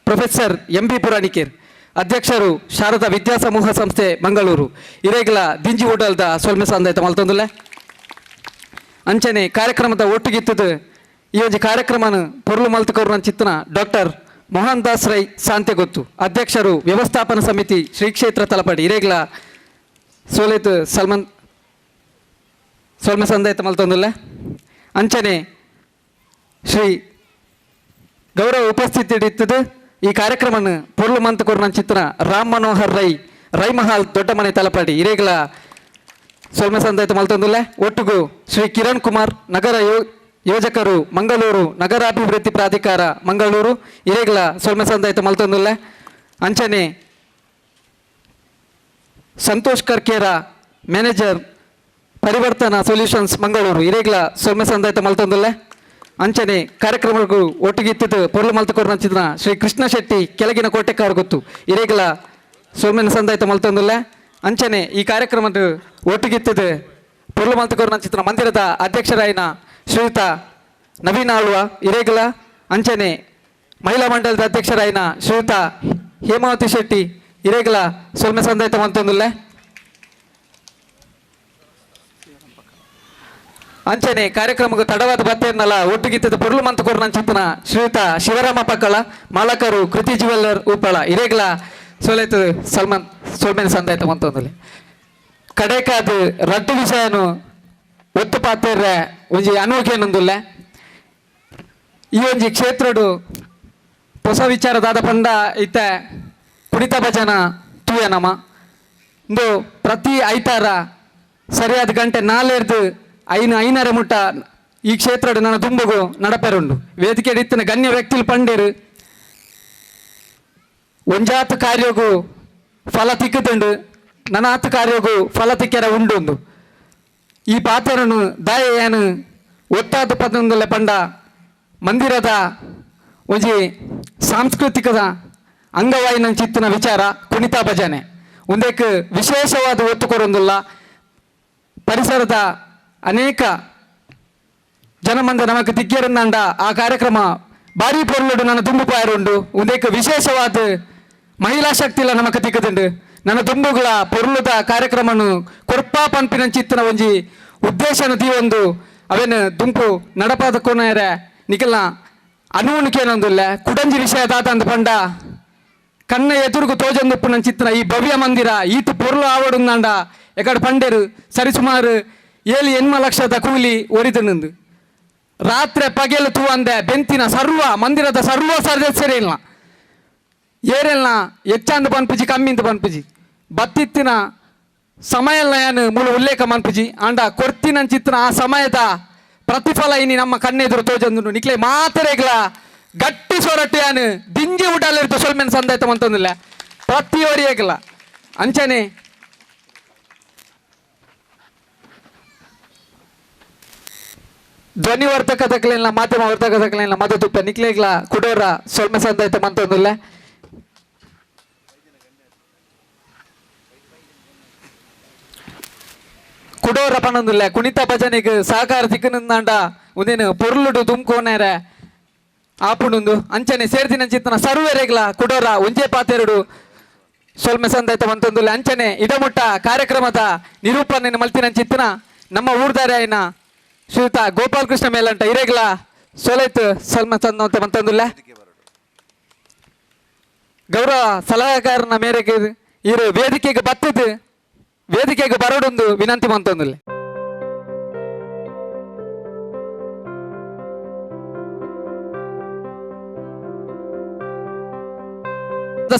ಪ್ರೊಫೆಸರ್ MB ಪುರಾಣಿಕೇರ್ ಅಧ್ಯಕ್ಷರು ಶಾರದಾ ವಿದ್ಯಾಸಮೂಹ ಸಂಸ್ಥೆ ಮಂಗಳೂರು ಇರೇಗ್ಲ ದಿಂಜಿ ಓಡಲ್ದ ಸೊಲ್ಮೆ ಸಂದಾಯ್ತ ಮಲ್ತೊಂದುಲ್ಲೆ ಅಂಚನೆ ಕಾರ್ಯಕ್ರಮದ ಒಟ್ಟಿಗಿತ್ತದು ಈ ಒಂಜಿ ಕಾರ್ಯಕ್ರಮನ ಪೊರ್ಲು ಮಲ್ತುಕೊರ್ನ ಚಿತ್ತನ ಡಾಕ್ಟರ್ ಮೋಹನ್ ದಾಸ್ ರೈ ಸಾಂತೆಗೊತ್ತು ಅಧ್ಯಕ್ಷರು ವ್ಯವಸ್ಥಾಪನಾ ಸಮಿತಿ ಶ್ರೀ ಕ್ಷೇತ್ರ ತಲಪಾಡಿ ಇರೇಗ್ಲ ಸೋಲೈತು ಸೊಲ್ಮೆ ಸಂದಾಯ್ತ ಮಲ್ತೊಂದುಲ್ಲೆ ಅಂಚನೆ ಶ್ರೀ ಗೌರವ ಉಪಸ್ಥಿತಿ ಇರ್ತದೆ. ಈ ಕಾರ್ಯಕ್ರಮವನ್ನು ಪೊರ್ಲು ಮಂತ್ ಕೊರ್ನ ಚಿತ್ರ ರಾಮ್ ಮನೋಹರ್ ರೈ ಮಹಲ್ ದೊಡ್ಡ ಮನೆ ತಲಪಾಡಿ ಇರೇಗಲ ಸೊಲ್ಮೆ ಸಂದಾಯಿತ ಮಲ್ತೊಂದುಲ್ಲೆ. ಒಟ್ಟಿಗೂ ಶ್ರೀ ಕಿರಣ್ ಕುಮಾರ್ ನಗರ ಯೋಜಕರು ಮಂಗಳೂರು ನಗರಾಭಿವೃದ್ಧಿ ಪ್ರಾಧಿಕಾರ ಮಂಗಳೂರು ಇರೇಗಲ ಸೊಲ್ಮೆ ಸಂದಾಯಿತ ಮಲ್ತೊಂದುಲ್ಲೆ. ಅಂಚನೆ ಸಂತೋಷ್ ಕರ್ಕೇರ ಮ್ಯಾನೇಜರ್ ಪರಿವರ್ತನಾ ಸೊಲ್ಯೂಷನ್ಸ್ ಮಂಗಳೂರು ಇರೇಗಲ ಸೊಲ್ಮೆ ಸಂದಾಯಿತ ಮಲ್ತೊಂದುಲ್ಲೆ. ಅಂಚನೆ ಕಾರ್ಯಕ್ರಮಕ್ಕೂ ಒಟ್ಟಿಗಿತ್ತಿದ್ದು ಪೊರ್ಲು ಮಲ್ತುಕೊರ್ನ ಚಿತ್ರ ಶ್ರೀ ಕೃಷ್ಣ ಶೆಟ್ಟಿ ಕೆಳಗಿನ ಕೋಟೆಕಾರ ಗೊತ್ತು ಇರೇಗಲ ಸೊಲ್ಮೆನ ಸಂದಾಯಿತ ಮಲ್ತೊಂದುಲ್ಲೆ. ಅಂಚನೆ ಈ ಕಾರ್ಯಕ್ರಮದ ಒಟ್ಟಿಗಿತ್ತಿದ್ದು ಪೊರ್ಲು ಮಲ್ತುಕೊರ್ನ ಚಿತ್ರ ಮಂದಿರದ ಅಧ್ಯಕ್ಷರಾಯಿನ ಶ್ರೀಯುತ ನವೀನ್ ಆಳ್ವ ಇರೇಗಲ. ಅಂಚನೆ ಮಹಿಳಾ ಮಂಡಲದ ಅಧ್ಯಕ್ಷರಾಯಿನ ಶ್ರೀಯುತ ಹೇಮಾವತಿ ಶೆಟ್ಟಿ ಇರೇಗಲ ಸೊಲ್ಮೆ ಸಂದಾಯಿತ ಮಲ್ತೊಂದುಲ್ಲೆ. ಅಂಚನೆ ಕಾರ್ಯಕ್ರಮಕ್ಕೆ ತಡವಾದ ಬತ್ತೆಯನ್ನಲ್ಲ ಒಟ್ಟಿಗಿತ್ತದ ಪೊರ್ಲು ಮಂತುಕೊರ್ನ ಚಿತ್ರ ಶ್ರೀಯುತ ಶಿವರಾಮ ಪಕ್ಕಳ ಮಾಲಕರು ಕೃತಿ ಜ್ಯುವೆಲ್ಲರ್ ಉಪ್ಪಳ ಇರೇಗಲ ಸೊಲೆತು ಸೊಲ್ಮೆನ ಸಂದಾಯಿತ ಮಂತೊಂದುಲ್ಲೆ. ಕಡೆಕಾದ ರಡ್ಡು ವಿಷಯನು ಒತ್ತು ಪಾತ್ರ ಒಂಜಿ ಅನೋಖ್ಯನೊಂದುಲ್ಲೆ. ಈ ಒಂಜಿ ಕ್ಷೇತ್ರಡು ಹೊಸ ವಿಚಾರದಾದ ಪಂಡ ಇತ್ತ ಕುಣಿತ ಭಜನ ತೂಯ ನಮ ಇಂದು ಪ್ರತಿ ಐತಾರ ಸರಿಯಾದ ಗಂಟೆ 4:05 ಮುಟ್ಟ ಈ ಕ್ಷೇತ್ರಡು ನನ್ನ ತುಂಬುಗು ನಡಪೆರುಂಡು. ವೇದಿಕೆ ಇತ್ತಿನ ಗಣ್ಯ ವ್ಯಕ್ತಿಲು ಪಂಡೇರು ಒಂಜಾತು ಕಾರ್ಯಗೂ ಫಲ ತಿಕ್ಕುತ್ತುಂಡು ನನಾತು ಕಾರ್ಯಗೂ ಫಲ ತಿಕ್ಕೆರ ಉಂಡು. ಈ ಪಾತ್ರನು ದಾಯೇನು ಒತ್ತಾದ ಪದೊಂದಲೆ ಪಂಡ ಮಂದಿರದ ಒಂಜಿ ಸಾಂಸ್ಕೃತಿಕದ ಅಂಗವಾಯಿನ ಚಿತ್ತಿನ ವಿಚಾರ ಕುಣಿತ ಭಜನೆ ಒಂದಕ್ಕೆ ವಿಶೇಷವಾದ ಒತ್ತು ಕೊರೊಂದುಲ್ಲ. ಪರಿಸರದ ಅನೇಕ ಜನಮಂದ ನಮಕ್ ತಿಕ್ಕೇರಂದಾಂಡ ಆ ಕಾರ್ಯಕ್ರಮ ಭಾರಿ ಪೊರ್ಲುಡು ನನ್ನ ತುಂಬು ಪಾಯರುಂಡು. ಒಂದಕ್ಕೆ ವಿಶೇಷವಾದ ಮಹಿಳಾ ಶಕ್ತಿಲ ನಮಕ್ ತಿಕ್ಕದುಂಡು. ನನ್ನ ತುಂಬುಗಳ ಪೊರ್ಲುದ ಕಾರ್ಯಕ್ರಮನು ಕೊರ್ಪಾ ಪಂಪಿನ ಚಿತ್ತಿನ ಒಂಜಿ ಉದ್ದೇಶನ ತೀವೊಂದು ಅವೇನು ದುಂಪು ನಡಪಾದ ಕೊನೆಯರ ನಿಖಲ್ನ ಅನುವಣಿಕೆನೊಂದುಲ್ಲ ಕುಡಂಜಿ ವಿಷಯದಾದ ಅಂದ ಪಂಡ ಕಣ್ಣ ಎದುರುಗು ತೋಜಂದುಪ್ಪುನ ಚಿತ್ರ ಈ ಭವ್ಯ ಮಂದಿರ ಈತು ಪೊರ್ಲು ಆವಡುಂದಾಂಡ ಎಕಡೆ ಪಂಡೇರು ಸರಿಸುಮಾರು 7 ಲಕ್ಷದ ಕೂಲಿ ಒರಿದನುಂದು. ರಾತ್ರಿ ಪಗೆಲು ತೂ ಅಂದೆ ಬೆಂತಿನ ಸರ್ವ ಮಂದಿರದ ಸರ್ವ ಸದಸ್ಯರೇಲ್ಲ ಏರೆಲ್ಲ ಹೆಚ್ಚಂದು ಪನ್ಪುಜಿ ಕಮ್ಮಿಂದು ಪನ್ಪುಜಿ ಬತ್ತಿತ್ತಿನ ಸಮಯಲ್ಲ ಏನು ಮೂಲ ಉಲ್ಲೇಖ ಮನ್ಪುಜಿ ಅಂಡ ಕೊರ್ತಿನ ಚಿತ್ರ ಆ ಸಮಯದ ಪ್ರತಿಫಲ ಇನಿ ನಮ್ಮ ಕಣ್ಣೆದುರು ತೋಜಂದು ನಿಕ್ಲೆ ಮಾತರೆಗ್ಲ ಗಟ್ಟಿ ಸೊರಟ್ಟು ಏನು ದಿಂಜಿ ಊಟಲ್ಲಿರ್ತು ಸೊಲ್ಮೆನ್ ಸಂದಾಯ್ತ ಅಂತಂದಿಲ್ಲ ಪ್ರತಿಯೊರಿಯಗ್ಲ ಅಂಚನೆ ಧ್ವನಿವರ್ಧಕದಕ್ಲೆಲ್ಲ ಮಾಧ್ಯಮ ವರ್ಧಕದಕ್ಲೆಲ್ಲ ಮದ ತುಪ್ಪ ನಿಕ್ಲೆಗ್ಲ ಕುಡೋರ ಸೊಲ್ಮೆ ಸಂದಾಯ್ತ ಅಂತಂದಿಲ್ಲ. ಕುಡೋರ ಪಣಂದಿಲ್ಲ ಕುಣಿತ ಭಜನೆಗೆ ಸಹಕಾರ ತಿಕ್ಕನಿಂದಾಂಡ ಒಂದೇನು ಪೊರ್ಲುಡು ದುಮ್ಕೋನೇರ ಆಪುಂಡು ಅಂಚನೆ ಸೇರ್ದಿನ ಚಿತ್ತನ ಸರ್ವೇರೆಗ್ಲ ಕುಡೋರ ಒಂಜೆ ಪಾತೆರಡು ಸೊಲ್ಮೆ ಸಂದಾಯ್ತ ಅಂತಂದಿಲ್ಲ. ಅಂಚನೆ ಇದಮುಟ್ಟ ಕಾರ್ಯಕ್ರಮದ ನಿರೂಪಣೆ ಮಲ್ತಿನ ಚಿತ್ತನ ನಮ್ಮ ಊರ್ದಾರಿನ ಶ್ರೀಯುತ ಗೋಪಾಲ್ ಕೃಷ್ಣ ಮೇಲಂಟ ಇರೇಗ್ಲ ಸೊಲೈತ್ ಸೊಲ್ಮೆ ಸಂದಾಯ್ತ ಅಂತಂದಿಲ್ಲ. ಗೌರವ ಸಲಹಾಕಾರನ ಮೇರೆಗೆ ಇರು ವೇದಿಕೆಗೆ ಬತ್ತದು ವೇದಿಕೆಗೆ ಬರೋಡೊಂದು ವಿನಂತಿ ಮಂತಂದಿಲ್ಲ.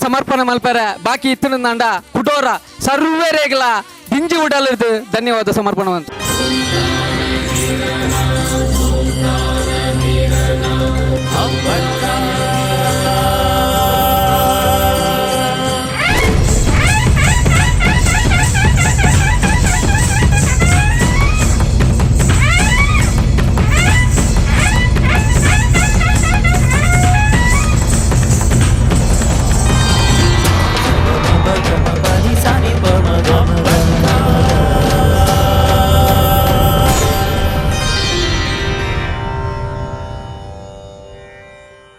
ಸಮರ್ಪಣೆ ಮಲ್ಪರ ಬಾಕಿ ಇತ್ತಿನ ಕುಡೋರ ಸರ್ವೇರೇಗ್ಲ ದಿಂಜಿ ಉಡಲಿದ್ದು ಧನ್ಯವಾದ ಸಮರ್ಪಣೆ ಅಂತ.